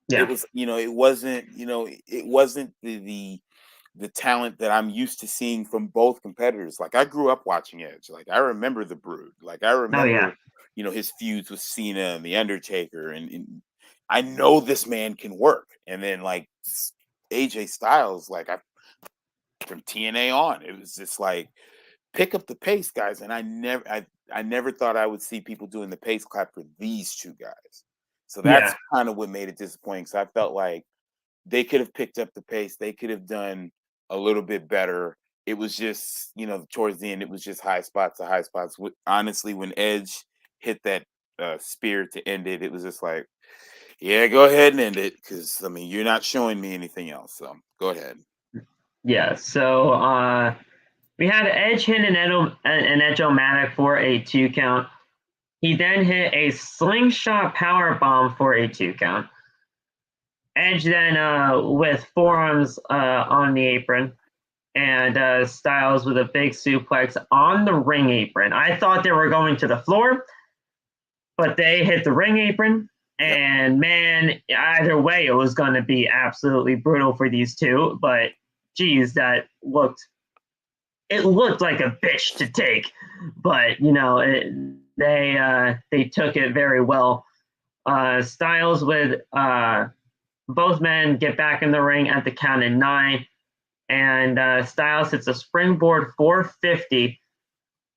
It was, it wasn't the talent that I'm used to seeing from both competitors. Like, I grew up watching Edge. Like, I remember the Brood. Like, I remember, his feuds with Cena and the Undertaker, and I know this man can work. And then like AJ Styles, like from TNA on, it was just like, pick up the pace, guys. And I never thought I would see people doing the pace clap for these two guys. So that's kind of what made it disappointing. So I felt like they could have picked up the pace. They could have done a little bit better. It was just, towards the end, it was just high spots to high spots. Honestly, when Edge hit that spear to end it, it was just like, yeah, go ahead and end it, because you're not showing me anything else. So go ahead. Yeah. So we had Edge hit an Edge-O-Matic for a 2 count. He then hit a slingshot power bomb for a 2 count. Edge then with forearms on the apron, and Styles with a big suplex on the ring apron. I thought they were going to the floor, but they hit the ring apron. And man, either way, it was going to be absolutely brutal for these two. But geez, it looked like a bitch to take. But they took it very well. Styles with both men get back in the ring at the count of 9, and Styles hits a springboard 450.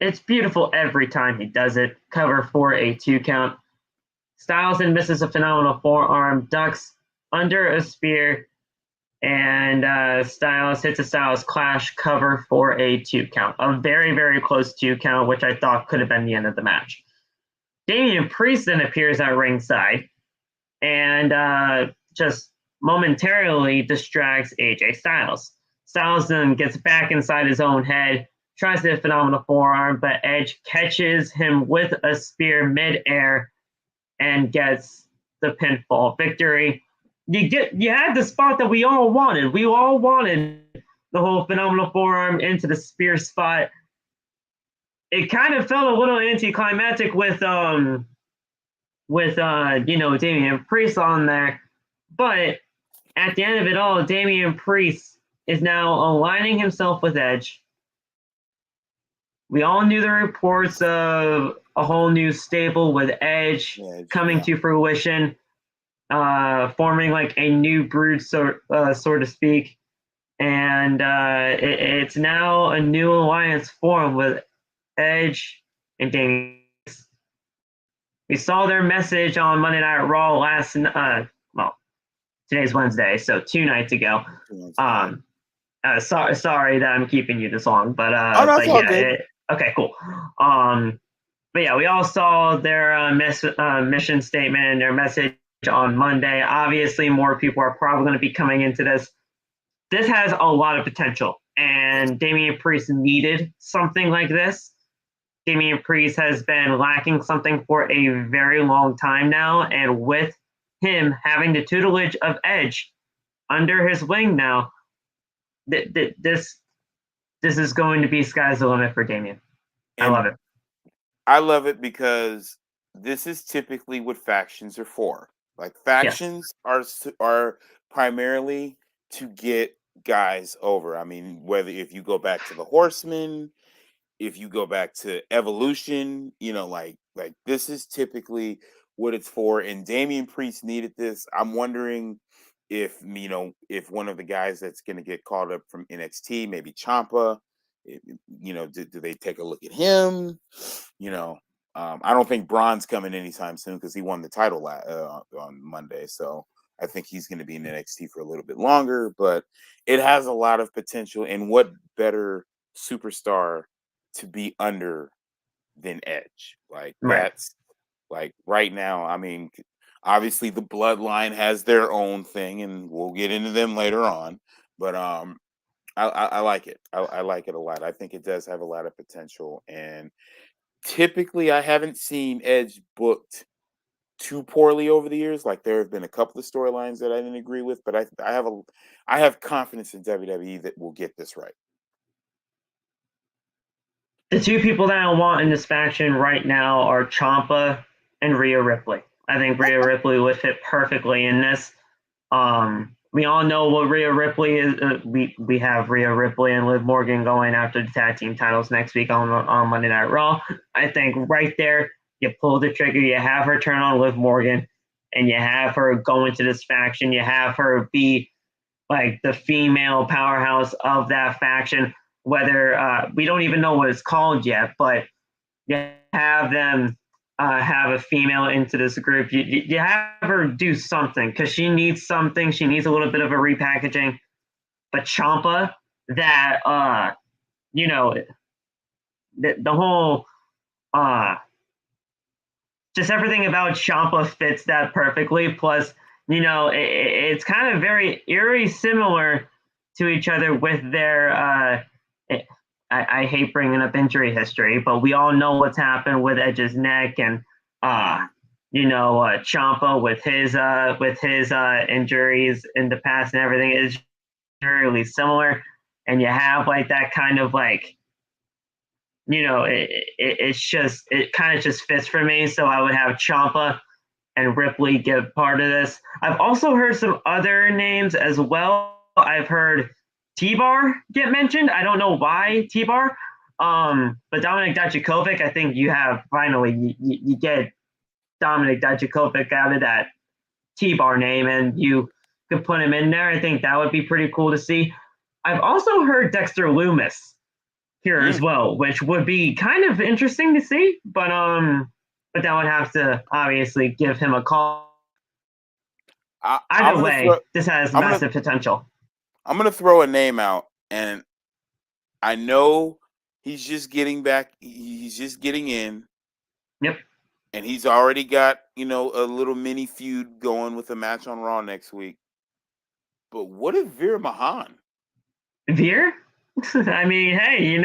It's beautiful every time he does it. Cover for a 2 count. Styles then misses a phenomenal forearm, ducks under a spear, and Styles hits a Styles Clash cover for a 2 count. A very, very close 2 count, which I thought could have been the end of the match. Damian Priest then appears at ringside and just momentarily distracts AJ Styles. Styles then gets back inside his own head, tries to hit a phenomenal forearm, but Edge catches him with a spear midair and gets the pinfall victory. You had the spot that we all wanted. We all wanted the whole phenomenal forearm into the spear spot. It kind of felt a little anticlimactic with Damian Priest on there, but at the end of it all, Damian Priest is now aligning himself with Edge. We all knew the reports of a whole new stable with Edge coming to fruition, forming like a new brood, so to speak. And it's now a new alliance formed with Edge and Damian. We saw their message on Monday Night Raw today's Wednesday, so 2 nights ago. Sorry that I'm keeping you this long, but okay, cool. But yeah, we all saw their mission statement and their message on Monday. Obviously, more people are probably going to be coming into this. This has a lot of potential, and Damian Priest needed something like this. Damian Priest has been lacking something for a very long time now, and with him having the tutelage of Edge under his wing now, this is going to be sky's the limit for Damian. I love it. I love it because this is typically what factions are for. Like factions are primarily to get guys over. I mean, whether if you go back to the Horsemen, if you go back to Evolution, like this is typically what it's for. And Damian Priest needed this. I'm wondering if one of the guys that's going to get called up from NXT, maybe Ciampa, do they take a look at him? I don't think Braun's coming anytime soon because he won the title on Monday. So I think he's going to be in NXT for a little bit longer, but it has a lot of potential. And what better superstar to be under than Edge? That's like right now. I mean, obviously the Bloodline has their own thing, and we'll get into them later on. But I like it. I like it a lot. I think it does have a lot of potential. And typically, I haven't seen Edge booked too poorly over the years. Like there have been a couple of storylines that I didn't agree with, but I have confidence in WWE that we'll get this right. The two people that I want in this faction right now are Ciampa and Rhea Ripley. I think Rhea Ripley would fit perfectly in this. We all know what Rhea Ripley is. We have Rhea Ripley and Liv Morgan going after the tag team titles next week on Monday Night Raw. I think right there, you pull the trigger, you have her turn on Liv Morgan, and you have her go into this faction. You have her be like the female powerhouse of that faction. Whether we don't even know what it's called yet, but you have them have a female into this group. You have her do something because she needs something. She needs a little bit of a repackaging. But Ciampa, that the whole just everything about Ciampa fits that perfectly. Plus, it's kind of very eerie similar to each other with their. I hate bringing up injury history, but we all know what's happened with Edge's neck and Ciampa with his injuries in the past and everything is really similar. And you have like that kind of like, it kind of just fits for me. So I would have Ciampa and Ripley give part of this. I've also heard some other names as well. I've heard T-Bar get mentioned. I don't know why T-Bar. But Dominic Dijakovic, I think you have finally you get Dominic Dijakovic out of that T-Bar name and you could put him in there. I think that would be pretty cool to see. I've also heard Dexter Lumis here as well, which would be kind of interesting to see, but that would have to obviously give him a call. Either way, this has massive potential. I'm going to throw a name out, and I know he's just getting back. He's just getting in. Yep. And he's already got, a little mini feud going with a match on Raw next week. But what if Veer Mahan? Veer? I mean, hey,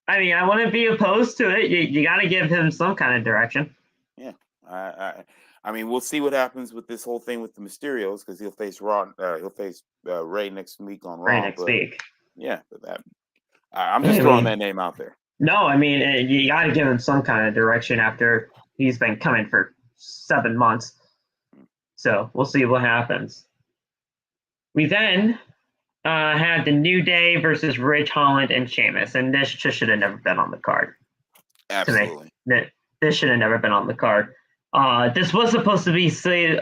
I wouldn't be opposed to it. You got to give him some kind of direction. Yeah. I mean, we'll see what happens with this whole thing with the Mysterios because he'll face Ray next week on Raw. Ray next week. Yeah, but I'm just throwing that name out there. No, I mean, you got to give him some kind of direction after he's been coming for 7 months. So we'll see what happens. We then had the New Day versus Ridge Holland and Sheamus, and this just should have never been on the card. Absolutely. That this should have never been on the card. This was supposed to be slated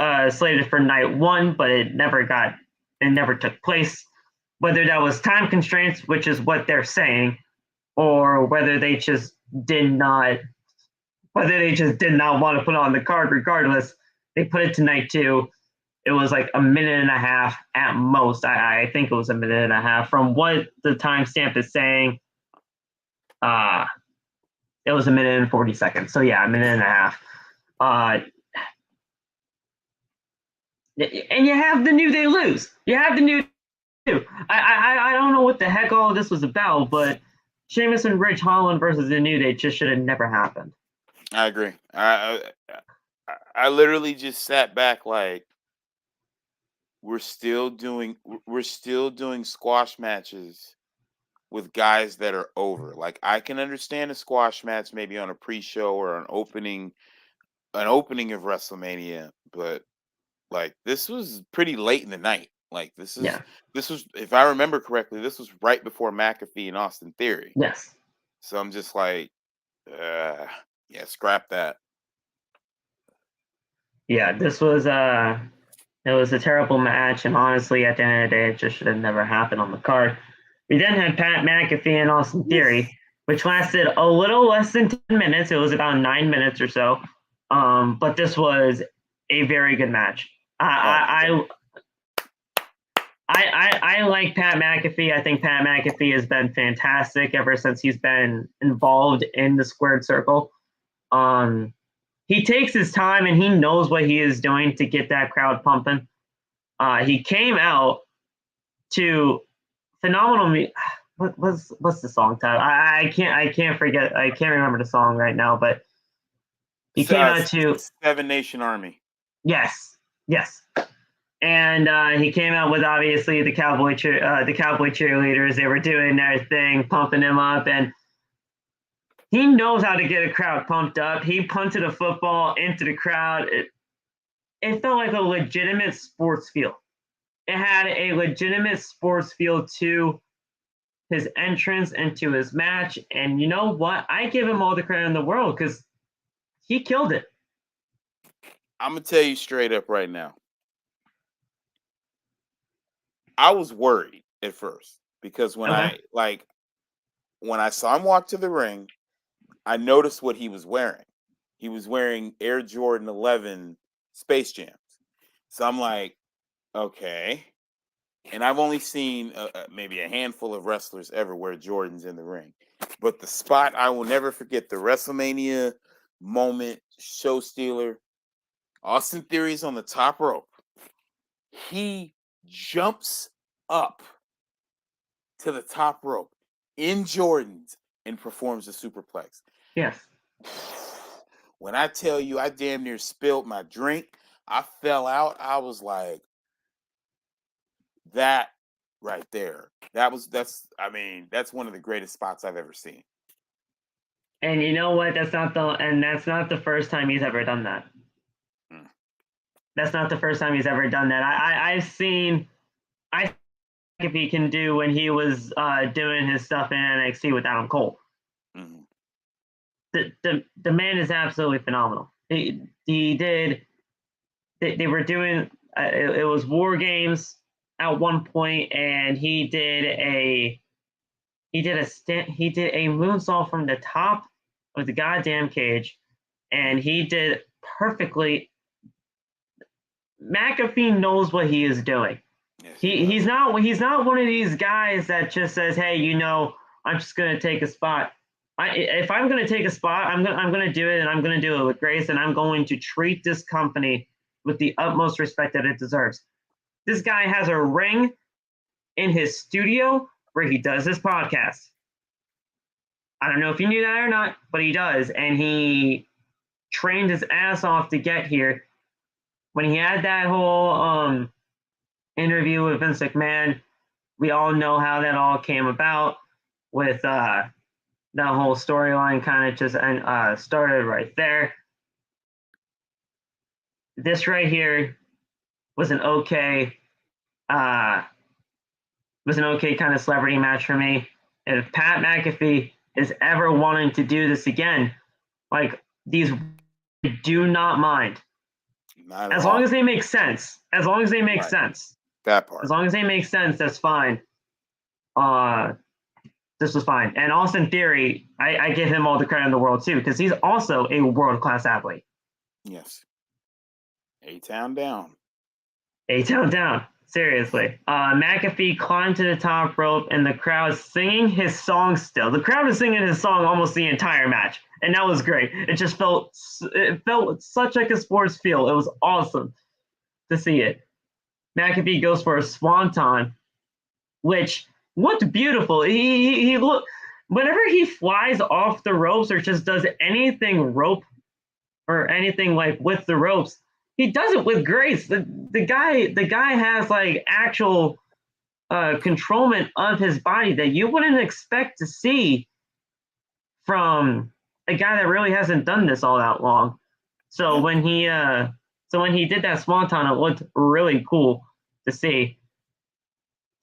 for night 1, but it never took place. Whether that was time constraints, which is what they're saying, or whether they just did not want to put it on the card regardless, they put it to night 2. It was like a minute and a half at most. I think it was a minute and a half from what the timestamp is saying. It was a minute and 40 seconds. So yeah, a minute and a half. And you have the New Day lose. You have the New Day. I don't know what the heck all of this was about, but Sheamus and Ridge Holland versus the New Day just should have never happened. I agree. I literally just sat back like, we're still doing squash matches with guys that are over. Like, I can understand a squash match maybe on a pre-show or an opening of WrestleMania, but like, this was pretty late in the night. Like, this was, if I remember correctly, this was right before McAfee and Austin Theory. Yes. So I'm just like, yeah, scrap that. Yeah, this was it was a terrible match, and honestly, at the end of the day, it just should have never happened on the card. We then had Pat McAfee and Austin Theory, which lasted a little less than 10 minutes. It was about 9 minutes or so. But this was a very good match. I like Pat McAfee. I think Pat McAfee has been fantastic ever since he's been involved in the Squared Circle. He takes his time and he knows what he is doing to get that crowd pumping. He came out to phenomenal. What's the song title? I can't forget. I can't remember the song right now, but he came out to Seven Nation Army. Yes. And he came out with obviously the cowboy cheerleaders. They were doing their thing, pumping him up, and he knows how to get a crowd pumped up. He punted a football into the crowd. It felt like a legitimate sports feel. It had a legitimate sports feel to his entrance and to his match. And you know what? I give him all the credit in the world because he killed it. I'm going to tell you straight up right now. I was worried at first because when I saw him walk to the ring, I noticed what he was wearing. He was wearing Air Jordan 11 Space Jams. So I'm like, okay. And I've only seen maybe a handful of wrestlers ever wear Jordans in the ring. But the spot I will never forget, the WrestleMania moment, show stealer, Austin Theory's on the top rope. He jumps up to the top rope in Jordans and performs a superplex. Yes. When I tell you I damn near spilled my drink, I fell out. I was like, that right there. That's one of the greatest spots I've ever seen. And you know what? That's not the first time he's ever done that. That's not the first time he's ever done that. I've seen if he can do when he was doing his stuff in NXT with Adam Cole. Mm-hmm. The man is absolutely phenomenal. They were doing it was War Games at one point, and he did a moonsault from the top of the goddamn cage, and he did perfectly. McAfee knows what he is doing. Yes, he's not one of these guys that just says, "Hey, I'm just gonna take a spot." If I'm gonna take a spot, I'm gonna do it, and I'm gonna do it with grace, and I'm going to treat this company with the utmost respect that it deserves. This guy has a ring in his studio where he does his podcast. I don't know if you knew that or not, but he does, and he trained his ass off to get here. When he had that whole interview with Vince McMahon, we all know how that all came about with that whole storyline kind of just started right there. This right here was an okay kind of celebrity match for me. And if Pat McAfee is ever wanting to do this again, Like, these do not mind. Not As at all. long as they make sense. As long as they make Right. sense. That part. As long as they make sense, that's fine. This was fine. And Austin Theory, I give him all the credit in the world too, because he's also a world-class athlete. Yes. A-Town down. A-Town down. Seriously. McAfee climbed to the top rope and the crowd singing his song still. The crowd was singing his song almost the entire match. And that was great. It felt such like a sports feel. It was awesome to see it. McAfee goes for a swanton, which looked beautiful. He looked, whenever he flies off the ropes or just does anything rope or anything like with the ropes, he does it with grace. The guy has like actual controlment of his body that you wouldn't expect to see from a guy that really hasn't done this all that long. So when he did that swanton, it looked really cool to see.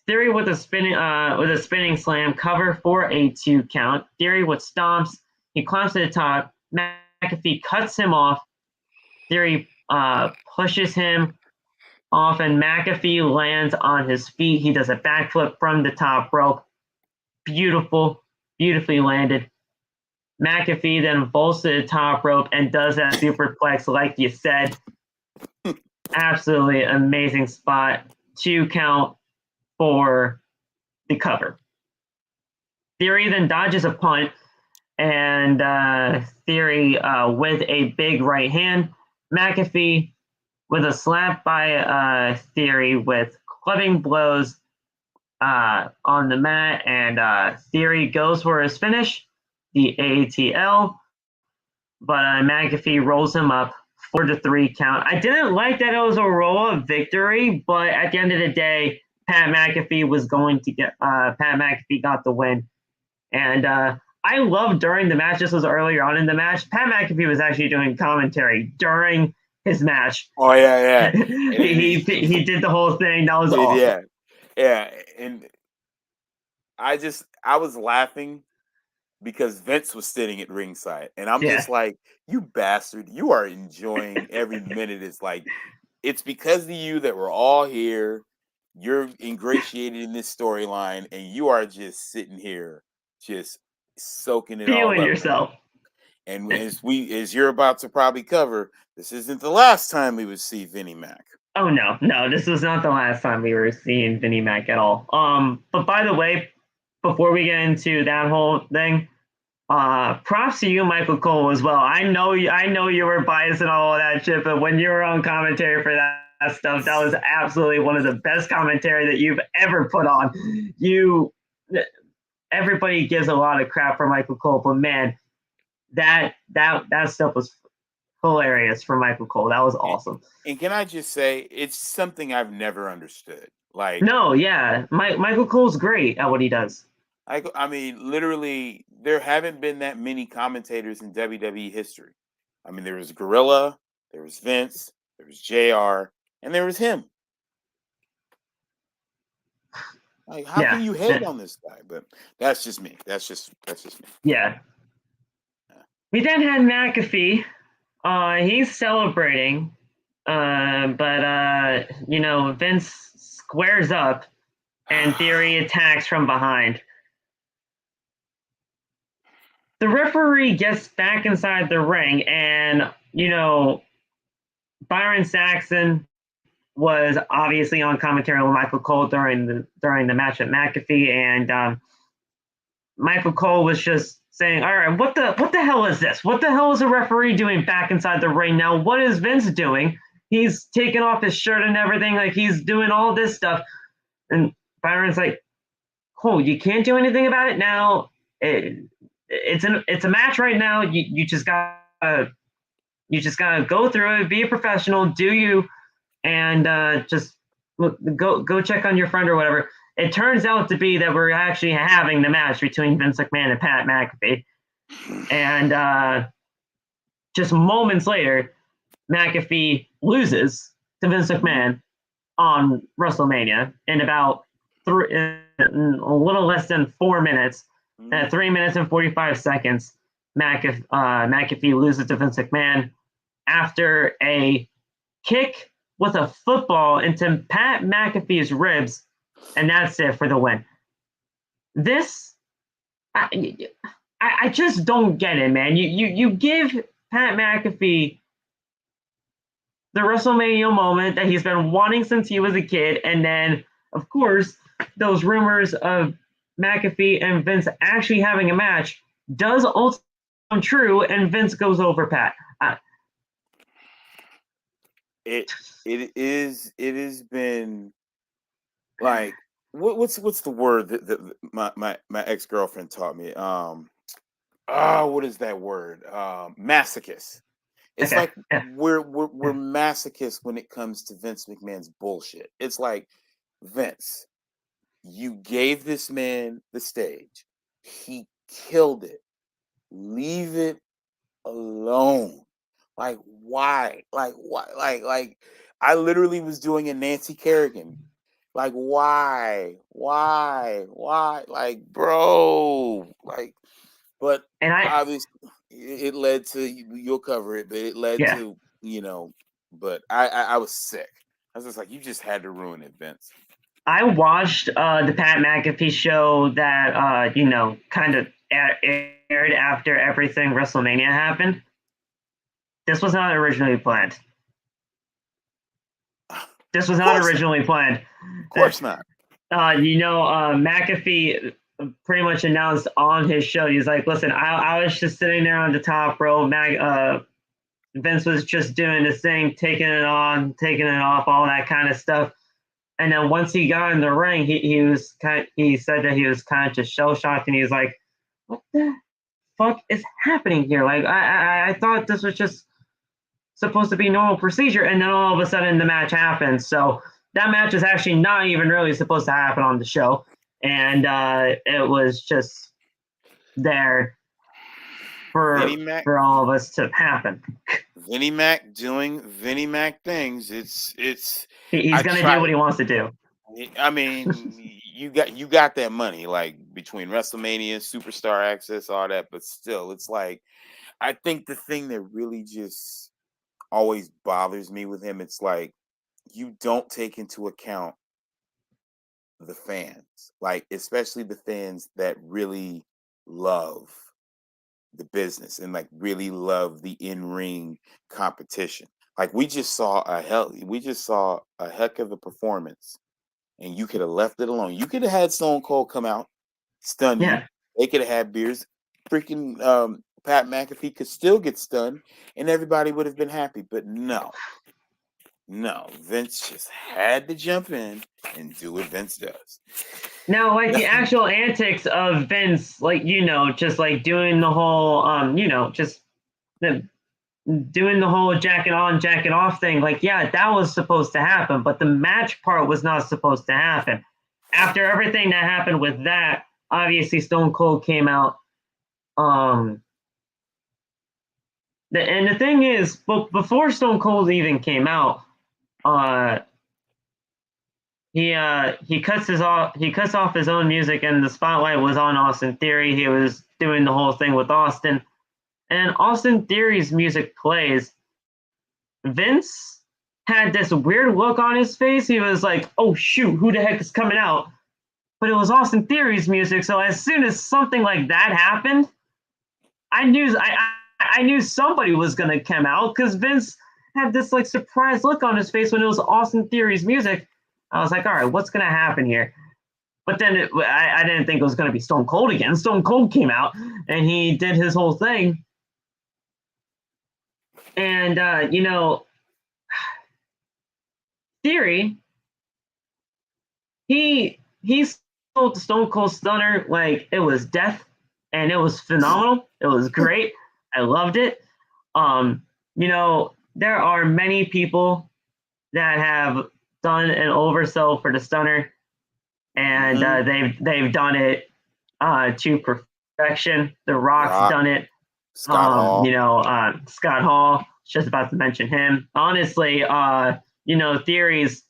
Theory with a spinning slam cover for a 2 count. Theory with stomps. He climbs to the top. McAfee cuts him off. Theory pushes him off, and McAfee lands on his feet. He does a backflip from the top rope. Beautifully landed. McAfee then vaults to the top rope and does that superplex like you said. Absolutely amazing spot. 2 count for the cover. Theory then dodges a punt, and Theory with a big right hand. McAfee with a slap by Theory with clubbing blows on the mat, and Theory goes for his finish, the ATL, but McAfee rolls him up for the 3 count. I didn't like that it was a roll-up victory, but at the end of the day, Pat McAfee got the win. And I love during the match, this was earlier on in the match, Pat McAfee was actually doing commentary during his match. Oh, yeah. he did the whole thing. That was awesome. Yeah. And I was laughing because Vince was sitting at ringside. And I'm just like, you bastard, you are enjoying every minute. It's like, it's because of you that we're all here. You're ingratiated in this storyline, and you are just sitting here, just soaking it all up. Feeling yourself. And as you're about to probably cover, this isn't the last time we would see Vinnie Mac. Oh no, this was not the last time we were seeing Vinnie Mac at all. But by the way, before we get into that whole thing, props to you, Michael Cole, as well. I know you were biased and all of that shit, but when you were on commentary for that stuff, that was absolutely one of the best commentary that you've ever put on. Everybody gives a lot of crap for Michael Cole, but man, that stuff was hilarious for Michael Cole. That was awesome. And can I just say, it's something I've never understood. Like, no, yeah, Michael Cole's great at what he does. I mean, literally, there haven't been that many commentators in WWE history. I mean, there was Gorilla, there was Vince, there was JR, and there was him. Like, how can you hate on this guy? But that's just me. That's just me. Yeah. We then had McAfee. He's celebrating, but Vince squares up, and Theory attacks from behind. The referee gets back inside the ring, and Byron Saxon was obviously on commentary with Michael Cole during the match at McAfee, and Michael Cole was just saying, "All right, what the hell is this? What the hell is a referee doing back inside the ring now? What is Vince doing? He's taking off his shirt and everything, like he's doing all this stuff." And Byron's like, "Cole, you can't do anything about it now. It's a match right now. You just gotta go through it, be a professional, do you, and just go check on your friend or whatever." It turns out to be that we're actually having the match between Vince McMahon and Pat McAfee, and just moments later, McAfee loses to Vince McMahon on WrestleMania in about a little less than 4 minutes. At 3 minutes and 45 seconds, McAfee loses to Vince McMahon after a kick with a football into Pat McAfee's ribs, and that's it for the win. This, I just don't get it, man. You give Pat McAfee the WrestleMania moment that he's been wanting since he was a kid, and then, of course, those rumors of McAfee and Vince actually having a match does ultimately come true, and Vince goes over Pat. It has been like what's the word that my ex-girlfriend taught me? What is that word? Masochist. It's like we're masochists when it comes to Vince McMahon's bullshit. It's like, Vince, you gave this man the stage. He killed it. Leave it alone. Like, why? Like, why? Like, I literally was doing a Nancy Kerrigan. Like, why? Like, bro, like, but obviously it led to, you'll cover it, but it led to, but I was sick. I was just like, you just had to ruin it, Vince. I watched the Pat McAfee show that, kind of aired after everything WrestleMania happened. This was not originally planned. This was not originally planned. Of course not. McAfee pretty much announced on his show, he's like, listen, I was just sitting there on the top row. Vince was just doing his thing, taking it on, taking it off, all that kind of stuff. And then once he got in the ring, he said that he was kind of just shell-shocked, and he was like, what the fuck is happening here? Like, I thought this was just supposed to be normal procedure, and then all of a sudden the match happens. So that match is actually not even really supposed to happen on the show, and it was just there for all of us to happen. Vinnie Mac doing Vinnie Mac things. He's gonna do what he wants to do. I mean, you got that money, like between WrestleMania, Superstar Access, all that, but still, it's like, I think the thing that really just always bothers me with him, it's like, you don't take into account the fans, like especially the fans that really love the business and like really love the in-ring competition. Like, we just saw a heck of a performance, and you could have left it alone. You could have had Stone Cold come out, stun you. They could have had beers. Freaking Pat McAfee could still get stunned, and everybody would have been happy. But no, Vince just had to jump in and do what Vince does. Now, like the actual antics of Vince, like, just like doing the whole, doing the whole jacket on, jacket off thing, like, yeah, that was supposed to happen, but the match part was not supposed to happen. After everything that happened with that, obviously Stone Cold came out. And the thing is, before Stone Cold even came out, he cuts off his own music, and the spotlight was on Austin Theory. He was doing the whole thing with Austin, and Austin Theory's music plays. Vince had this weird look on his face. He was like, oh shoot, who the heck is coming out? But it was Austin Theory's music, so as soon as something like that happened, I knew somebody was gonna come out, because Vince had this like surprised look on his face when it was Austin Theory's music. I was like, all right, what's gonna happen here? But then I didn't think it was gonna be Stone Cold again. Stone Cold came out and he did his whole thing, and Theory, he sold the Stone Cold Stunner like it was death, and it was phenomenal. It was great. I loved it. There are many people that have done an oversell for the Stunner, and they've done it to perfection. The Rock's done it. Scott Hall. Scott Hall. Just about to mention him. Honestly, Theories.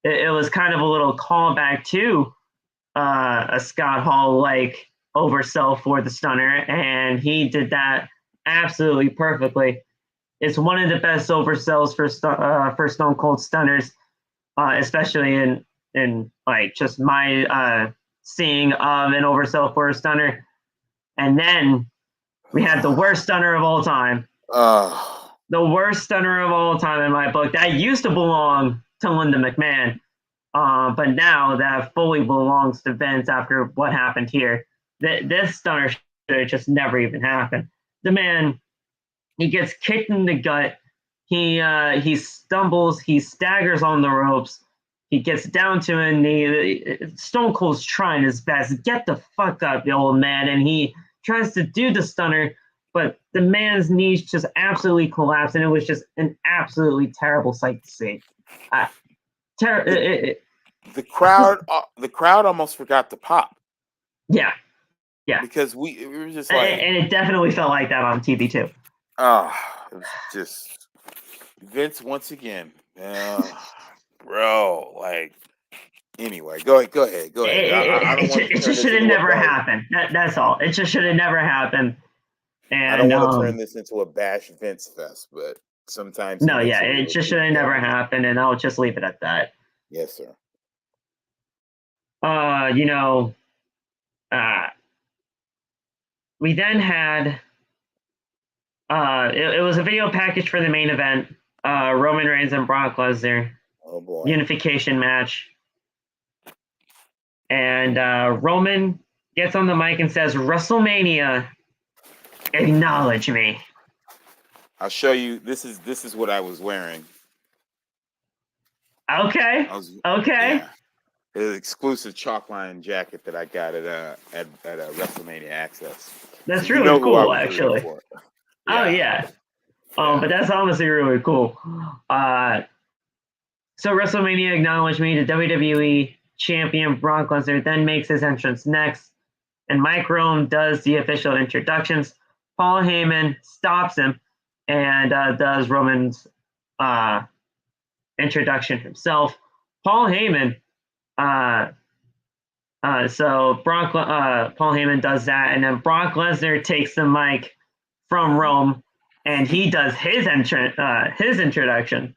It was kind of a little callback to a Scott Hall like oversell for the stunner, and he did that absolutely perfectly. It's one of the best oversells for Stone Cold stunners, especially in like just my seeing of an oversell for a stunner. And then we had the worst stunner of all time. The worst stunner of all time in my book. That used to belong to Linda McMahon, but now that fully belongs to Vince after what happened here. This stunner should just never even happened. The man, he gets kicked in the gut. He stumbles. He staggers on the ropes. He gets down to a knee. Stone Cold's trying his best. Get the fuck up, the old man. And he tries to do the stunner, but the man's knees just absolutely collapse, and it was just an absolutely terrible sight to see. The crowd almost forgot to pop. Yeah. Because we were just like, and it definitely felt like that on TV too. It was just Vince once again, bro. Like, anyway, go ahead. It just should have never happened. That's all. It just should have never happened. And I don't want to turn this into a bash Vince fest, but sometimes it just should have never happened, and I'll just leave it at that. Yes, sir. We then had it was a video package for the main event, Roman Reigns and Brock Lesnar. Oh boy. Unification match. And Roman gets on the mic and says, "WrestleMania, acknowledge me." I'll show you. This is what I was wearing. Okay. Yeah. It's an exclusive chalkline jacket that I got at WrestleMania Access. That's really cool, actually. Yeah. Oh yeah. But that's honestly really cool. So WrestleMania acknowledged me. The WWE champion Brock Lesnar then makes his entrance next, and Mike Rome does the official introductions. Paul Heyman stops him and does Roman's introduction himself. Paul Heyman. So Paul Heyman does that, and then Brock Lesnar takes the mic from Rome, and he does his introduction.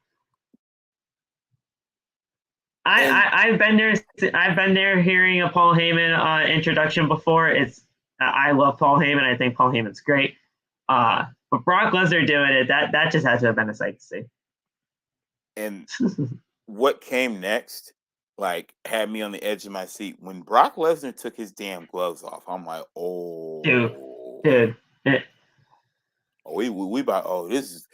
I've been there hearing a Paul Heyman introduction before. I love Paul Heyman. I think Paul Heyman's great. But Brock Lesnar doing it, that just had to have been a sight to see. And what came next, like, had me on the edge of my seat. When Brock Lesnar took his damn gloves off, I'm like, oh, dude. We about, this is,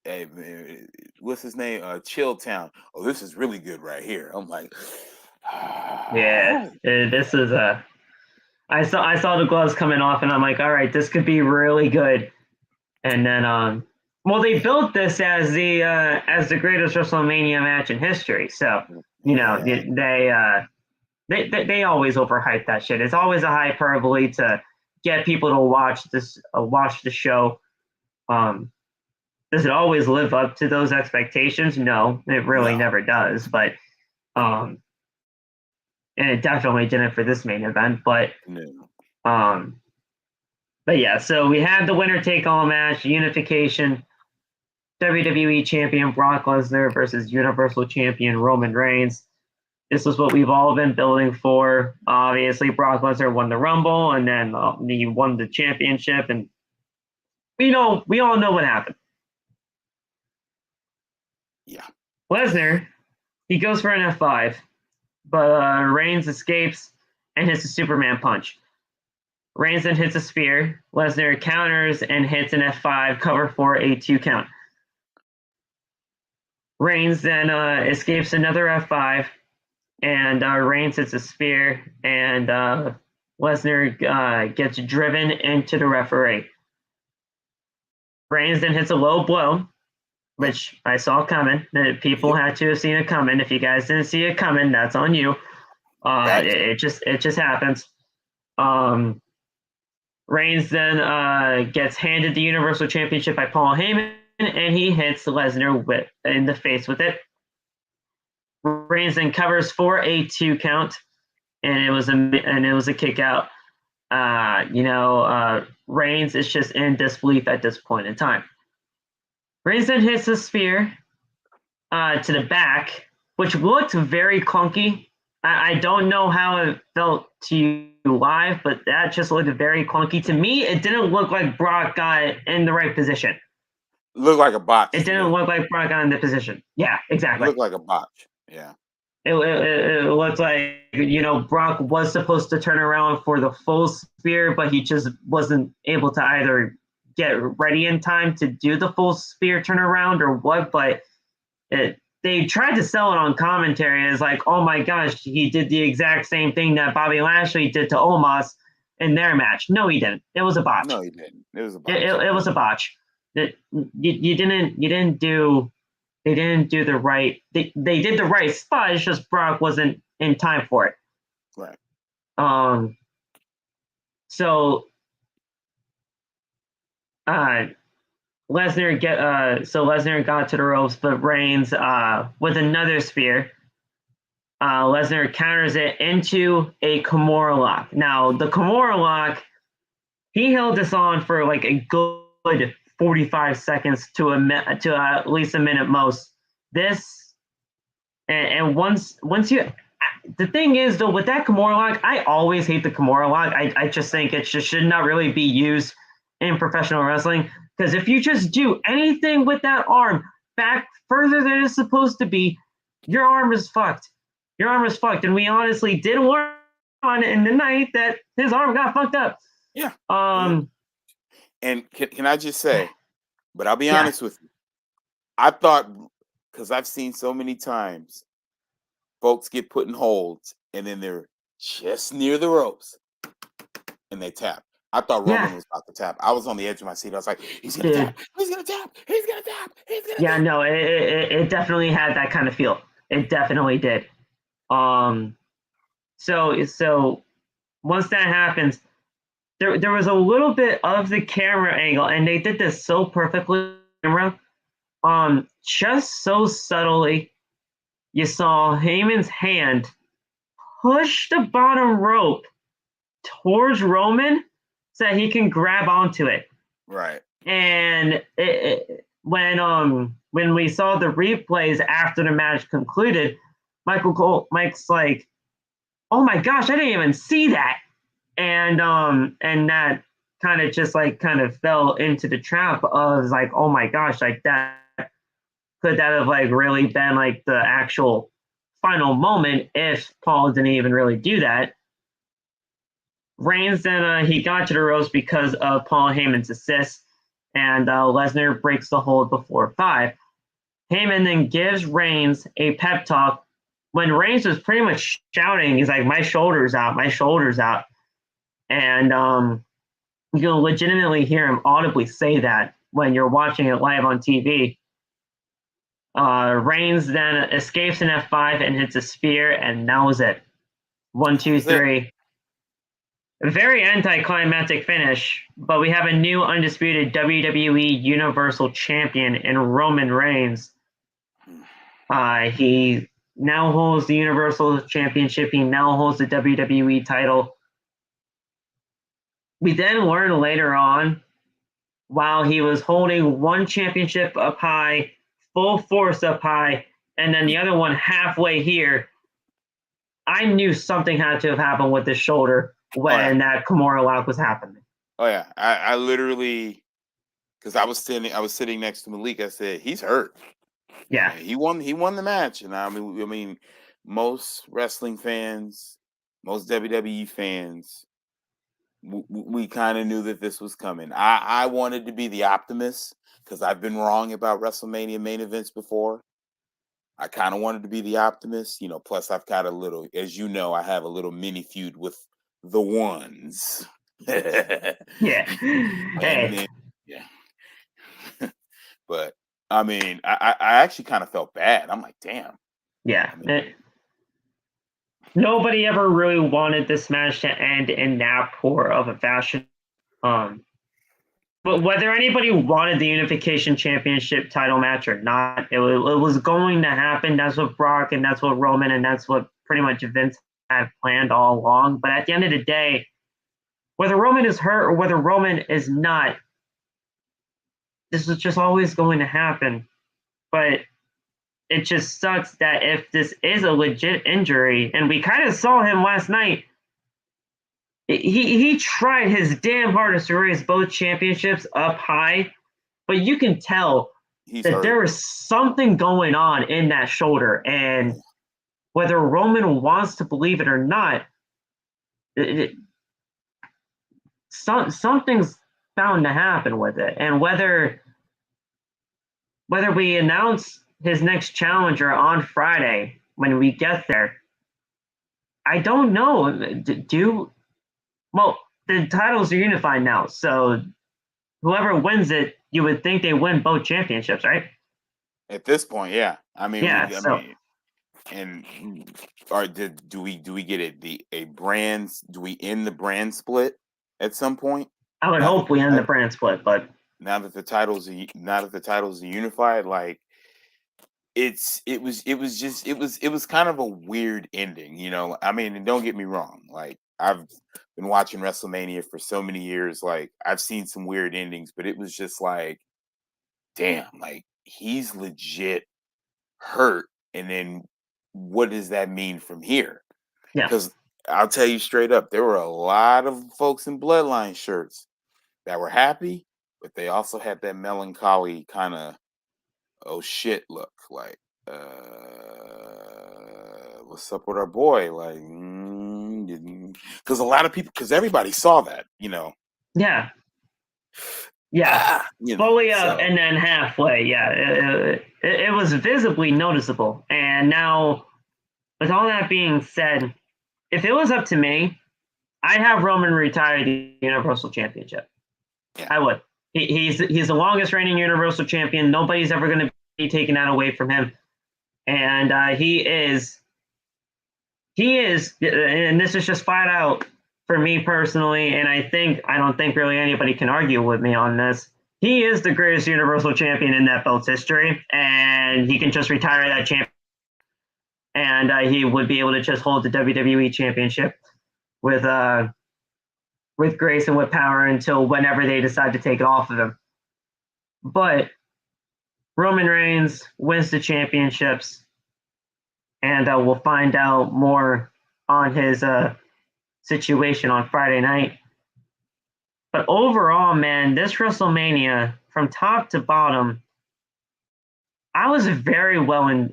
hey, man, what's his name? Chilltown. Oh, this is really good right here. I'm like, yeah, this is I saw the gloves coming off, and I'm like, all right, this could be really good. And then, well, they built this as the greatest WrestleMania match in history. So, they always overhype that shit. It's always a hyperbole to get people to watch the show. Does it always live up to those expectations? No, it really never does. But, and it definitely didn't for this main event. But, but yeah. So we had the winner take all match, unification. WWE Champion Brock Lesnar versus Universal Champion Roman Reigns. This is what we've all been building for. Obviously, Brock Lesnar won the Rumble, and then he won the championship, and we all know what happened. Yeah. Lesnar, he goes for an F5, but Reigns escapes and hits a Superman punch. Reigns then hits a spear. Lesnar counters and hits an F5, cover for a 2 count. Reigns then escapes another F5, and Reigns hits a spear, and Lesnar gets driven into the referee. Reigns then hits a low blow, which I saw coming. People had to have seen it coming. If you guys didn't see it coming, that's on you. It just happens. Reigns then gets handed the Universal Championship by Paul Heyman, and he hits Lesnar in the face with it. Reigns then covers for a 2 count, and it was a kick out. Reigns is just in disbelief at this point in time. Reigns then hits the spear to the back, which looked very clunky. I don't know how it felt to you live, but that just looked very clunky. To me, it didn't look like Brock got in the right position. Looked like a botch. It didn't look like Brock got in the position. Yeah, exactly. It looked like a botch. Yeah. It looked like, Brock was supposed to turn around for the full spear, but he just wasn't able to either get ready in time to do the full spear turnaround or what. But they tried to sell it on commentary as like, oh my gosh, he did the exact same thing that Bobby Lashley did to Omas in their match. No, he didn't. It was a botch. No, he didn't. It was a botch. It was a botch. You didn't do. They didn't do the right. They did the right spot. It's just Brock wasn't in time for it. Right. So Lesnar got to the ropes, but Reigns with another spear. Lesnar counters it into a Kimura lock. Now the Kimura lock, he held this on for like a good 45 seconds to at least a minute most. This and once you, the thing is though with that Kimura lock, I always hate the Kimura lock. I just think it just should not really be used in professional wrestling, because if you just do anything with that arm back further than it's supposed to be, your arm is fucked. Your arm is fucked, and we honestly did learn on in the night that his arm got fucked up. Yeah. And can I just say, but I'll be honest with you, I thought, because I've seen so many times folks get put in holds and then they're just near the ropes and they tap. I thought Roman was about to tap. I was on the edge of my seat. I was like, he's going to tap. He's going to tap. He's going to tap. He's going to tap. No, it definitely had that kind of feel. It definitely did. So once that happens, there was a little bit of the camera angle, and they did this so perfectly. Just so subtly, you saw Heyman's hand push the bottom rope towards Roman so that he can grab onto it. Right. And when we saw the replays after the match concluded, Mike's like, "Oh my gosh, I didn't even see that," and that kind of fell into the trap of like, "Oh my gosh, like that could that have like really been like the actual final moment if Paul didn't even really do that." Reigns then he got to the ropes because of Paul Heyman's assist, and Lesnar breaks the hold before 5. Heyman then gives Reigns a pep talk when Reigns was pretty much shouting. He's like, my shoulder's out. And you can legitimately hear him audibly say that when you're watching it live on TV. Reigns then escapes an F5 and hits a spear, and that was it. 1, 2, 3. A very anticlimactic finish, but we have a new undisputed WWE Universal Champion in Roman Reigns. He now holds the Universal Championship. He now holds the WWE title. We then learn later on, while he was holding one championship up high, full force up high, and then the other one halfway here, I knew something had to have happened with his shoulder when that Kimura lock was happening. Oh yeah, I literally, because I was sitting next to Malik. I said, he's hurt. Yeah, he won the match, and I mean, most wrestling fans, most WWE fans, we kind of knew that this was coming. I wanted to be the optimist because I've been wrong about WrestleMania main events before. I kind of wanted to be the optimist, plus I've got a little, as you know, I have a little mini feud with the ones. Yeah. Then, yeah. But I mean, I actually kind of felt bad. I'm like, damn. Yeah. I mean, nobody ever really wanted this match to end in that poor of a fashion. But whether anybody wanted the Unification Championship title match or not, it was going to happen. That's what Brock and that's what Roman and that's what pretty much Vince had planned all along. But at the end of the day, whether Roman is hurt or whether Roman is not, this is just always going to happen. But it just sucks that if this is a legit injury, and we kind of saw him last night, he tried his damn hardest to raise both championships up high, but you can tell that there is something going on in that shoulder, and whether Roman wants to believe it or not, something's bound to happen with it. And whether we announce his next challenger on Friday when we get there, I don't know. Well, the titles are unified now, so whoever wins it, you would think they win both championships, right? At this point, yeah. I mean, do we get a brand? Do we end the brand split at some point? I would hope we end the brand split, but now that the titles are unified, like it was kind of a weird ending, you know. I mean, and don't get me wrong, like I've been watching WrestleMania for so many years, like I've seen some weird endings, but it was just like, damn, like he's legit hurt, and then what does that mean from here? Yeah, because I'll tell you straight up, there were a lot of folks in Bloodline shirts that were happy, but they also had that melancholy kind of oh shit look, like what's up with our boy, like because a lot of people, because everybody saw that, you know. Yeah, fully up and then halfway. Yeah, it was visibly noticeable. And now, with all that being said, if it was up to me, I'd have Roman retire the Universal Championship. Yeah. I would. He's the longest reigning Universal Champion. Nobody's ever going to be taken that away from him. And he is, and this is just flat out for me personally, and I don't think really anybody can argue with me on this. He is the greatest Universal Champion in that belt's history, and he can just retire that champion, and he would be able to just hold the WWE Championship with grace and with power until whenever they decide to take it off of him. But Roman Reigns wins the championships, and we'll find out more on his situation on Friday night. But overall, man, this WrestleMania, from top to bottom, I was very well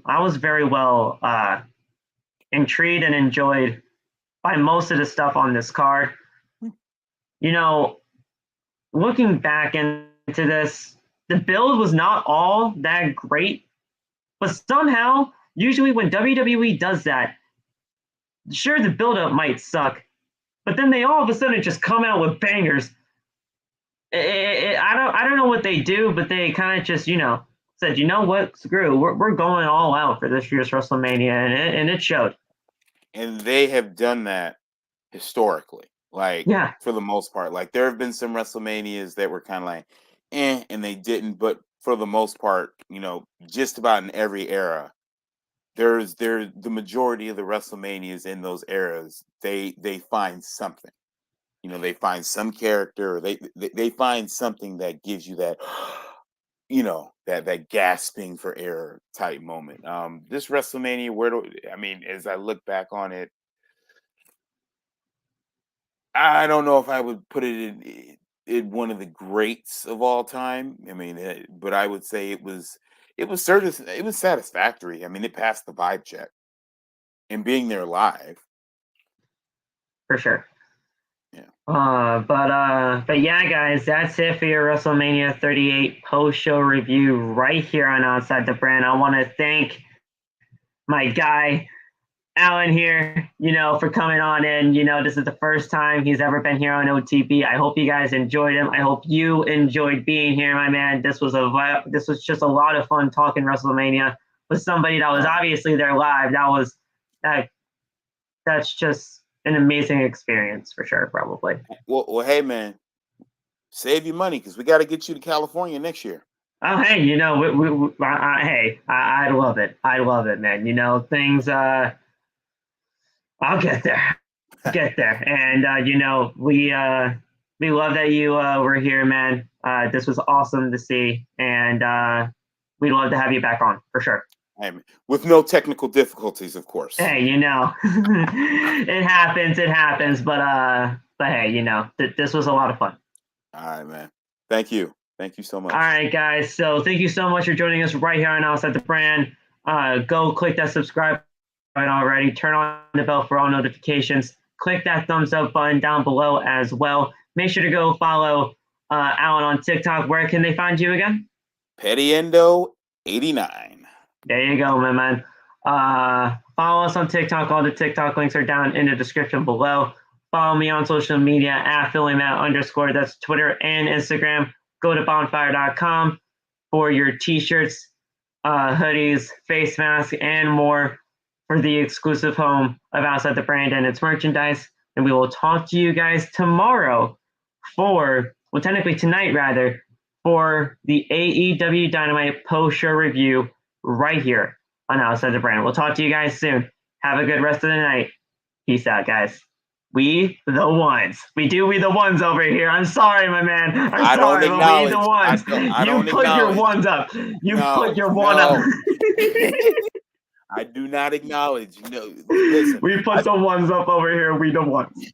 intrigued and enjoyed by most of the stuff on this card. You know, looking back into this, the build was not all that great, but somehow, usually when WWE does that, sure, the build-up might suck, but then they all of a sudden just come out with bangers. I don't know what they do, but they kind of just, you know, said, you know what, screw, we're going all out for this year's WrestleMania, and it showed. And they have done that historically, like, for the most part. Like, there have been some WrestleManias that were kind of like, and they didn't, but for the most part, you know, just about in every era, the majority of the WrestleManias in those eras, they find something. You know, they find some character, or they find something that gives you that, you know, that gasping for air type moment. This WrestleMania, as I look back on it, I don't know if I would put it in one of the greats of all time. But I would say it was satisfactory. I mean, it passed the vibe check, and being there live, for sure. But yeah, guys, that's it for your WrestleMania 38 post-show review right here on Outside the Brand. I want to thank my guy, Alan, here, you know, for coming on in. You know, this is the first time he's ever been here on OTB. I hope you guys enjoyed him. I hope you enjoyed being here, my man. This was just a lot of fun talking WrestleMania with somebody that was obviously there live. That's just an amazing experience for sure, probably. Well, hey, man, save your money because we got to get you to California next year. Oh, hey, you know, I love it. I love it, man. You know, things, I'll get there. get there. And we love that you were here, man. This was awesome to see, and we'd love to have you back on for sure. With no technical difficulties, of course. Hey, it happens, but hey, this was a lot of fun. All right, man. Thank you so much. All right, guys. So thank you so much for joining us right here on Outside the Brand. Go click that subscribe button already. Turn on the bell for all notifications. Click that thumbs up button down below as well. Make sure to go follow Alan on TikTok. Where can they find you again? Pettyendo89. There you go, my man. Follow us on TikTok. All the TikTok links are down in the description below. Follow me on social media at PhillyMatt_. That's Twitter and Instagram. Go to bonfire.com for your t-shirts, hoodies, face masks, and more for the exclusive home of Outside the Brand and its merchandise. And we will talk to you guys tomorrow technically tonight rather, for the AEW Dynamite post-show review right here on Outside the Brand. We'll talk to you guys soon. Have a good rest of the night. Peace out, guys. We the ones. We the ones over here. I'm sorry, my man. I'm sorry, but we the ones. You put your ones up. You put your one up. I do not acknowledge. Listen. We put the ones up over here. We the ones.